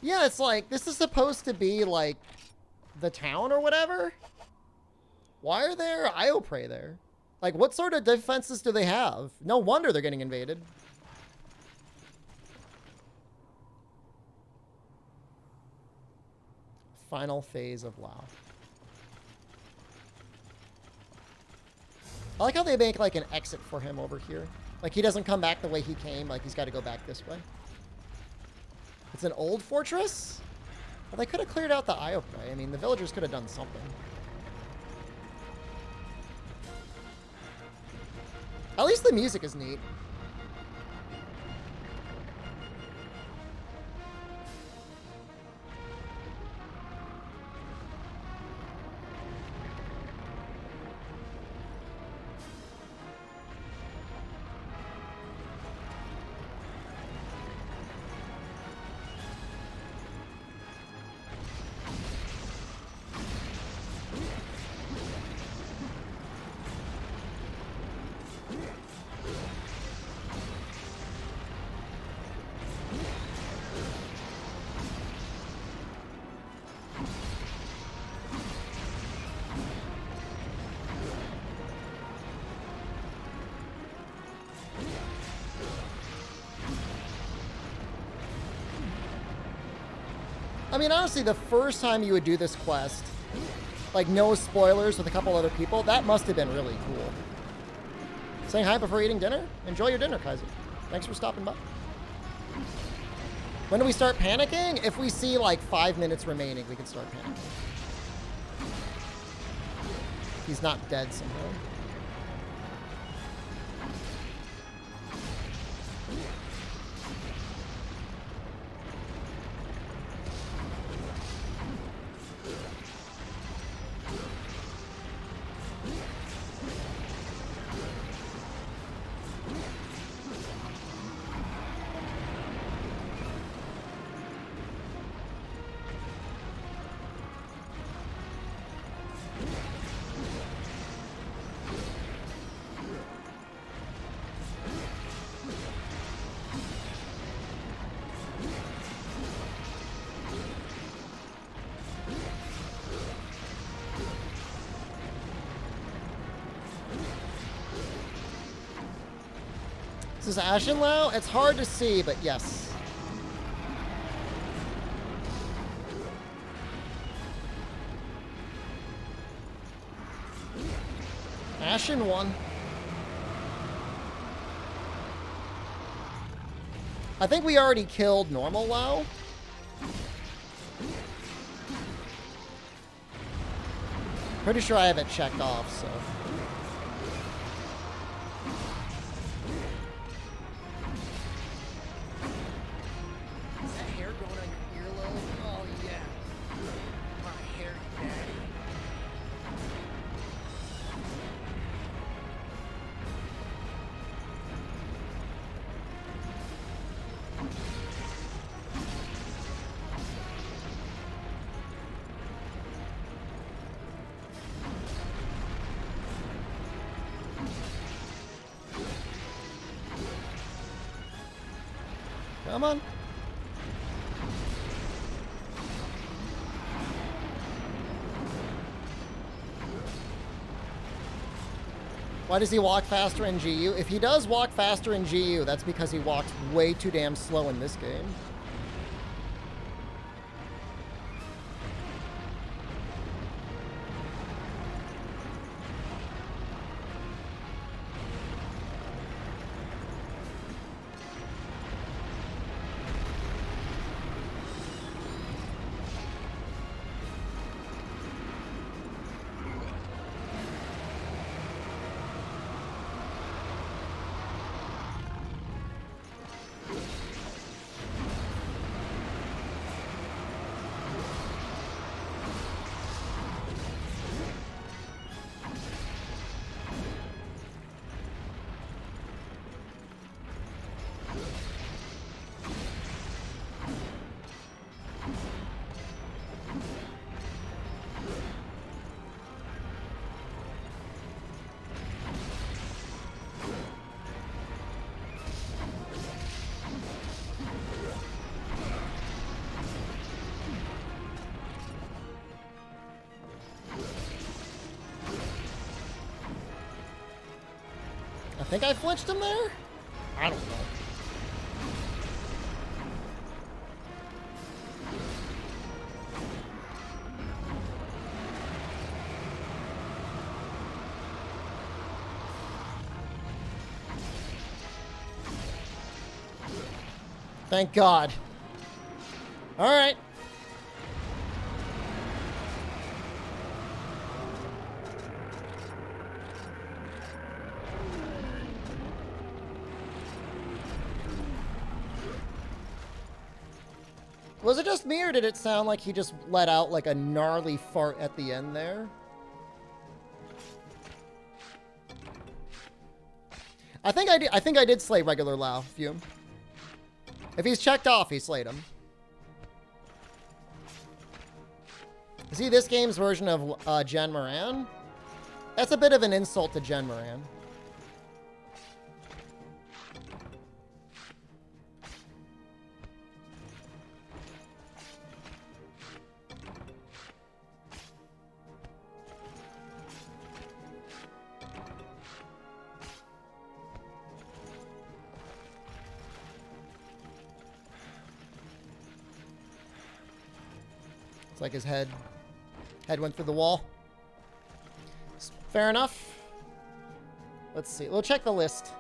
Yeah, it's like, this is supposed to be, like, the town or whatever? Why are there Ioprey there? Like, what sort of defenses do they have? No wonder they're getting invaded. Final phase of WoW. I like how they make like an exit for him over here. Like he doesn't come back the way he came. Like he's got to go back this way. It's an old fortress? Well, they could have cleared out the Iope. I mean, the villagers could have done something. At least the music is neat. I mean, honestly, the first time you would do this quest, like no spoilers with a couple other people, that must have been really cool. Saying hi before eating dinner? Enjoy your dinner, Kaiser. Thanks for stopping by. When do we start panicking? If we see like 5 minutes remaining, we can start panicking. He's not dead somehow. Is this Ashenlau? It's hard to see, but yes. Ashen 1. I think we already killed normal Lao. Pretty sure I have it checked off, so. Come on. Why does he walk faster in GU? If he does walk faster in GU, that's because he walks way too damn slow in this game. I think I flinched him there? I don't know. Thank God. All right. Was it just me, or did it sound like he just let out like a gnarly fart at the end there? I think I did slay regular Lao Fume. If he's checked off, he slayed him. Is he this game's version of Jen Moran? That's a bit of an insult to Jen Moran. It's like his head went through the wall. Fair enough. Let's see. We'll check the list.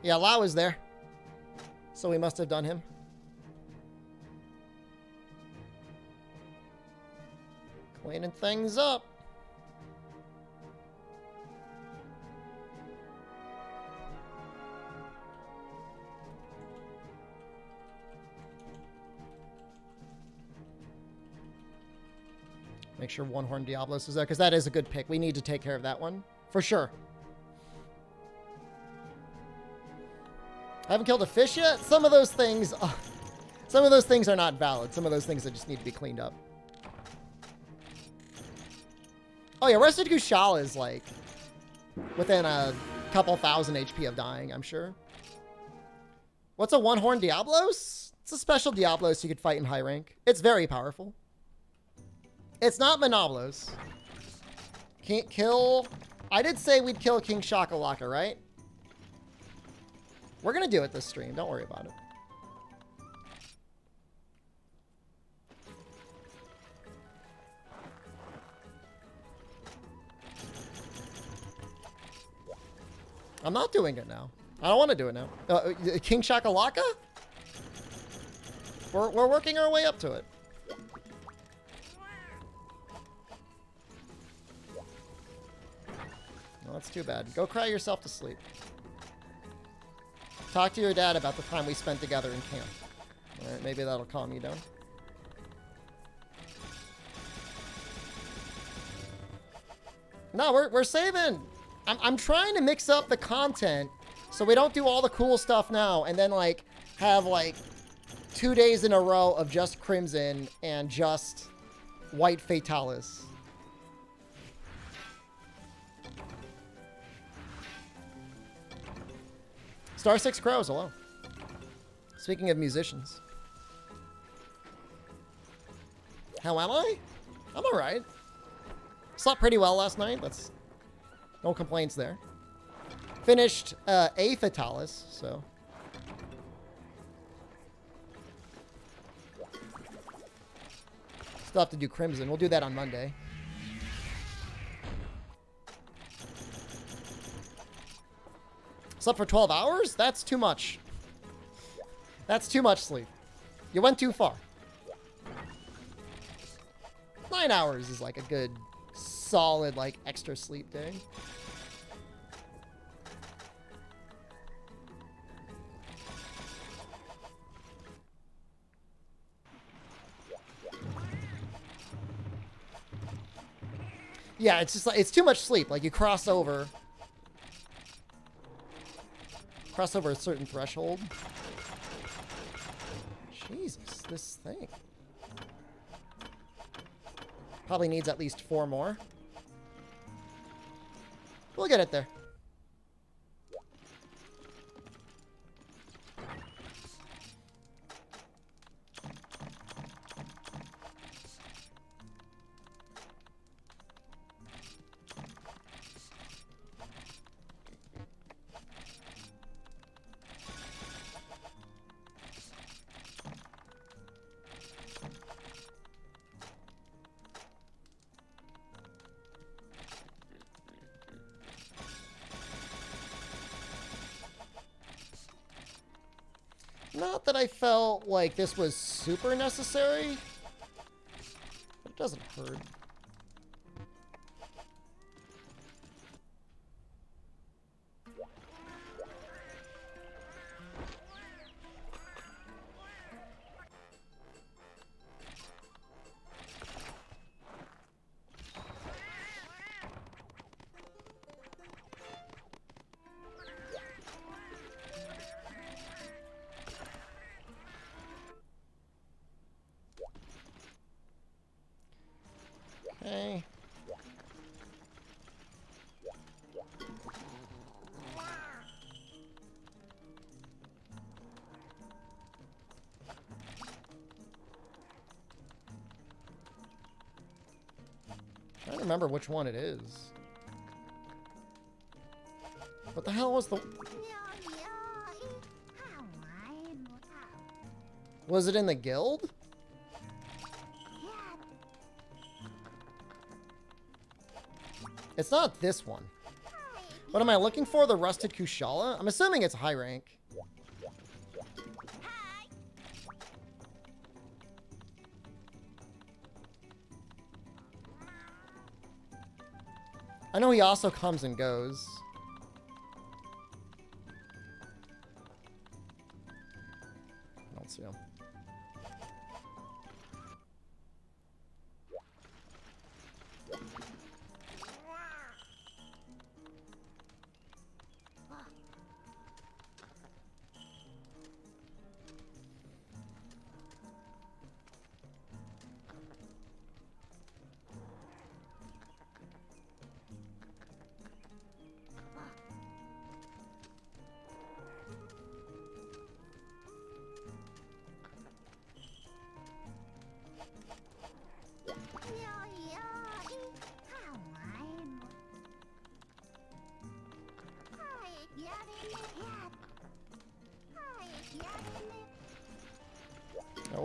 Yeah, Lao is there. So we must have done him. Cleaning things up. Make sure One Horn Diablos is there, because that is a good pick. We need to take care of that one. For sure. I haven't killed a fish yet? Some of those things... some of those things are not valid. Some of those things that just need to be cleaned up. Oh yeah, Rested Kushala is like... within a couple thousand HP of dying, I'm sure. What's a One Horn Diablos? It's a special Diablos you could fight in high rank. It's very powerful. It's not Monoblos. Can't kill... I did say we'd kill King Shakalaka, right? We're gonna do it this stream. Don't worry about it. I'm not doing it now. I don't want to do it now. King Shakalaka? We're working our way up to it. Well, that's too bad. Go cry yourself to sleep. Talk to your dad about the time we spent together in camp. All right, maybe that'll calm you down. No, we're saving. I'm trying to mix up the content so we don't do all the cool stuff now and then like have like 2 days in a row of just Crimson and just White Fatalis. Star 6 Crows, hello. Speaking of musicians. How am I? I'm alright. Slept pretty well last night. That's no complaints there. Finished a Fatalis, so. Still have to do Crimson. We'll do that on Monday. Slept for 12 hours? That's too much. That's too much sleep. You went too far. 9 hours is like a good, solid, like, extra sleep day. Yeah, it's just like, it's too much sleep. Like, you cross over a certain threshold. Jesus, this thing. Probably needs at least 4 more. We'll get it there. that I felt like this was super necessary, but it doesn't hurt. Okay. Trying to remember which one it is. What the hell was the... Was it in the guild? It's not this one. What am I looking for? The Rusted Kushala? I'm assuming it's high rank. I know he also comes and goes. I don't see him.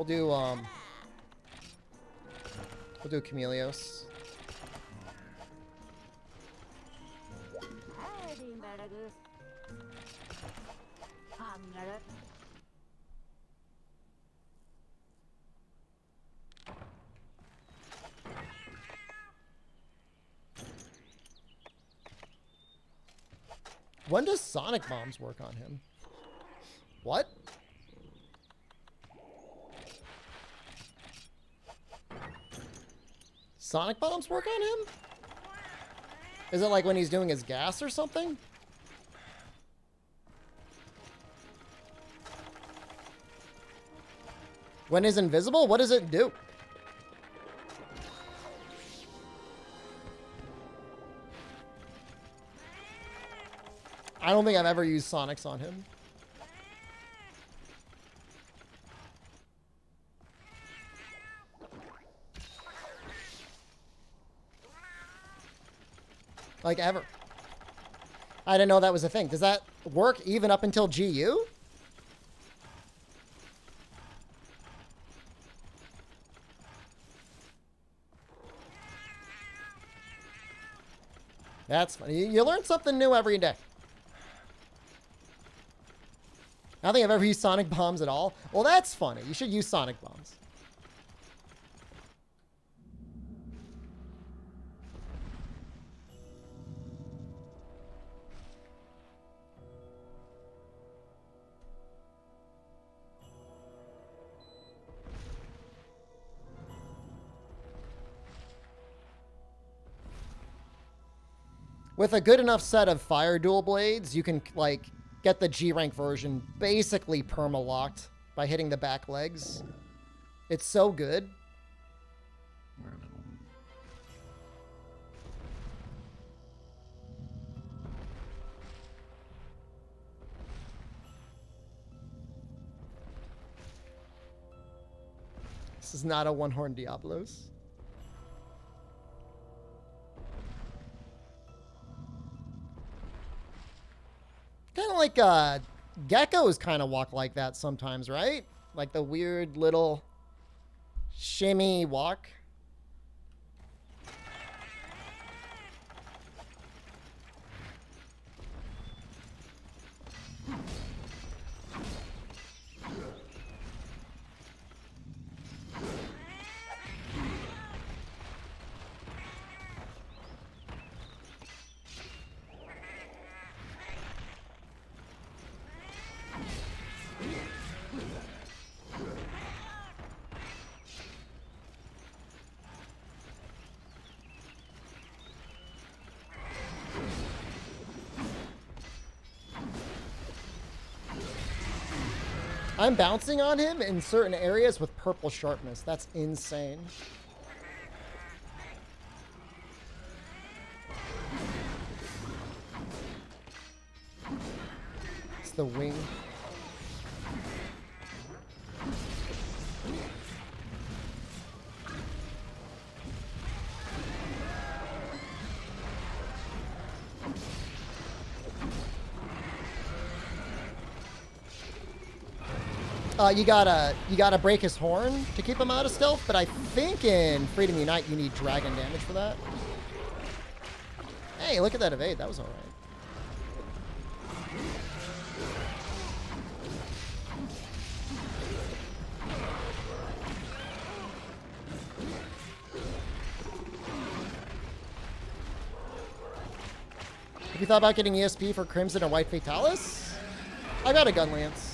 We'll do Chameleos. When does Sonic Bombs work on him? What? Sonic Bombs work on him? Is it like when he's doing his gas or something? When he's invisible, what does it do? I don't think I've ever used Sonics on him. Like, ever. I didn't know that was a thing. Does that work even up until GU? That's funny. You learn something new every day. I don't think I've ever used Sonic Bombs at all. Well, that's funny. You should use Sonic Bombs. With a good enough set of fire dual blades, you can, like, get the G rank version basically perma-locked by hitting the back legs. It's so good. This is not a one-horn Diablos. Kind of like geckos kind of walk like that sometimes, right? Like the weird little shimmy walk. I'm bouncing on him in certain areas with purple sharpness. That's insane. It's the wing. You gotta break his horn to keep him out of stealth, but I think in Freedom Unite you need dragon damage for that. Hey, look at that evade. That was alright. Have you thought about getting ESP for Crimson or White Fatalis? I got a Gun Lance.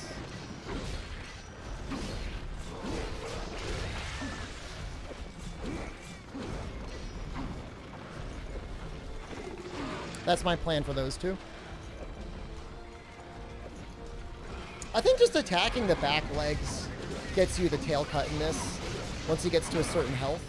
That's my plan for those two. I think just attacking the back legs gets you the tail cut in this once he gets to a certain health.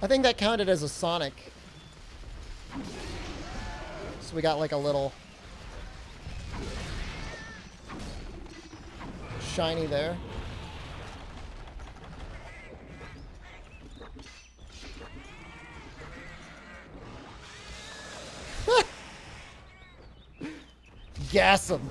I think that counted as a Sonic. So we got like a little shiny there. Gas him.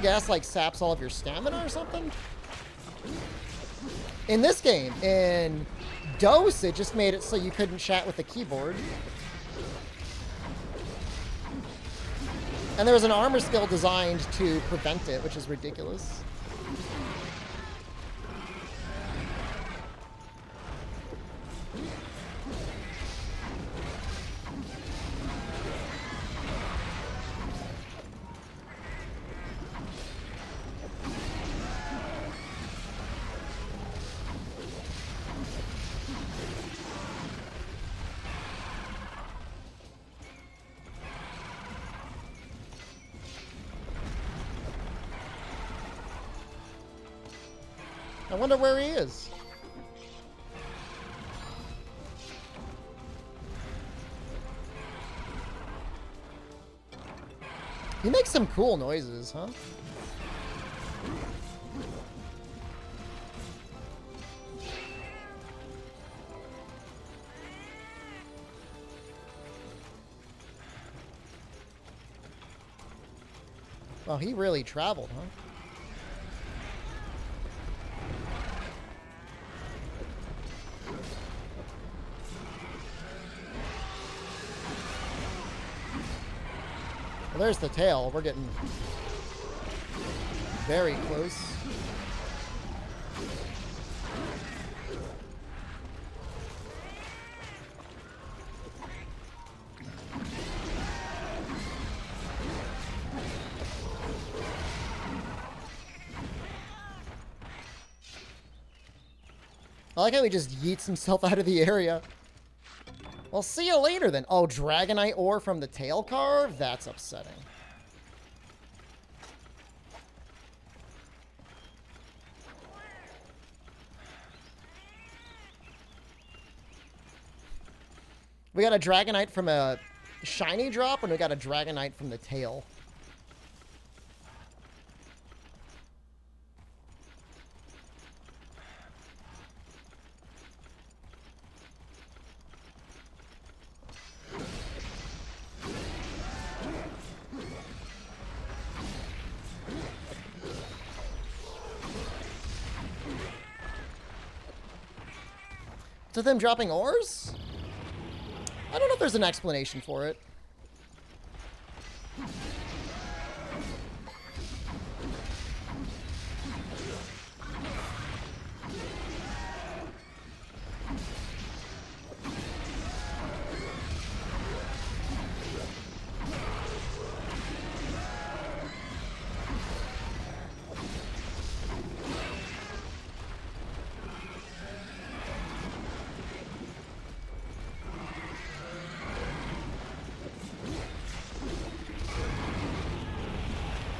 Gas like saps all of your stamina or something? In this game, in Dose, it just made it so you couldn't chat with the keyboard. And there was an armor skill designed to prevent it, which is ridiculous. I wonder where he is. He makes some cool noises, huh? Well, he really traveled, huh? Well, there's the tail. We're getting very close. I like how he just yeets himself out of the area. Well, see you later then. Oh, Dragonite ore from the tail carve? That's upsetting. We got a Dragonite from a shiny drop, and we got a Dragonite from the tail. To them dropping ores? I don't know if there's an explanation for it.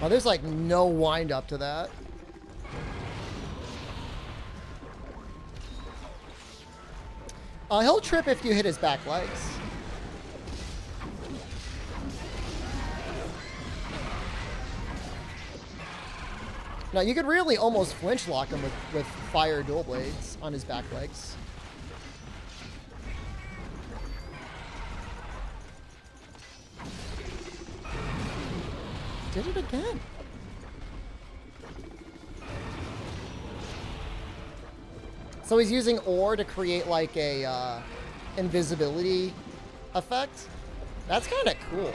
Oh, there's like no wind up to that. He'll trip if you hit his back legs. Now, you could really almost flinch lock him with fire dual blades on his back legs. Did it again. So he's using ore to create like a invisibility effect. That's kind of cool.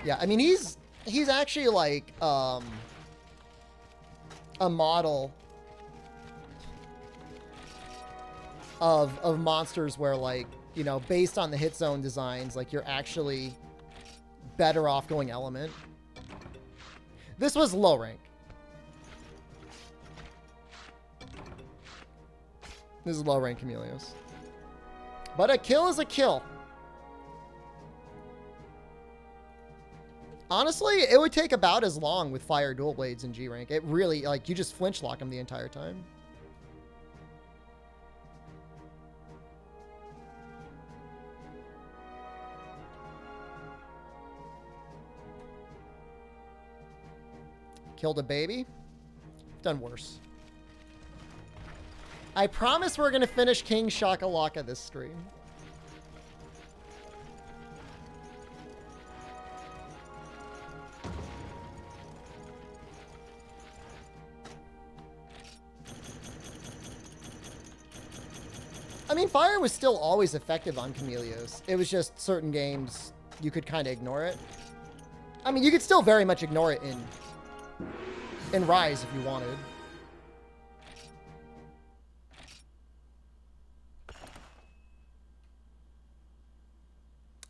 Yeah, I mean he's actually like a model of monsters where, like, you know, based on the hit zone designs, like you're actually better off going element. This was low rank. This is low rank Chameleos. But a kill is a kill. Honestly, it would take about as long with fire dual blades in G rank. It really, like, you just flinch lock them the entire time. Killed a baby. Done worse. I promise we're gonna finish King Shakalaka this stream. I mean, fire was still always effective on Chameleos. It was just certain games you could kind of ignore it. I mean, you could still very much ignore it in Rise if you wanted.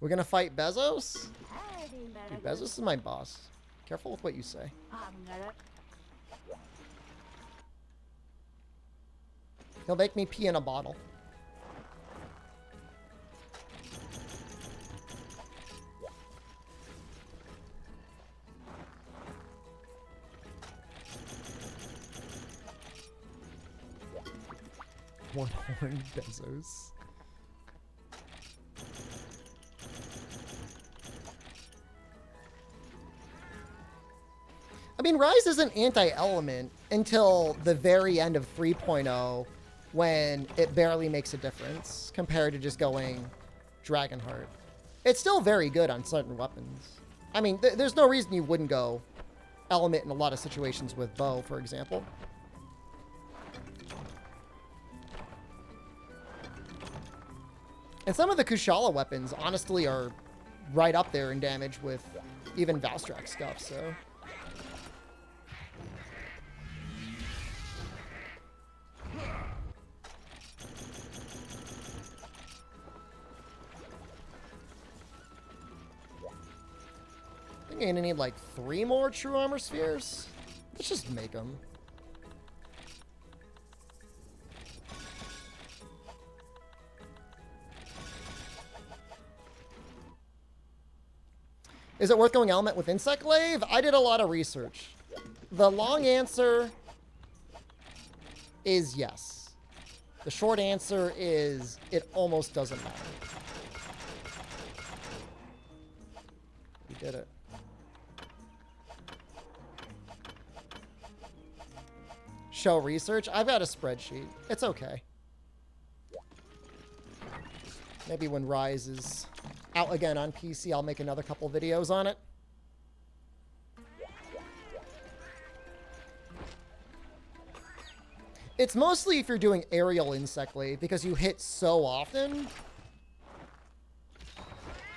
We're gonna fight Bezos? Dude, Bezos is my boss. Careful with what you say. He'll make me pee in a bottle. One-horned Bezos. I mean, Rise isn't anti-element until the very end of 3.0 when it barely makes a difference compared to just going Dragonheart. It's still very good on certain weapons. I mean, there's no reason you wouldn't go element in a lot of situations with bow, for example. And some of the Kushala weapons, honestly, are right up there in damage with even Valstrax stuff, so... I think I'm gonna need, like, 3 more True Armor Spheres. Let's just make them. Is it worth going element with Insect Glaive? I did a lot of research. The long answer is yes. The short answer is it almost doesn't matter. You did it. Show research? I've got a spreadsheet. It's okay. Maybe when Rise is out again on PC, I'll make another couple videos on it. It's mostly if you're doing aerial Insect Glaive, because you hit so often.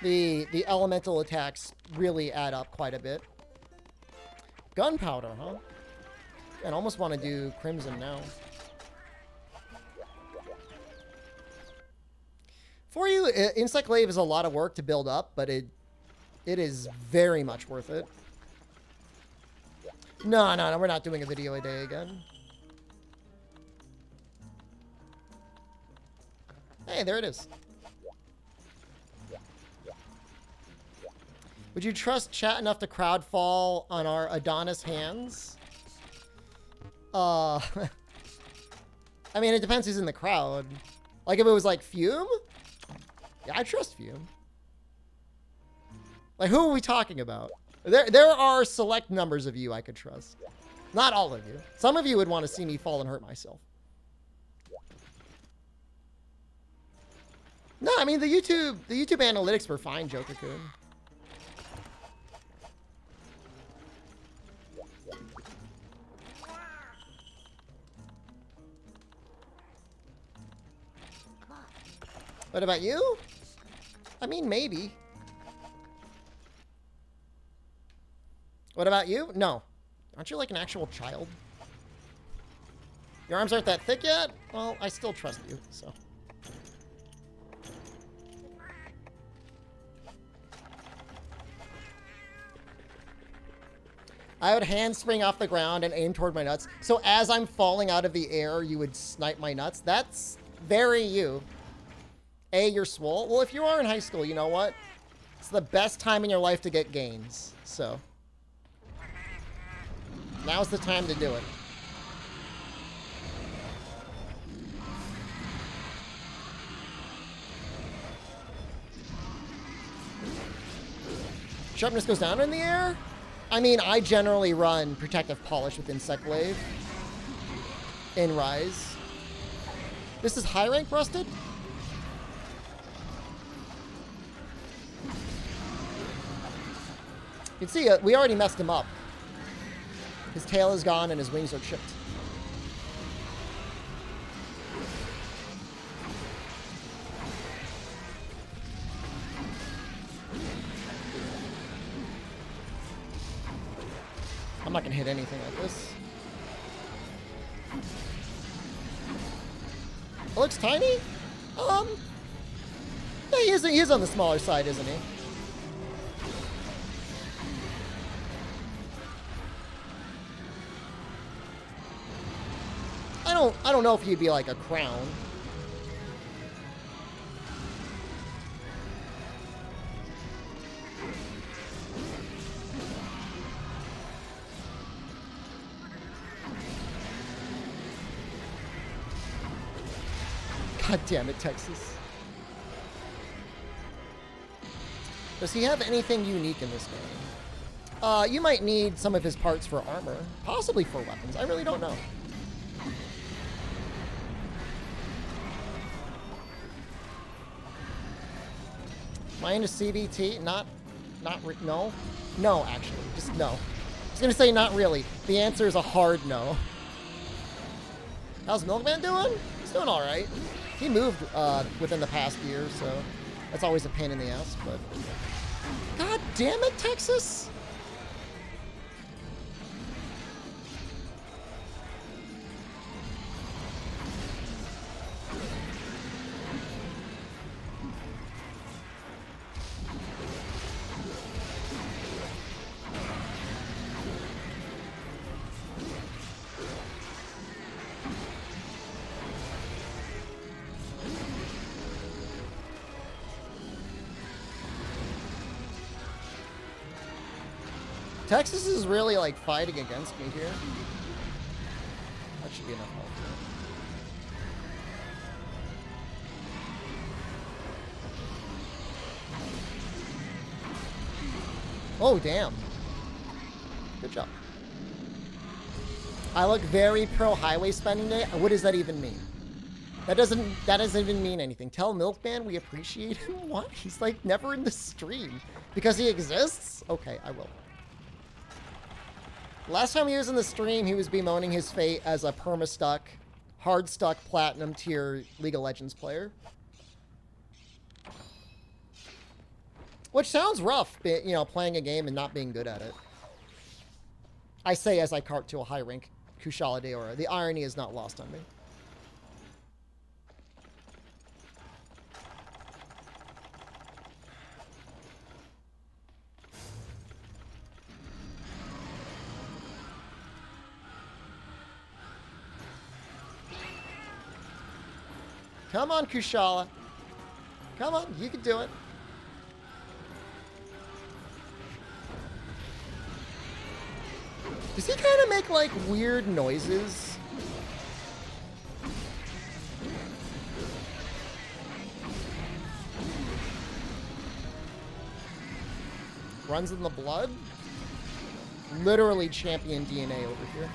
The elemental attacks really add up quite a bit. Gunpowder, huh? I almost want to do Crimson now. For you, Insect Glaive is a lot of work to build up, but it is very much worth it. No, we're not doing a video a day again. Hey, there it is. Would you trust chat enough to crowdfall on our Adonis hands? I mean, it depends who's in the crowd. Like, if it was like Fume? Yeah, I trust Fume. Like, who are we talking about? There are select numbers of you I could trust. Not all of you. Some of you would want to see me fall and hurt myself. No, I mean, the YouTube analytics were fine, Joker-kun. What about you? I mean, maybe. What about you? No. Aren't you like an actual child? Your arms aren't that thick yet? Well, I still trust you, so. I would handspring off the ground and aim toward my nuts. So as I'm falling out of the air, you would snipe my nuts? That's very you. A, you're swole. Well, if you are in high school, you know what? It's the best time in your life to get gains. So now's the time to do it. Sharpness goes down in the air? I mean, I generally run Protective Polish with Insect Glaive in Rise. This is high rank Rusted? You can see, we already messed him up. His tail is gone and his wings are chipped. I'm not gonna hit anything like this. It looks tiny? Yeah, he is on the smaller side, isn't he? I don't know if he'd be like a crown. God damn it, Texas. Does he have anything unique in this game? You might need some of his parts for armor. Possibly for weapons. I really don't know. Minus CVT? No, actually, just no. I was gonna say not really. The answer is a hard no. How's Milkman doing? He's doing all right. He moved within the past year, so that's always a pain in the ass. But God damn it, Texas! Texas is really like fighting against me here. That should be enough health. Oh, damn. Good job. I look very pro highway spending day. What does that even mean? That doesn't even mean anything. Tell Milkman we appreciate him. What? He's like never in the stream. Because he exists? Okay, I will. Last time he was in the stream, he was bemoaning his fate as a perma-stuck, hard-stuck platinum tier League of Legends player. Which sounds rough, you know, playing a game and not being good at it. I say as I cart to a high rank Kushala Daora. The irony is not lost on me. Come on, Kushala. Come on, you can do it. Does he kind of make, like, weird noises? Runs in the blood? Literally champion DNA over here.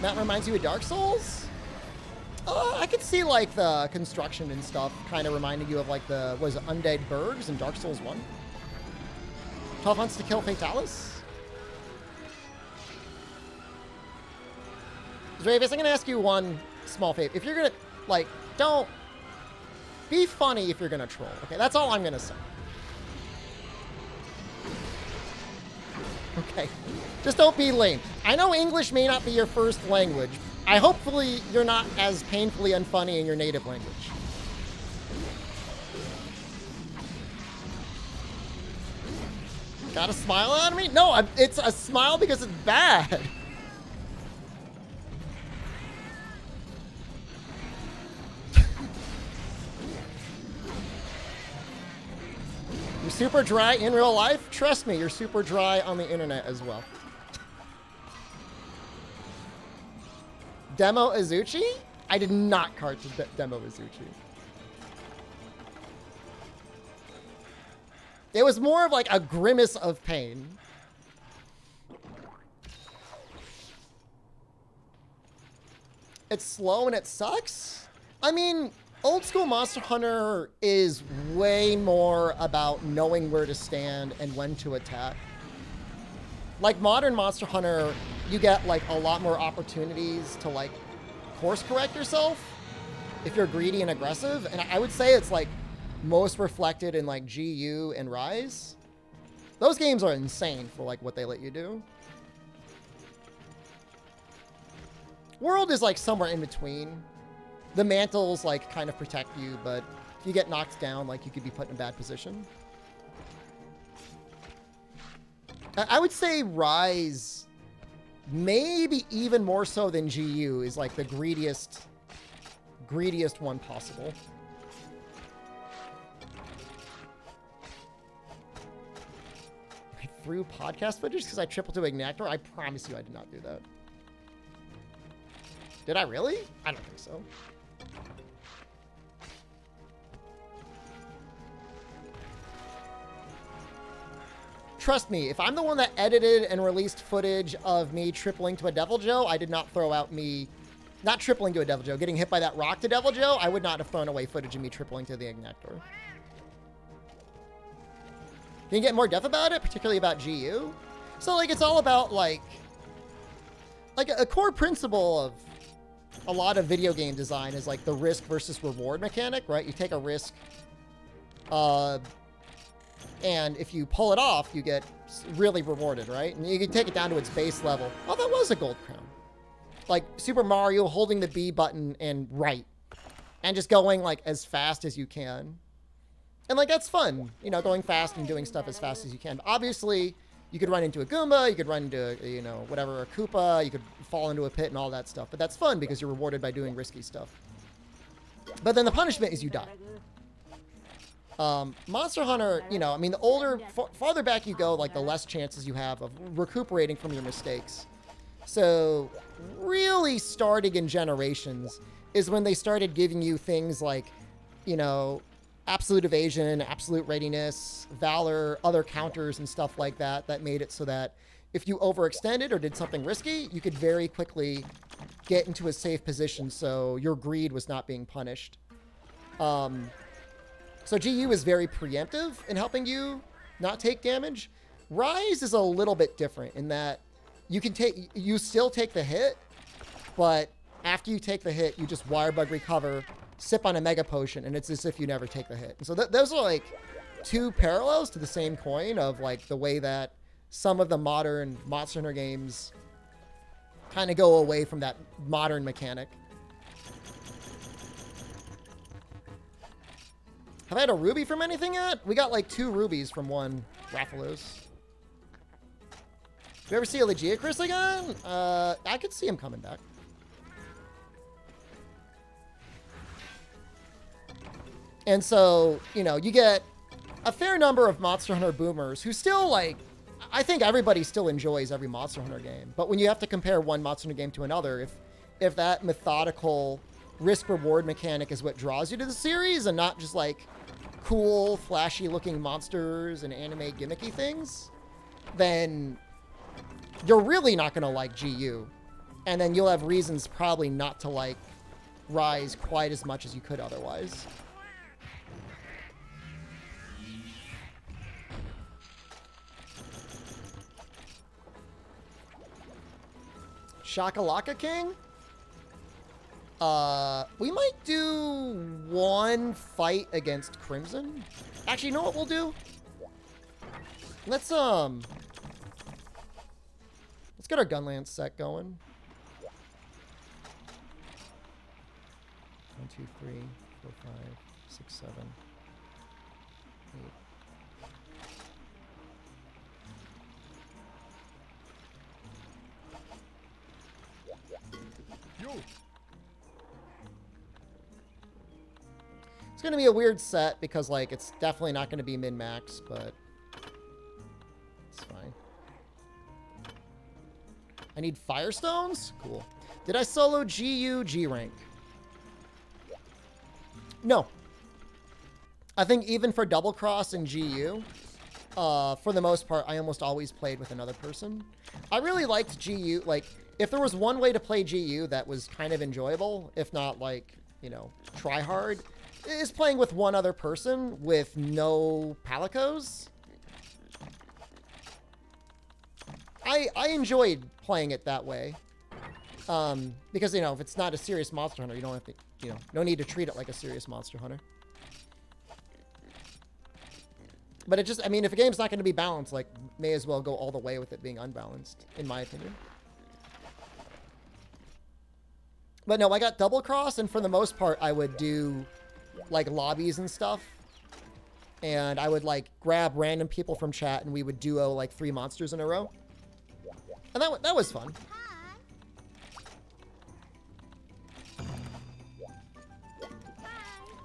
That reminds you of Dark Souls? I could see like the construction and stuff kind of reminding you of like the, was it Undead Bergs in Dark Souls 1? 12 months to kill Fatalis? Dravis, I'm gonna ask you one small favor. If you're gonna, like, don't, be funny if you're gonna troll, okay? That's all I'm gonna say. Okay. Just don't be lame. I know English may not be your first language. Hopefully you're not as painfully unfunny in your native language. Got a smile on me? No, it's a smile because it's bad. You're super dry in real life? Trust me, you're super dry on the internet as well. Demo Izuchi? I did not cart to Demo Izuchi. It was more of like a grimace of pain. It's slow and it sucks? I mean, old school Monster Hunter is way more about knowing where to stand and when to attack. Like modern Monster Hunter, you get like a lot more opportunities to like course correct yourself if you're greedy and aggressive. And I would say it's like most reflected in like GU and Rise. Those games are insane for like what they let you do. World is like somewhere in between. The mantles like kind of protect you, but if you get knocked down, like you could be put in a bad position. I would say Rise, maybe even more so than GU, is like the greediest one possible. I threw podcast footage because I tripled to Ignactor. I promise you I did not do that. Did I really? I don't think so. Trust me, if I'm the one that edited and released footage of me tripling to a Devil Joe, I did not throw out me, not tripling to a Devil Joe, getting hit by that rock to Devil Joe, I would not have thrown away footage of me tripling to the Ignactor. Can you get more depth about it, particularly about GU? So, like, it's all about, like a core principle of a lot of video game design is, like, the risk versus reward mechanic, right? You take a risk, and if you pull it off, you get really rewarded, right? And you can take it down to its base level. Oh, that was a gold crown. Like Super Mario holding the B button and right. And just going like as fast as you can. And like, that's fun, you know, going fast and doing stuff as fast as you can. But obviously, You could run into a Goomba, you could run into, you know, whatever, a Koopa, you could fall into a pit and all that stuff. But that's fun because you're rewarded by doing risky stuff. But then the punishment is you die. Monster Hunter, you know, I mean, the older, farther back you go, like, the less chances you have of recuperating from your mistakes. So, really starting in Generations is when they started giving you things like, you know, absolute evasion, absolute readiness, valor, other counters and stuff like that, that made it so that if you overextended or did something risky, you could very quickly get into a safe position so your greed was not being punished. So GU is very preemptive in helping you not take damage. Rise is a little bit different in that you still take the hit, but after you take the hit, you just wire bug recover, sip on a mega potion, and it's as if you never take the hit. And so those are like two parallels to the same coin of like the way that some of the modern Monster Hunter games kind of go away from that modern mechanic. Have I had a ruby from anything yet? We got like 2 rubies from one Rathalos. You ever see a Legiacris again? I could see him coming back. And so, you know, you get a fair number of Monster Hunter boomers who still, like, I think everybody still enjoys every Monster Hunter game. But when you have to compare one Monster Hunter game to another, if that methodical risk-reward mechanic is what draws you to the series and not just, like, cool, flashy-looking monsters and anime gimmicky things, then you're really not going to like GU. And then you'll have reasons probably not to like Rise quite as much as you could otherwise. Shakalaka King? We might do one fight against Crimson. Actually, you know what we'll do? Let's get our Gunlance set going. 1, 2, 3, 4, 5, 6, 7, 8. Yo. It's going to be a weird set because, like, it's definitely not going to be min-max, but it's fine. I need Firestones? Cool. Did I solo GU G-Rank? No. I think even for Double Cross and GU, for the most part, I almost always played with another person. I really liked GU. Like, if there was one way to play GU that was kind of enjoyable, if not, like, you know, try hard, is playing with one other person with no palicos. I enjoyed playing it that way. Because, you know, if it's not a serious Monster Hunter, you don't have to, you know, no need to treat it like a serious Monster Hunter. But it just, I mean, if a game's not going to be balanced, like, may as well go all the way with it being unbalanced, in my opinion. But no, I got Double Cross, and for the most part, I would do, like, lobbies and stuff. And I would, like, grab random people from chat, and we would duo, like, 3 monsters in a row. And that was fun.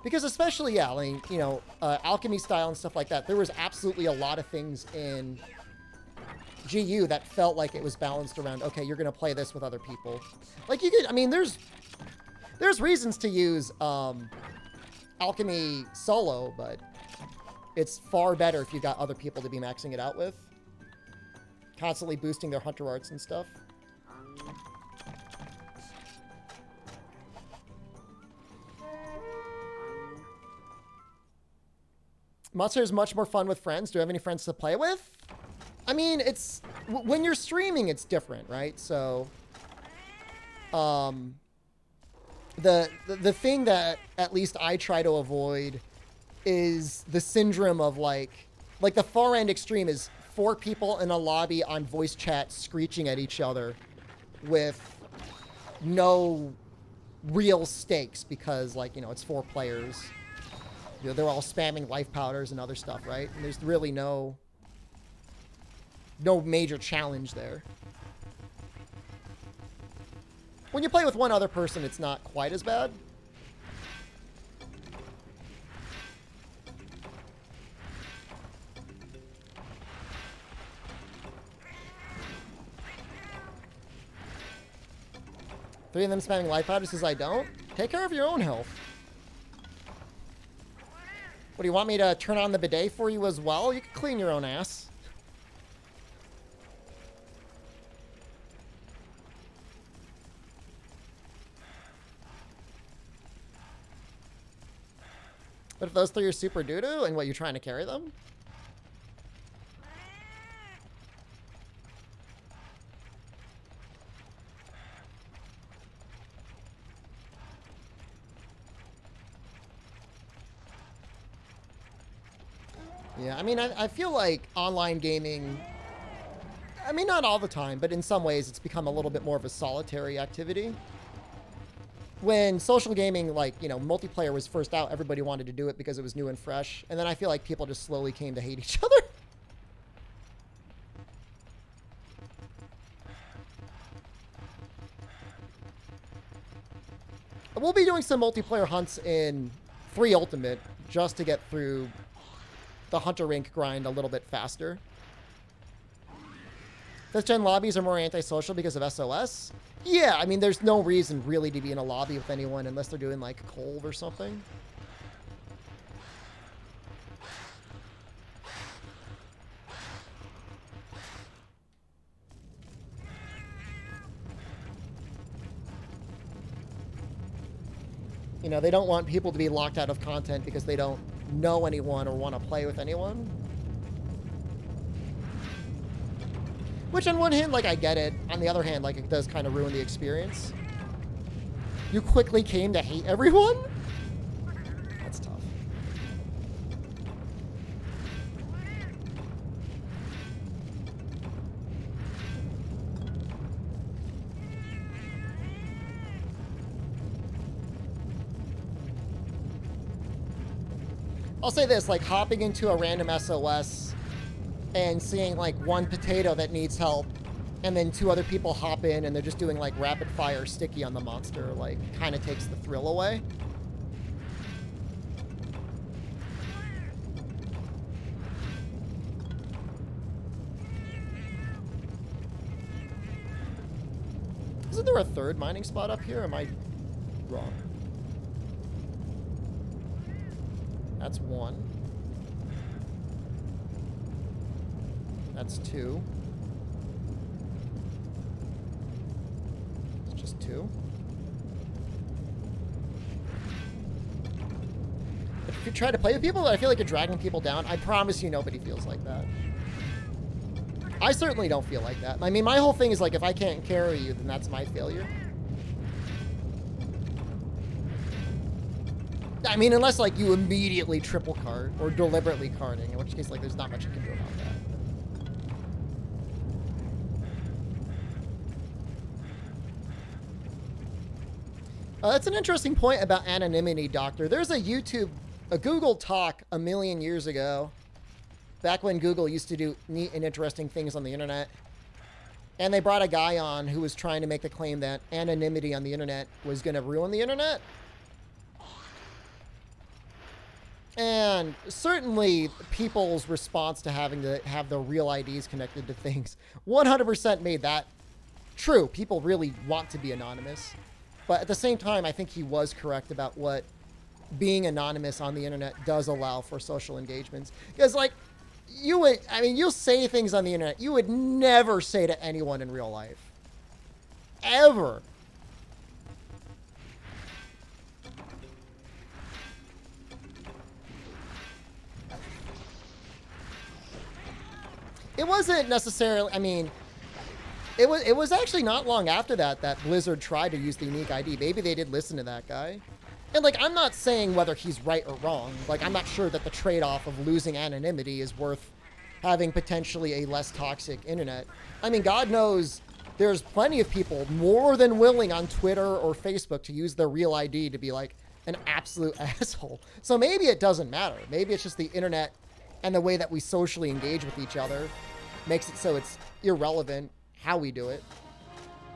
Because especially, yeah, like, you know, alchemy style and stuff like that, there was absolutely a lot of things in GU that felt like it was balanced around, okay, you're going to play this with other people. Like, you could, I mean, there's reasons to use alchemy solo, but it's far better if you got other people to be maxing it out with. Constantly boosting their hunter arts and stuff. Monster is much more fun with friends. Do you have any friends to play with? I mean, it's... when you're streaming, it's different, right? So... the thing that at least I try to avoid is the syndrome of, like the far end extreme is 4 people in a lobby on voice chat screeching at each other with no real stakes because, like, you know, it's 4 players. You know, they're all spamming life powders and other stuff, right? And there's really no no major challenge there. When you play with one other person, it's not quite as bad. Three of them spamming life powder says I don't. Take care of your own health. What, do you want me to turn on the bidet for you as well? You can clean your own ass. But if those three are super doo-doo, and what, you're trying to carry them? Yeah, I mean, I feel like online gaming, I mean, not all the time, but in some ways it's become a little bit more of a solitary activity. When social gaming, like, you know, multiplayer was first out, everybody wanted to do it because it was new and fresh. And then I feel like people just slowly came to hate each other. We'll be doing some multiplayer hunts in 3 Ultimate just to get through the Hunter rank grind a little bit faster. 5th gen lobbies are more antisocial because of SOS. Yeah, I mean, there's no reason really to be in a lobby with anyone unless they're doing like Colv or something. You know, they don't want people to be locked out of content because they don't know anyone or want to play with anyone. Which on one hand, like, I get it. On the other hand, like, it does kind of ruin the experience. You quickly came to hate everyone? That's tough. I'll say this, like, hopping into a random SOS and seeing, like, one potato that needs help, and then 2 other people hop in and they're just doing, like, rapid fire sticky on the monster, like, kind of takes the thrill away. Isn't there a 3rd mining spot up here? Or am I wrong? That's 1. That's 2. It's just 2. But if you try to play with people, I feel like you're dragging people down. I promise you nobody feels like that. I certainly don't feel like that. I mean, my whole thing is like, if I can't carry you, then that's my failure. I mean, unless, like, you immediately triple cart or deliberately carting, in which case, like, there's not much you can do about that. That's an interesting point about anonymity, Doctor. There's a Google talk a million years ago, back when Google used to do neat and interesting things on the internet. And they brought a guy on who was trying to make the claim that anonymity on the internet was going to ruin the internet. And certainly people's response to having to have their real IDs connected to things 100% made that true. People really want to be anonymous. But at the same time, I think he was correct about what being anonymous on the internet does allow for social engagements. Because, like, you'll say things on the internet you would never say to anyone in real life. Ever. It wasn't necessarily, I mean, it was actually not long after that Blizzard tried to use the unique ID. Maybe they did listen to that guy. And, like, I'm not saying whether he's right or wrong. Like, I'm not sure that the trade-off of losing anonymity is worth having potentially a less toxic internet. I mean, God knows there's plenty of people more than willing on Twitter or Facebook to use their real ID to be, like, an absolute asshole. So maybe it doesn't matter. Maybe it's just the internet and the way that we socially engage with each other Makes it so it's irrelevant how we do it.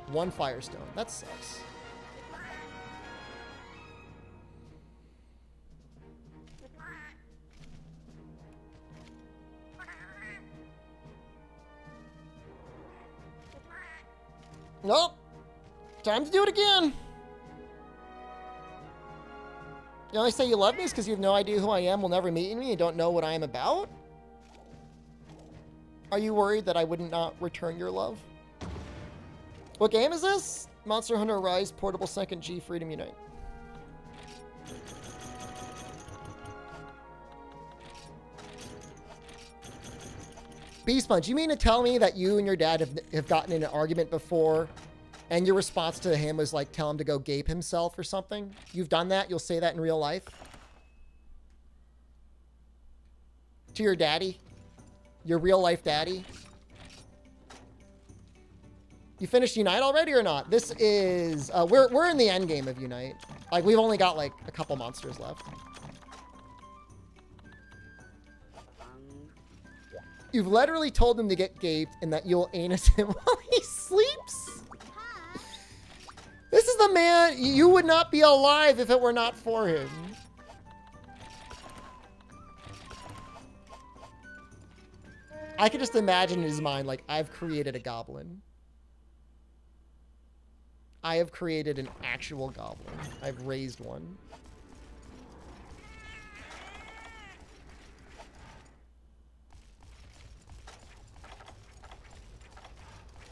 1 Firestone. That sucks. Nope. Time to do it again. You only say you love me is because you have no idea who I am, will never meet me, and don't know what I am about? Are you worried that I would not return your love? What game is this? Monster Hunter Rise Portable 2nd G Freedom Unite. Beast Punch, you mean to tell me that you and your dad have gotten in an argument before and your response to him was like, tell him to go gape himself or something? You've done that? You'll say that in real life? To your daddy? Your real life daddy? You finished Unite already or not? This is, we're in the end game of Unite. Like, we've only got like a couple monsters left. You've literally told him to get gaped and that you'll anus him while he sleeps? This is the man, you would not be alive if it were not for him. I can just imagine in his mind, like, I've created a goblin. I have created an actual goblin. I've raised one.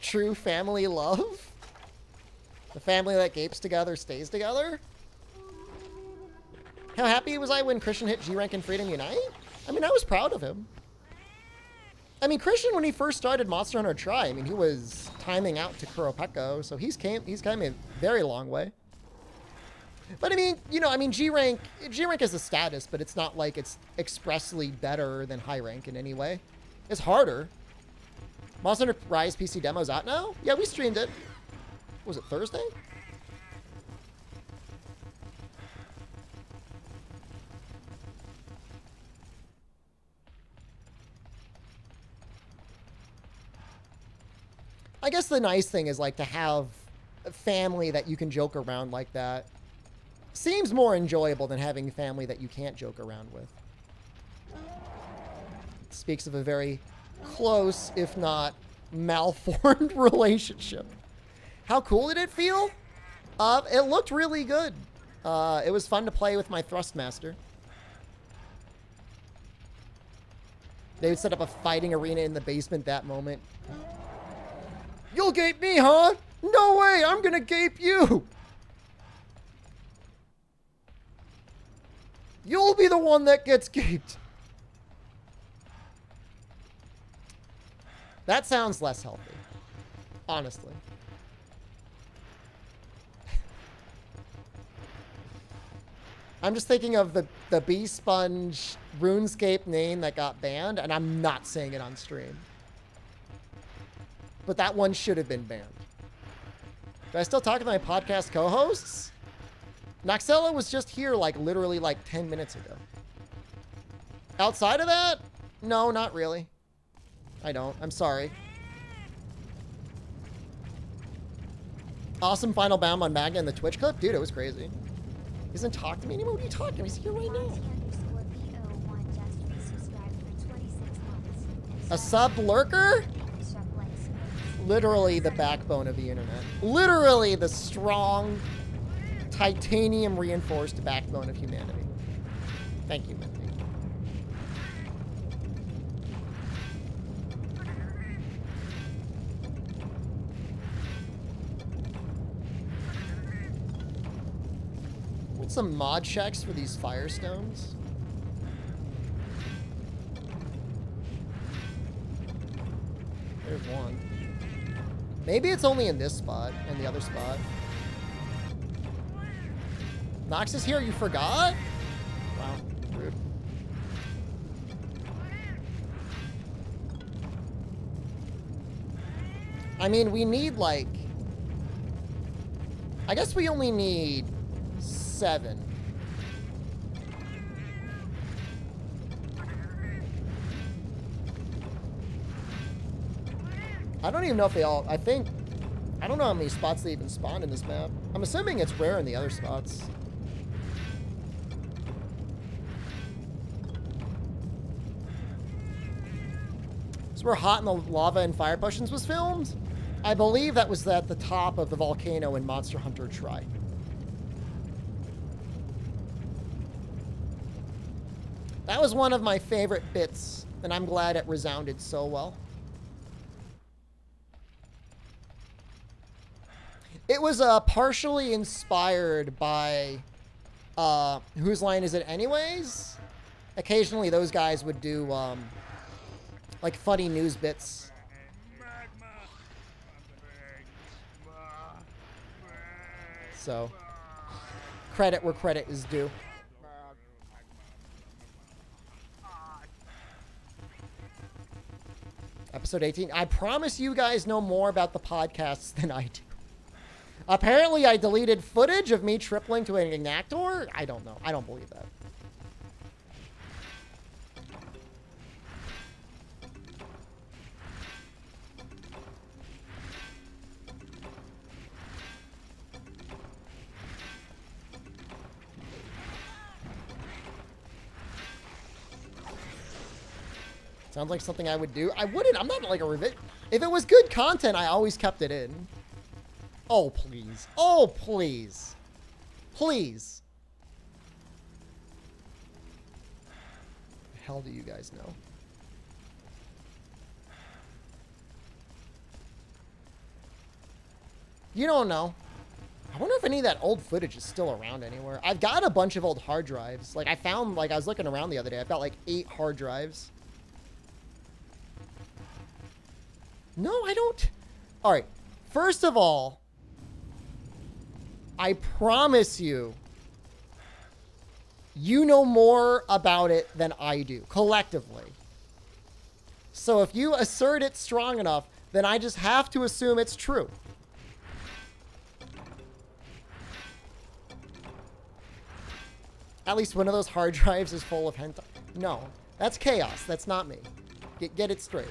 True family love? The family that gapes together stays together? How happy was I when Christian hit G rank in Freedom Unite? I mean, I was proud of him. I mean, Christian, when he first started Monster Hunter Tri, I mean, he was timing out to Kuropeko, so he's come a very long way. But I mean, you know, I mean, G rank is a status, but it's not like it's expressly better than high rank in any way. It's harder. Monster Hunter Rise PC demo's out now? Yeah, we streamed it. Was it Thursday? I guess the nice thing is like to have a family that you can joke around like that. Seems more enjoyable than having family that you can't joke around with. It speaks of a very close, if not malformed relationship. How cool did it feel? It looked really good. It was fun to play with my Thrustmaster. They would set up a fighting arena in the basement that moment. You'll gape me, huh? No way, I'm gonna gape you. You'll be the one that gets gaped. That sounds less healthy, honestly. I'm just thinking of the Bee Sponge RuneScape name that got banned, and I'm not saying it on stream. But that one should have been banned. Do I still talk to my podcast co-hosts? Noxella was just here like literally like 10 minutes ago. Outside of that? No, not really. I don't. I'm sorry. Awesome final bound on Magna in the Twitch clip? Dude, it was crazy. He doesn't talk to me anymore? What are you talking to? He's here right now. A sub lurker? Literally the backbone of the internet. Literally the strong, titanium reinforced backbone of humanity. Thank you, Minty. What's some mod checks for these firestones? There's one. Maybe it's only in this spot and the other spot. Nox is here, you forgot? Wow, rude. I mean, we need like... I guess we only need 7. I don't even know if they all... I don't know how many spots they even spawn in this map. I'm assuming it's rare in the other spots. So where Hot in the Lava and Fire Potions was filmed? I believe that was at the top of the volcano in Monster Hunter Tri. That was one of my favorite bits, and I'm glad it resounded so well. It was partially inspired by Whose Line Is It Anyways? Occasionally those guys would do like funny news bits. So, credit where credit is due. Episode 18. I promise you guys know more about the podcasts than I do. Apparently, I deleted footage of me tripling to an Ignactor? I don't know. I don't believe that. Sounds like something I would do. I wouldn't. I'm not like a revision. If it was good content, I always kept it in. Oh, please. Oh, please. Please. The hell do you guys know? You don't know. I wonder if any of that old footage is still around anywhere. I've got a bunch of old hard drives. Like, I found, like, I was looking around the other day. I've got, like, 8 hard drives. No, I don't. All right. First of all, I promise you, you know more about it than I do, collectively. So if you assert it strong enough, then I just have to assume it's true. At least one of those hard drives is full of hentai. No, that's chaos. That's not me. Get it straight.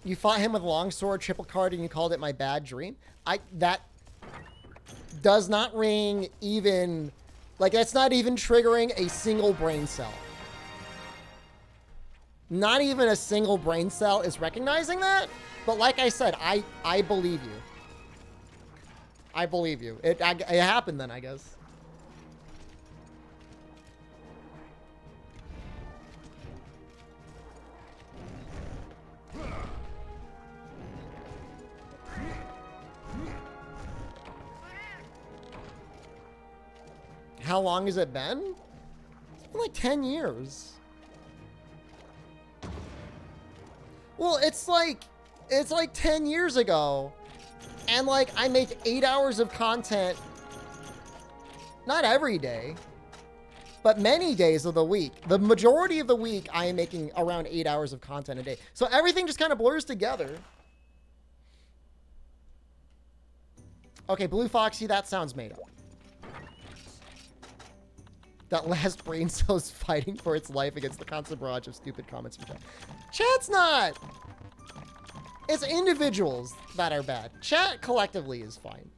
You fought him with longsword, triple card, and you called it my bad dream. That does not ring even, like, that's not even triggering a single brain cell. Not even a single brain cell is recognizing that. But like I said, I believe you. I believe you. It happened then, I guess. How long has it been? It's been like 10 years. Well, it's like 10 years ago. And like I make 8 hours of content. Not every day, but many days of the week. The majority of the week I am making around 8 hours of content a day. So everything just kind of blurs together. Okay, Blue Foxy, that sounds made up. That last brain cell is fighting for its life against the constant barrage of stupid comments from chat. Chat's not. It's individuals that are bad. Chat collectively is fine.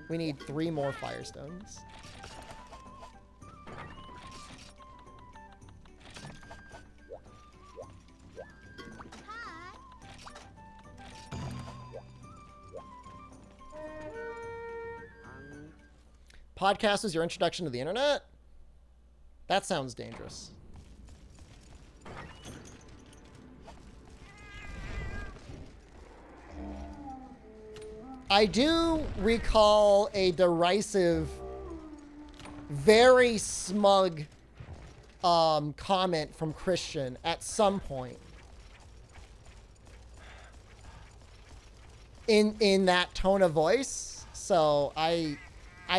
We need 3 more Firestones. Podcast is your introduction to the internet? That sounds dangerous. I do recall a derisive, very smug comment from Christian at some point in that tone of voice. So I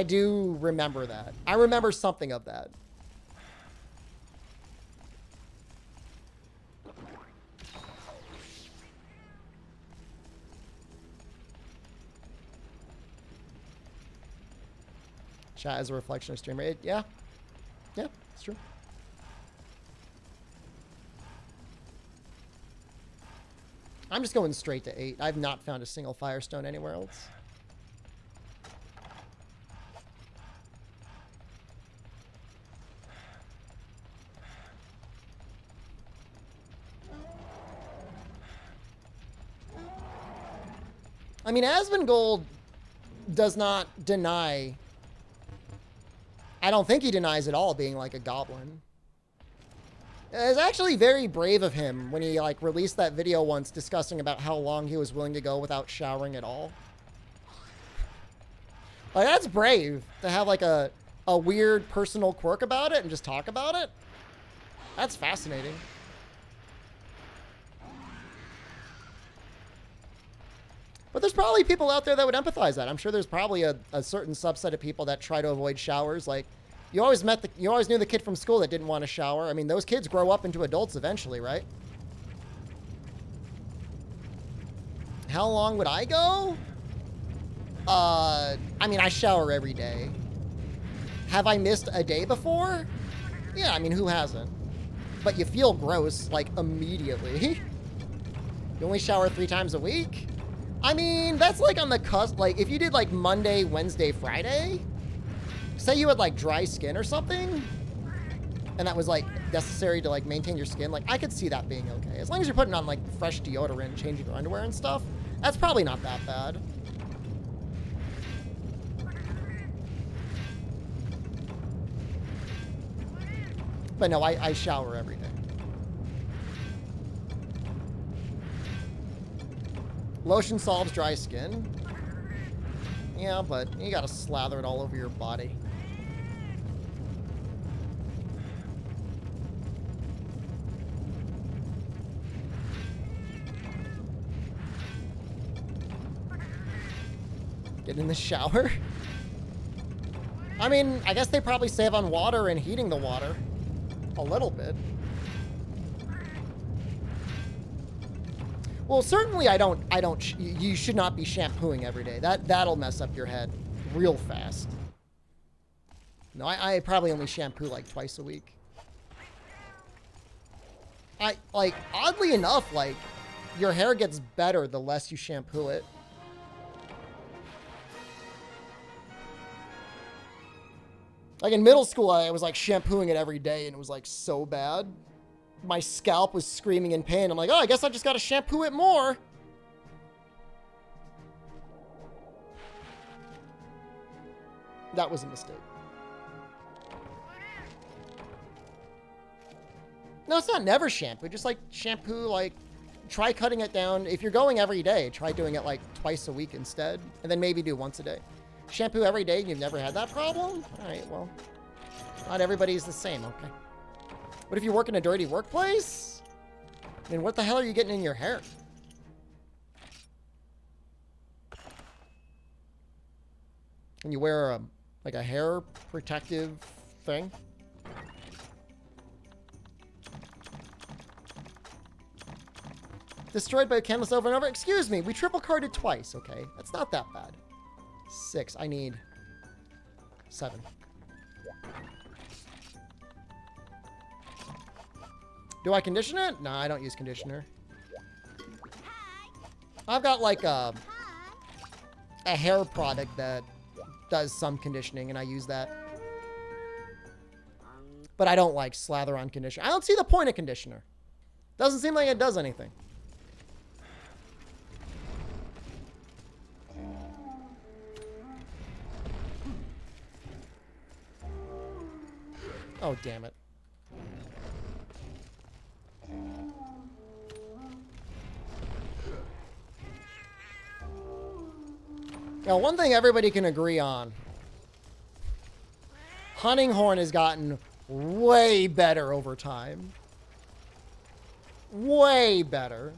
do remember that. I remember something of that. Chat is a reflection of stream rate. Yeah. Yeah, it's true. I'm just going straight to 8. I've not found a single Firestone anywhere else. I mean, Asmongold does not deny... I don't think he denies at all being like a goblin. It's actually very brave of him when he like released that video once discussing about how long he was willing to go without showering at all. Like, that's brave to have like a weird personal quirk about it and just talk about it. That's fascinating. But there's probably people out there that would empathize that. I'm sure there's probably a certain subset of people that try to avoid showers. Like, you always knew the kid from school that didn't want to shower. I mean, those kids grow up into adults eventually, right? How long would I go? I mean, I shower every day. Have I missed a day before? Yeah, I mean, who hasn't? But you feel gross, like, immediately. You only shower 3 times a week? I mean, that's like on the cusp. Like, if you did like Monday, Wednesday, Friday, say you had like dry skin or something, and that was like necessary to like maintain your skin, like I could see that being okay. As long as you're putting on like fresh deodorant, changing your underwear and stuff, that's probably not that bad. But no, I shower every day. Lotion solves dry skin. Yeah, but you gotta slather it all over your body. Get in the shower. I mean, I guess they probably save on water and heating the water. A little bit. Well, certainly you should not be shampooing every day. That'll mess up your head real fast. No, I probably only shampoo like twice a week. Like, oddly enough, like, your hair gets better the less you shampoo it. Like, in middle school, I was like shampooing it every day and it was like so bad. My scalp was screaming in pain. I'm like, oh, I guess I just gotta shampoo it more. That was a mistake. No, it's not never shampoo. Just like shampoo, like, try cutting it down. If you're going every day, try doing it like twice a week instead. And then maybe do once a day. Shampoo every day and you've never had that problem? All right, well, not everybody's the same, okay. What if you work in a dirty workplace? I mean, what the hell are you getting in your hair? And you wear like a hair protective thing? Destroyed by a canvas over and over? Excuse me, we triple carded twice, okay? That's not that bad. 6, I need 7. Do I condition it? No, I don't use conditioner. I've got like a hair product that does some conditioning and I use that. But I don't like slather on conditioner. I don't see the point of conditioner. Doesn't seem like it does anything. Oh, damn it. Now, one thing everybody can agree on. Hunting Horn has gotten way better over time. Way better.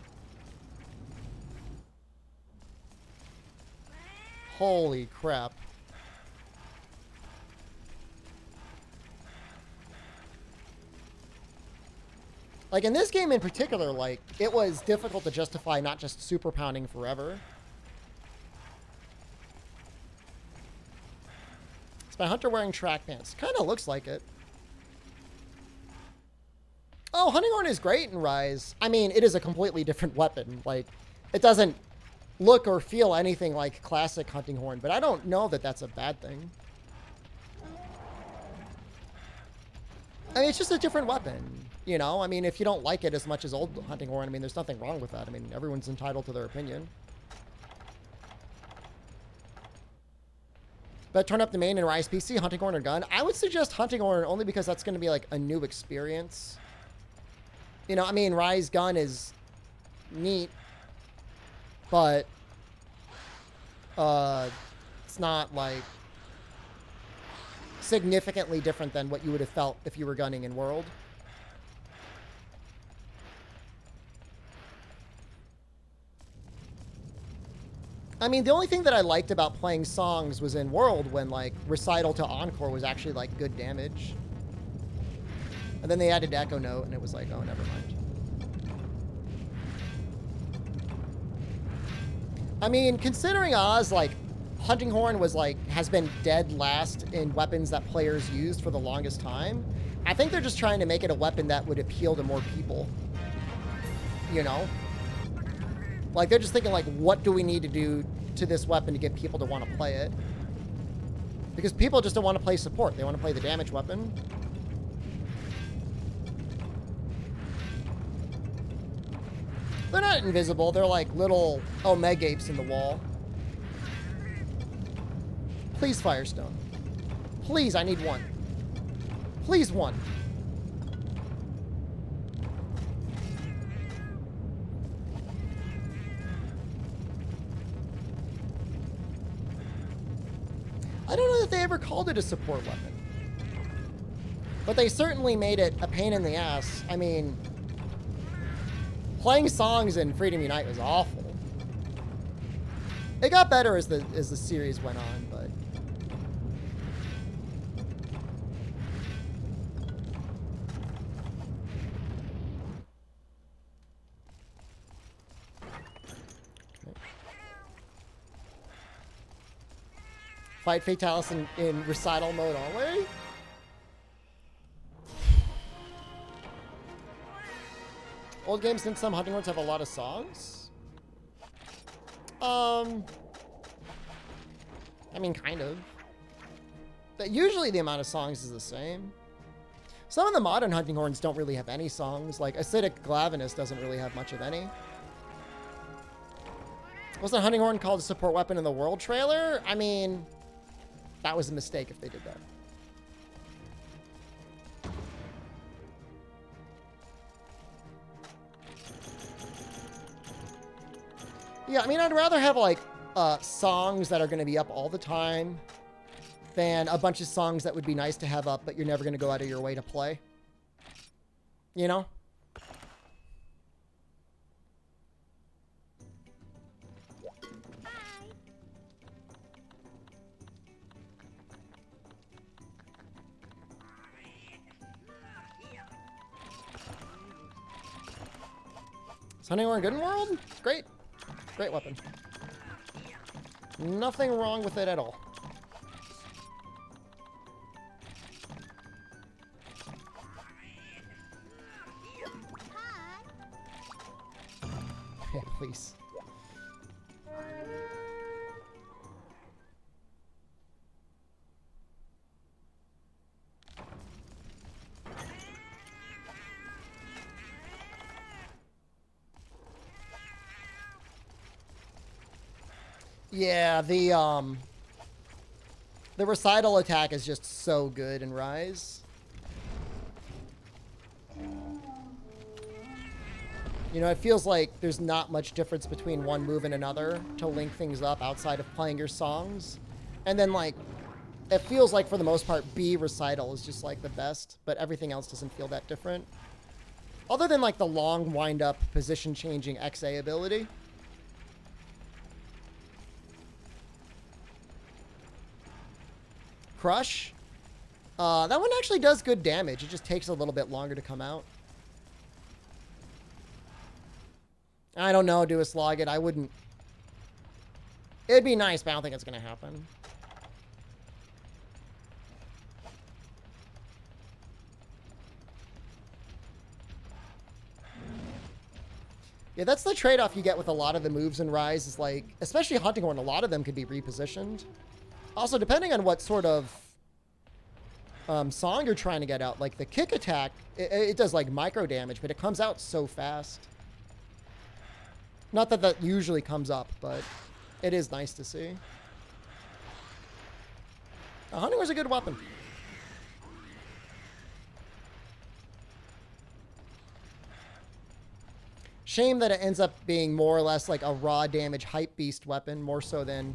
Holy crap. Like, in this game in particular, like, it was difficult to justify not just super pounding forever. It's by Hunter wearing track pants. Kind of looks like it. Oh, Hunting Horn is great in Rise. I mean, it is a completely different weapon. Like, it doesn't look or feel anything like classic Hunting Horn, but I don't know that that's a bad thing. I mean, it's just a different weapon, you know? I mean, if you don't like it as much as old Hunting Horn, I mean, there's nothing wrong with that. I mean, everyone's entitled to their opinion. But turn up the main in Rise PC, Hunting Horn or gun. I would suggest Hunting Horn only because that's going to be like a new experience. You know, I mean, Rise gun is neat, but it's not like significantly different than what you would have felt if you were gunning in World. I mean, the only thing that I liked about playing songs was in World when, like, Recital to Encore was actually, like, good damage. And then they added Echo Note, and it was like, oh, never mind. I mean, considering Oz, like, Hunting Horn was, like, has been dead last in weapons that players used for the longest time, I think they're just trying to make it a weapon that would appeal to more people. You know? Like, they're just thinking, like, what do we need to do to this weapon to get people to want to play it? Because people just don't want to play support. They want to play the damage weapon. They're not invisible. They're like little Omega apes in the wall. Please, Firestone. Please, I need one. Please, one. I don't know that they ever called it a support weapon. But they certainly made it a pain in the ass. I mean, playing songs in Freedom Unite was awful. It got better as the series went on, but fight Fatalis in recital mode only? Old games, since some Hunting Horns have a lot of songs? I mean, kind of. But usually the amount of songs is the same. Some of the modern Hunting Horns don't really have any songs. Like, Acidic Glavenus doesn't really have much of any. Wasn't Hunting Horn called a support weapon in the World trailer? I mean, that was a mistake if they did that. Yeah, I mean, I'd rather have, like, songs that are going to be up all the time than a bunch of songs that would be nice to have up, but you're never going to go out of your way to play. You know? Is Hunting Horn good in World? Great. Great weapon. Nothing wrong with it at all. Yeah, please. Yeah, the recital attack is just so good in Rise. You know, it feels like there's not much difference between one move and another to link things up outside of playing your songs. And then, like, it feels like for the most part, B recital is just like the best, but everything else doesn't feel that different. Other than like the long wind up position changing XA ability. Crush. That one actually does good damage. It just takes a little bit longer to come out. I don't know, do a slog it. I wouldn't. It'd be nice, but I don't think it's going to happen. Yeah, that's the trade-off you get with a lot of the moves in Rise is like, especially Hunting Horn, a lot of them could be repositioned. Also, depending on what sort of song you're trying to get out, like the kick attack, it does like micro damage, but it comes out so fast. Not that that usually comes up, but it is nice to see. Hunting Horn's a good weapon. Shame that it ends up being more or less like a raw damage hype beast weapon, more so than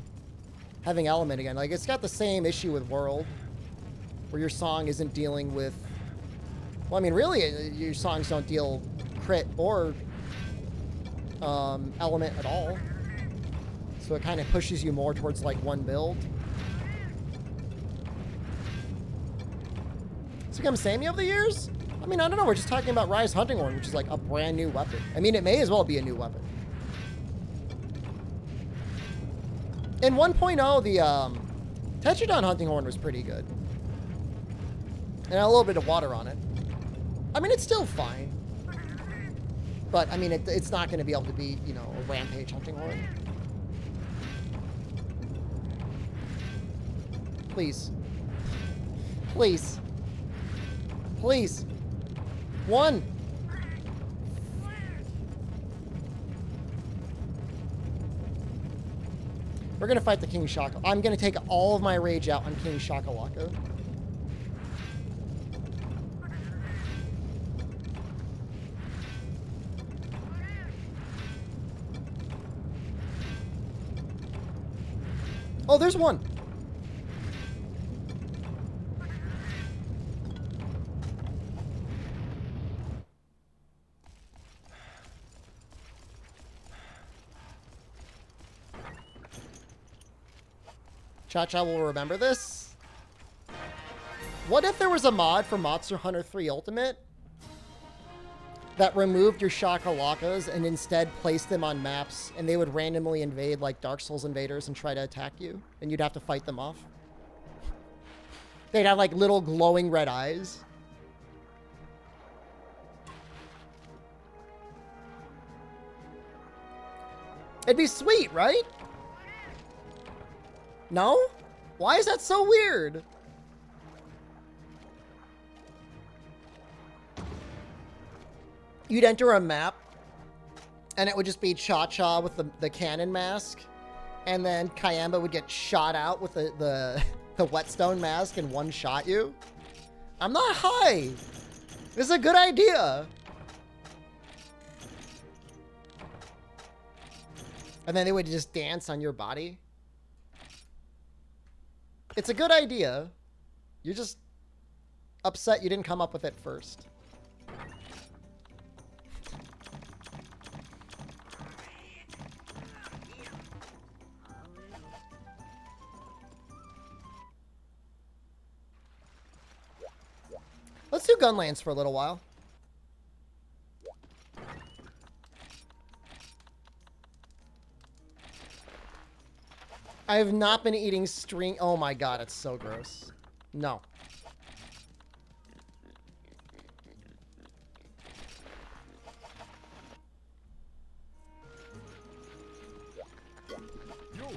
having element again. Like, it's got the same issue with World, where your song isn't dealing with... Well, I mean, really, your songs don't deal crit or element at all. So it kind of pushes you more towards, like, one build. It's become samey over the years? I mean, I don't know. We're just talking about Rise Hunting Horn, which is like a brand new weapon. I mean, it may as well be a new weapon. In 1.0, the Tetradon Hunting Horn was pretty good. And a little bit of water on it. I mean, it's still fine. But, I mean, it's not going to be able to be, you know, a Rampage Hunting Horn. Please. Please. Please. One. We're going to fight the King Shaka. I'm going to take all of my rage out on King Shakalaka. Oh, there's one. Cha-Cha will remember this. What if there was a mod for Monster Hunter 3 Ultimate that removed your Shakalakas and instead placed them on maps, and they would randomly invade like Dark Souls invaders and try to attack you, and you'd have to fight them off? They'd have like little glowing red eyes. It'd be sweet, right? No? Why is that so weird? You'd enter a map, and it would just be Cha-Cha with the cannon mask, and then Kayamba would get shot out with the whetstone mask and one-shot you. I'm not high. This is a good idea. And then they would just dance on your body. It's a good idea. You're just upset you didn't come up with it first. Let's do Gunlands for a little while. I have not been eating string. Oh my god, it's so gross. No. You.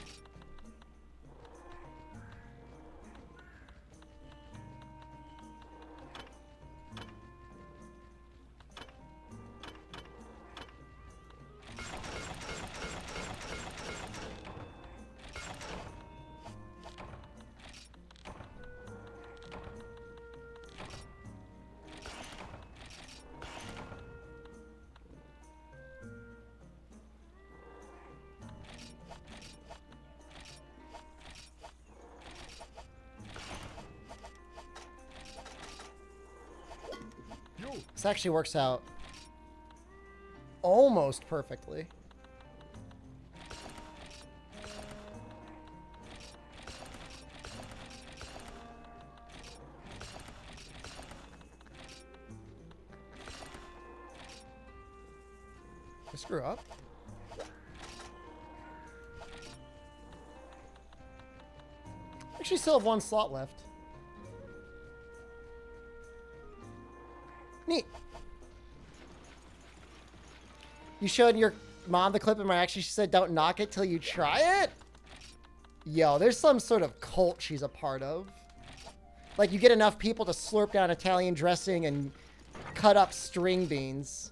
This actually works out almost perfectly. I screw up. Actually, still have one slot left. Neat. You showed your mom the clip of my action. She said, don't knock it till you try it? Yo, there's some sort of cult she's a part of. Like, you get enough people to slurp down Italian dressing and cut up string beans.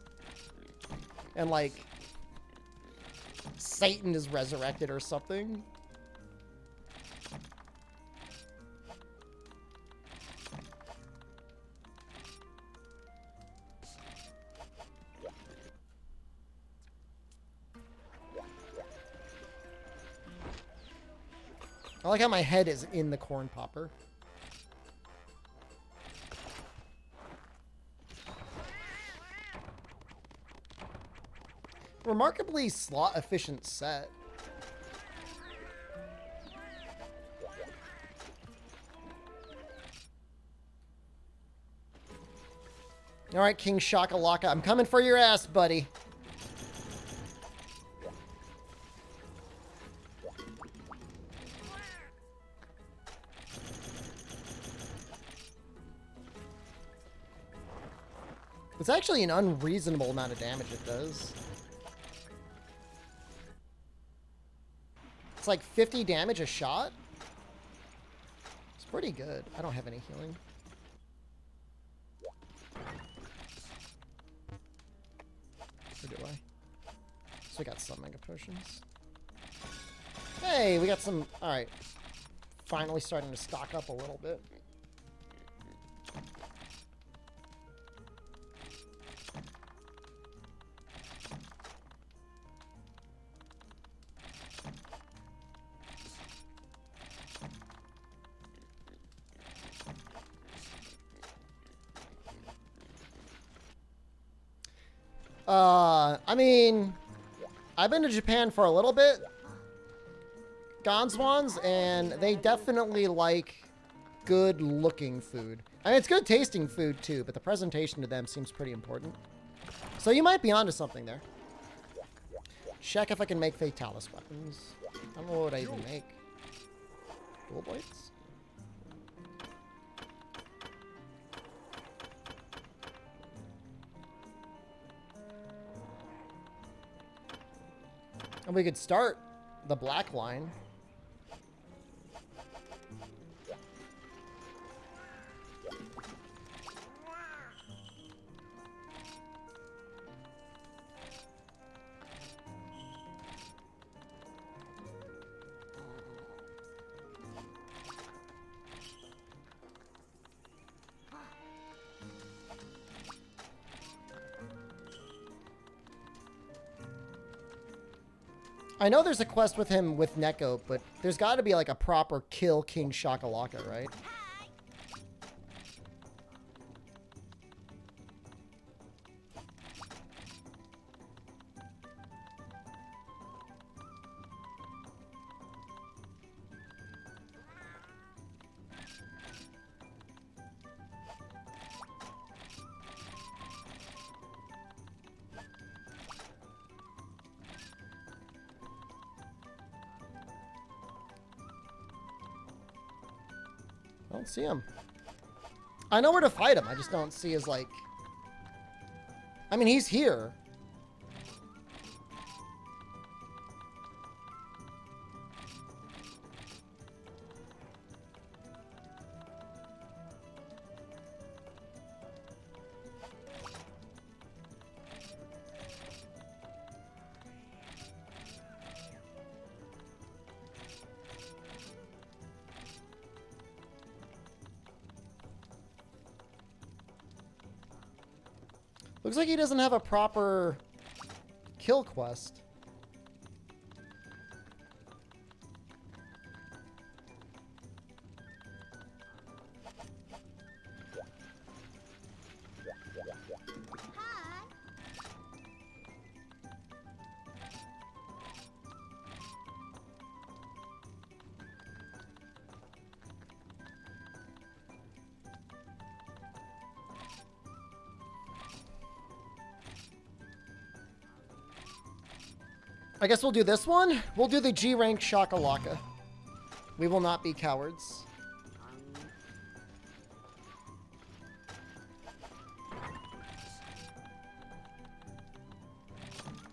And, like, Satan is resurrected or something. I like how my head is in the corn popper. Remarkably slot efficient set. All right, King Shakalaka, I'm coming for your ass, buddy. It's actually an unreasonable amount of damage it does. It's like 50 damage a shot. It's pretty good. I don't have any healing. Or do I? So we got some mega potions. Hey, we got some... Alright. Finally starting to stock up a little bit. I mean, I've been to Japan for a little bit, Gonzwans, and they definitely like good-looking food. I mean, it's good tasting food, too, but the presentation to them seems pretty important. So you might be onto something there. Check if I can make Fatalis weapons. I don't know what I even make. Dual blades? And we could start the black line. I know there's a quest with him with Neko, but there's got to be like a proper kill King Shakalaka, right? I don't see him. I know where to fight him. I just don't see his, like... I mean, he's here. Looks like he doesn't have a proper kill quest. I guess we'll do this one. We'll do the G-rank Shakalaka. We will not be cowards.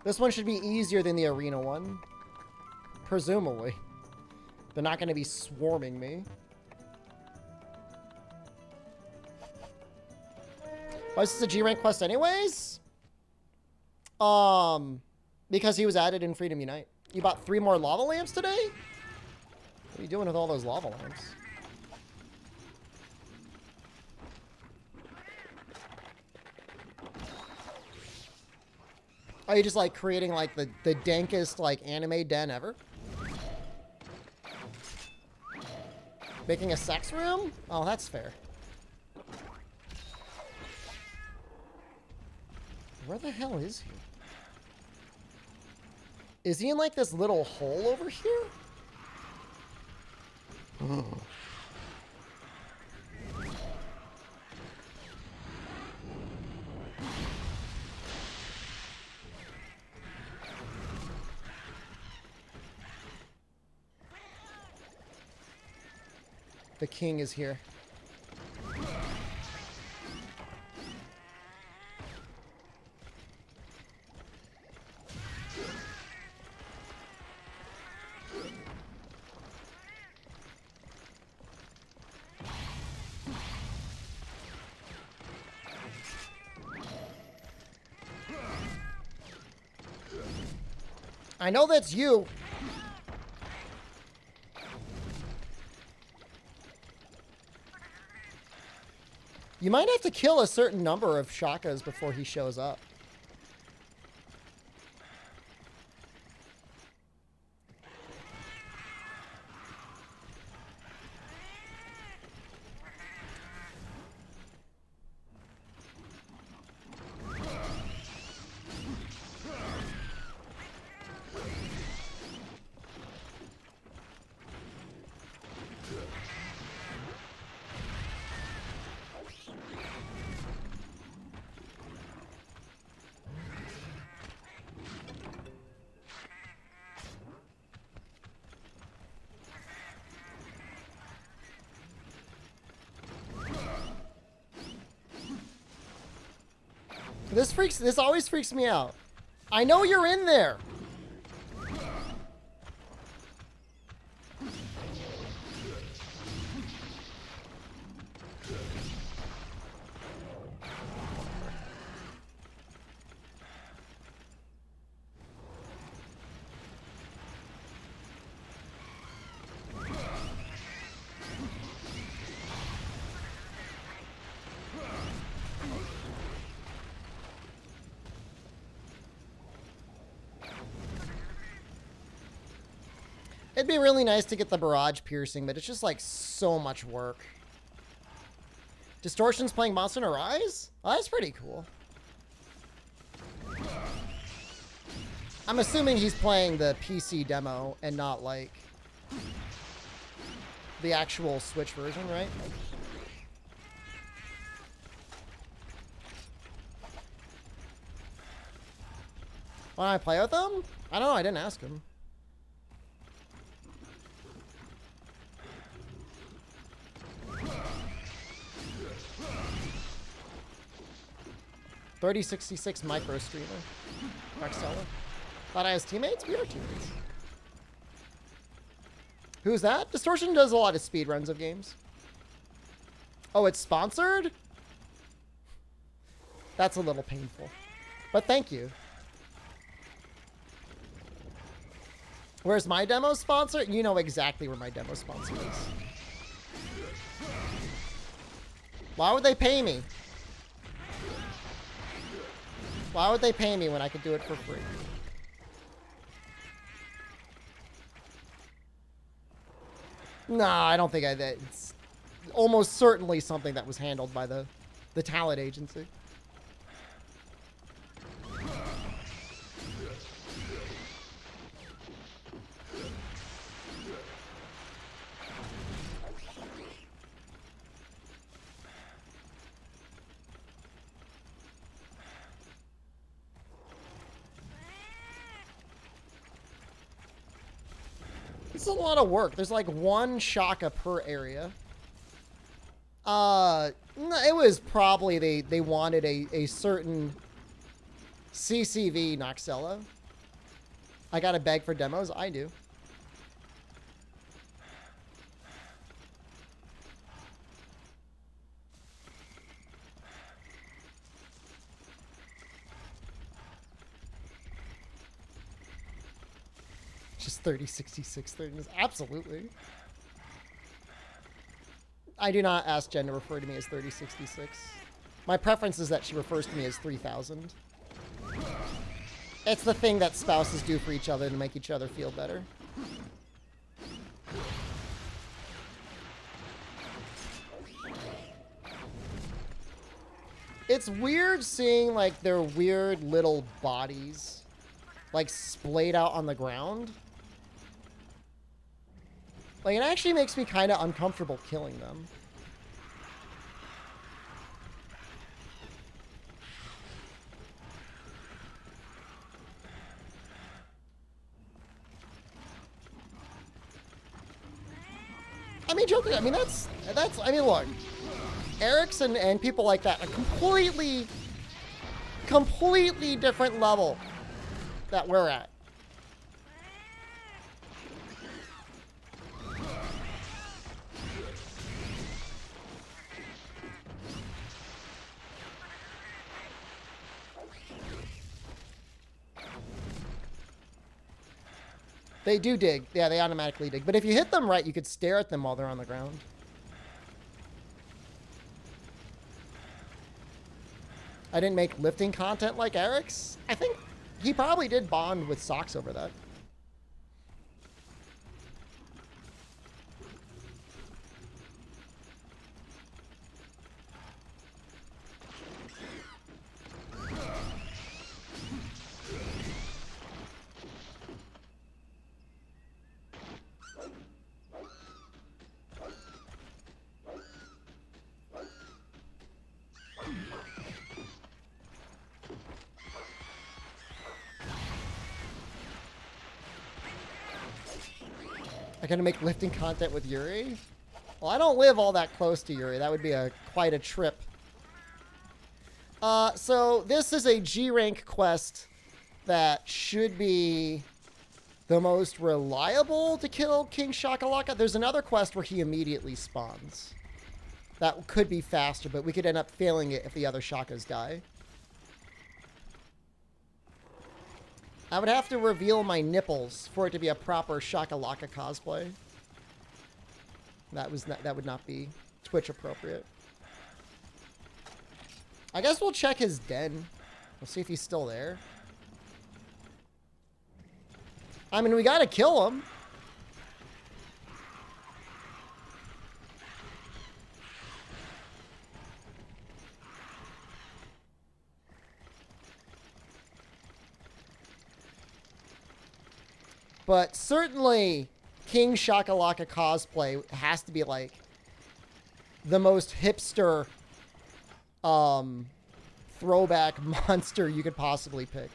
This one should be easier than the arena one. Presumably. They're not going to be swarming me. Why is this a G rank quest anyways? Because he was added in Freedom Unite. You bought 3 more lava lamps today? What are you doing with all those lava lamps? Are you just like creating like the dankest like anime den ever? Making a sex room? Oh, that's fair. Where the hell is he? Is he in like this little hole over here? The king is here. I know that's you. You might have to kill a certain number of Shakas before he shows up. This always freaks me out. I know you're in there. It'd be really nice to get the barrage piercing, but it's just like so much work. Distortion's playing Monster Hunter Rise? Oh, that's pretty cool. I'm assuming he's playing the PC demo and not like the actual Switch version, right? Why don't I play with him? I don't know, I didn't ask him. 3066 micro streamer. Marcella. Thought I was teammates? We are teammates. Who's that? Distortion does a lot of speedruns of games. Oh, it's sponsored? That's a little painful. But thank you. Where's my demo sponsor? You know exactly where my demo sponsor is. Why would they pay me? Why would they pay me when I could do it for free? Nah, I don't think it's almost certainly something that was handled by the talent agency. It's a lot of work. There's like 1 Shaka per area. No, it was probably they wanted a certain CCV Noxella. I gotta beg for demos? I do. Just 3066 30s. Absolutely. I do not ask Jen to refer to me as 3066. My preference is that she refers to me as 3000. It's the thing that spouses do for each other to make each other feel better. It's weird seeing, like, their weird little bodies, like, splayed out on the ground. Like, it actually makes me kind of uncomfortable killing them. I mean, joking. I mean, that's. I mean, look, Eric's and people like that are completely different level that we're at. They do dig. Yeah, they automatically dig. But if you hit them right, you could stare at them while they're on the ground. I didn't make lifting content like Eric's. I think he probably did bond with Socks over that. I'm gonna make lifting content with Yuri. Well, I don't live all that close to Yuri. That would be quite a trip. So this is a G rank quest that should be the most reliable to kill King Shakalaka. There's another quest where he immediately spawns. That could be faster, but we could end up failing it if the other Shakas die. I would have to reveal my nipples for it to be a proper Shakalaka cosplay. That would not be Twitch appropriate. I guess we'll check his den. We'll see if he's still there. I mean, we gotta kill him. But certainly, King Shakalaka cosplay has to be like the most hipster throwback monster you could possibly pick.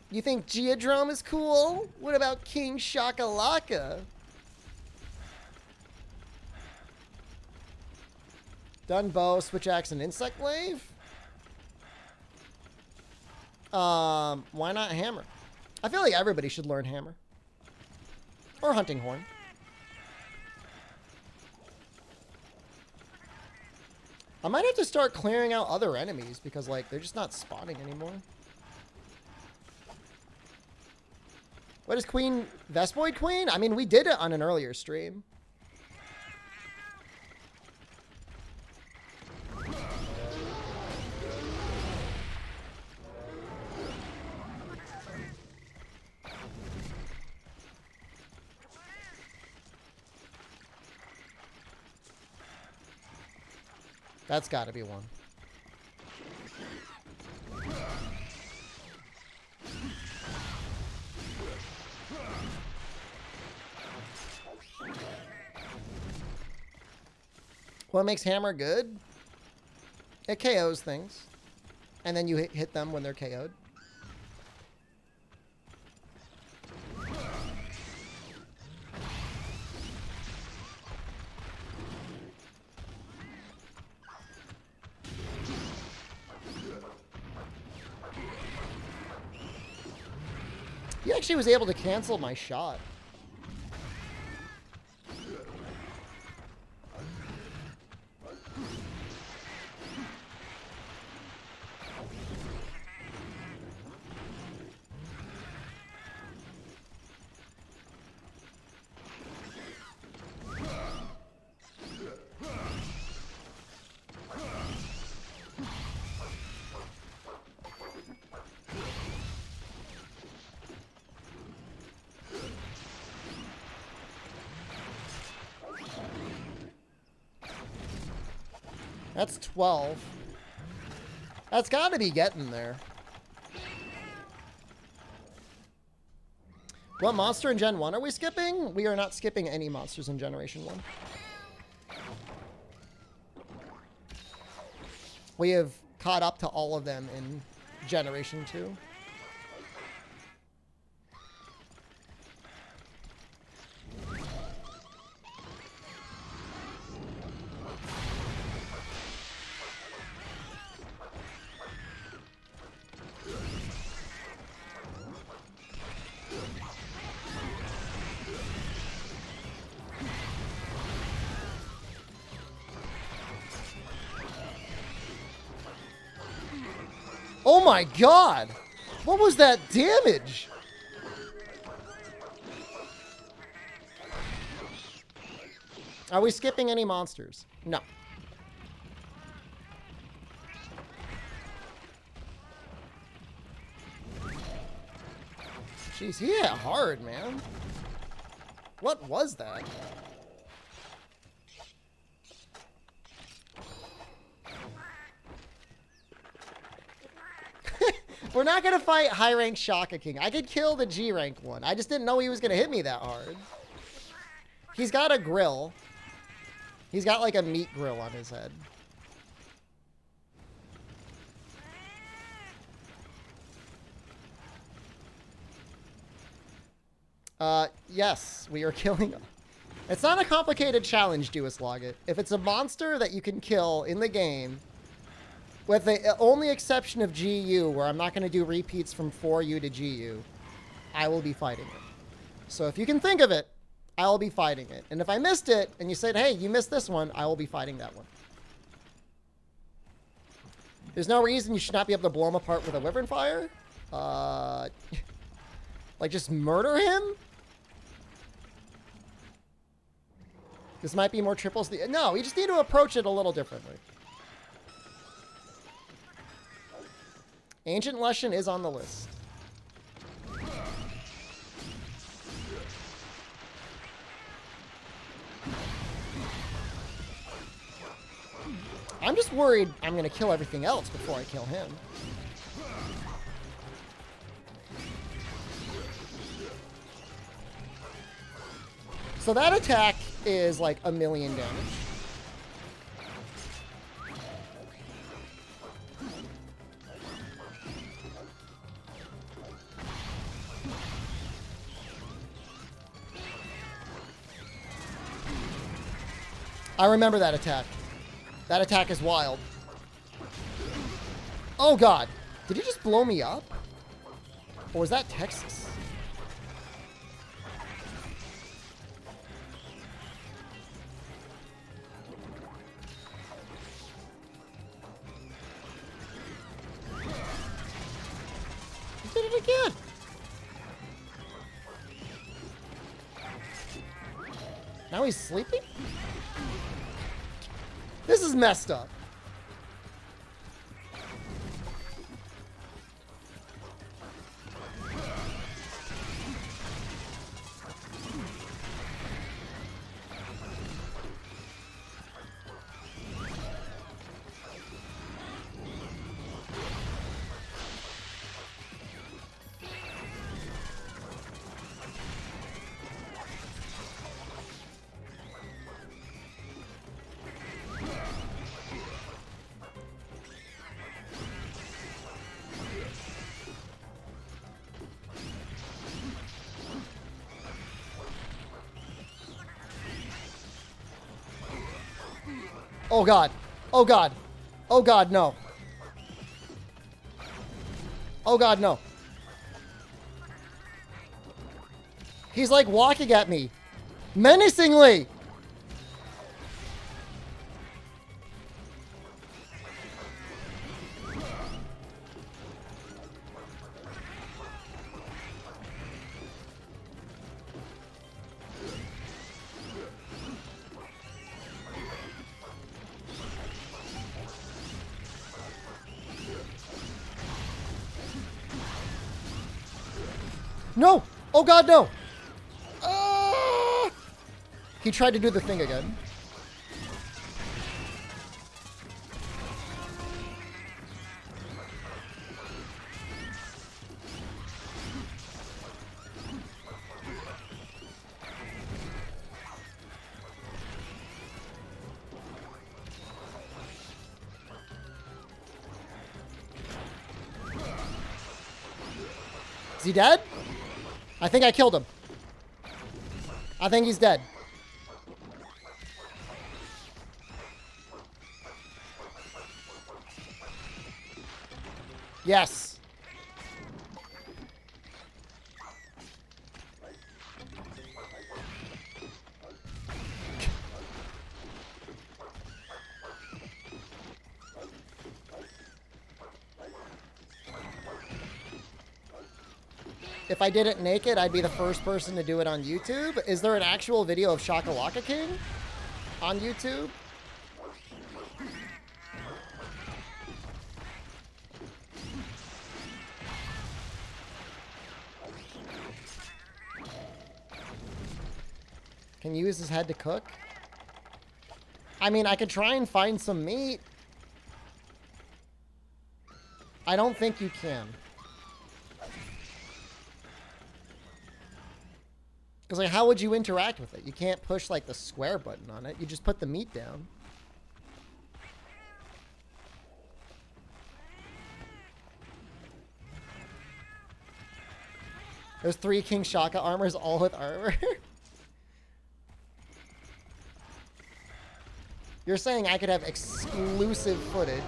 You think Geodrome is cool? What about King Shakalaka? Done bow, switch axe, and insect wave? Why not hammer? I feel like everybody should learn hammer. Or hunting horn. I might have to start clearing out other enemies because, like, they're just not spawning anymore. What is Queen Vespoid Queen? I mean, we did it on an earlier stream. That's got to be one. What makes hammer good? It KOs things. And then you hit them when they're KO'd. He actually was able to cancel my shot. That's 12. That's got to be getting there. What monster in Gen 1 are we skipping? We are not skipping any monsters in Generation 1. We have caught up to all of them in Generation 2. Oh my god! What was that damage? Are we skipping any monsters? No. Jeez, he hit hard, man. What was that? We're not going to fight high-rank Shaka King. I could kill the G-rank one. I just didn't know he was going to hit me that hard. He's got a grill. He's got like a meat grill on his head. Yes, we are killing him. It's not a complicated challenge, Duislogit. If it's a monster that you can kill in the game, with the only exception of GU, where I'm not going to do repeats from 4U to GU, I will be fighting it. So if you can think of it, I will be fighting it. And if I missed it, and you said, hey, you missed this one, I will be fighting that one. There's no reason you should not be able to blow him apart with a Wyvern Fire. Like, just murder him? This might be more triples. No, we just need to approach it a little differently. Ancient Leshen is on the list. I'm just worried I'm going to kill everything else before I kill him. So that attack is like 1 million damage. I remember that attack. That attack is wild. Oh god. Did he just blow me up? Or was that Texas? He did it again. Now he's sleeping? This is messed up. Oh god. Oh god. Oh god, no. Oh god, no. He's like walking at me. Menacingly! No! Oh god, no! Ah! He tried to do the thing again. Is he dead? I think I killed him. I think he's dead. Yes. If I did it naked, I'd be the first person to do it on YouTube. Is there an actual video of Shakalaka King on YouTube? Can you use his head to cook? I mean, I could try and find some meat. I don't think you can. Because, like, how would you interact with it? You can't push, like, the square button on it. You just put the meat down. There's 3 King Shaka armors, all with armor. You're saying I could have exclusive footage.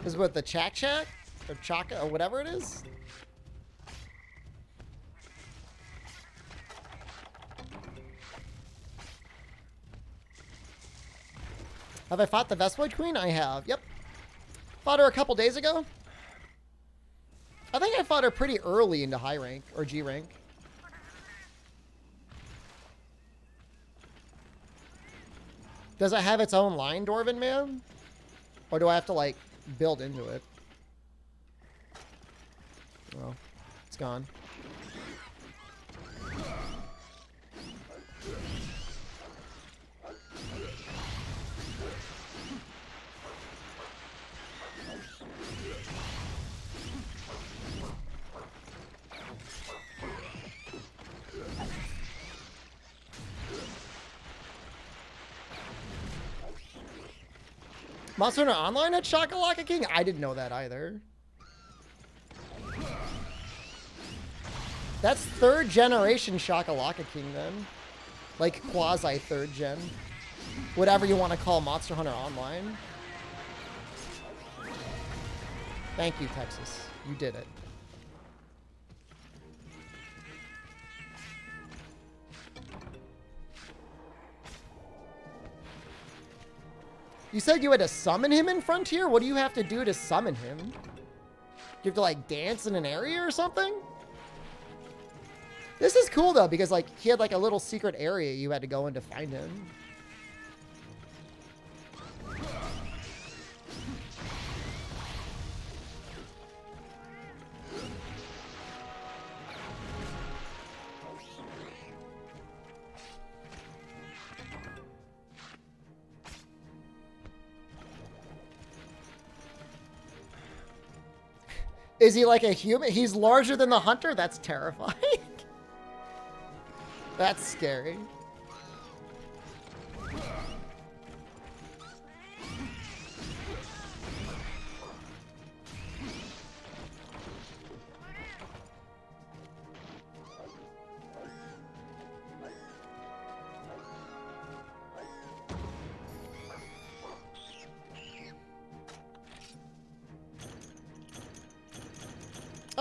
Is what the Chak or Chaka or whatever it is? Have I fought the Vespoid Queen? I have. Yep. Fought her a couple days ago. I think I fought her pretty early into high rank or G rank. Does it have its own line, Dwarven Man? Or do I have to, like, build into it? Well, it's gone. Monster Hunter Online at Shakalaka King? I didn't know that either. That's 3rd generation Shakalaka King then. Like quasi 3rd gen. Whatever you want to call Monster Hunter Online. Thank you, Texas. You did it. You said you had to summon him in Frontier? What do you have to do to summon him? You have to, like, dance in an area or something? This is cool, though, because, like, he had, like, a little secret area you had to go in to find him. Is he like a human? He's larger than the hunter? That's terrifying. That's scary.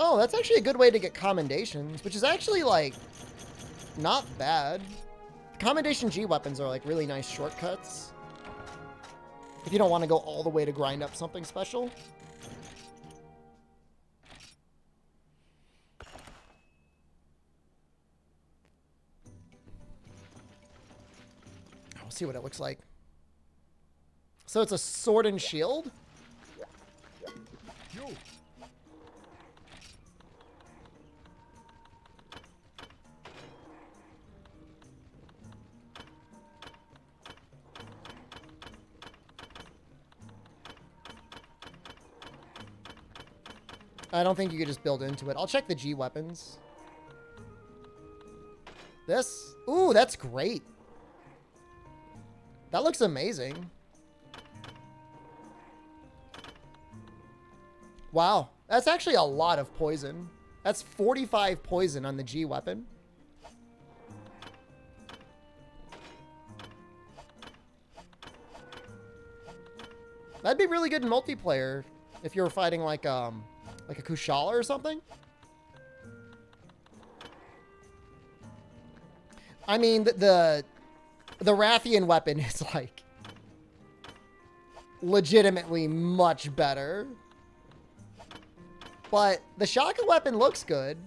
Oh, that's actually a good way to get commendations, which is actually, like, not bad. Commendation G weapons are, like, really nice shortcuts. If you don't want to go all the way to grind up something special. We'll see what it looks like. So it's a sword and shield? You. I don't think you could just build into it. I'll check the G weapons. This? Ooh, that's great. That looks amazing. Wow. That's actually a lot of poison. That's 45 poison on the G weapon. That'd be really good in multiplayer if you were fighting like a Kushala or something. I mean, the Rathian weapon is like legitimately much better. But the shotgun weapon looks good.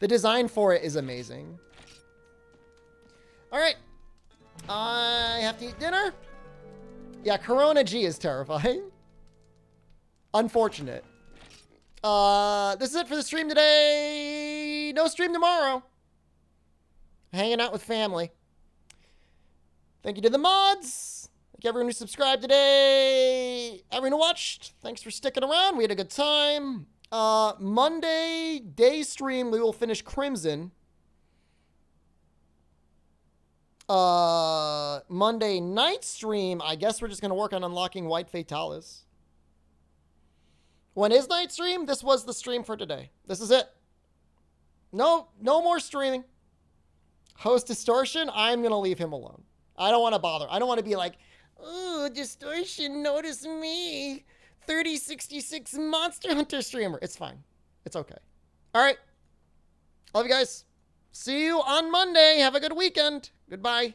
The design for it is amazing. All right. I have to eat dinner. Yeah, Corona G is terrifying. Unfortunate. This is it for the stream today. No stream tomorrow. Hanging out with family. Thank you to the mods. Thank you everyone who subscribed today. Everyone who watched, thanks for sticking around. We had a good time. Monday day stream, we will finish Crimson. Monday night stream, I guess we're just going to work on unlocking White Fatalis. When is night stream? This was the stream for today. This is it. No more streaming. Host Distortion, I'm going to leave him alone. I don't want to bother. I don't want to be like, oh, Distortion, notice me. 3066 Monster Hunter streamer. It's fine. It's okay. All right. Love you guys. See you on Monday. Have a good weekend. Goodbye.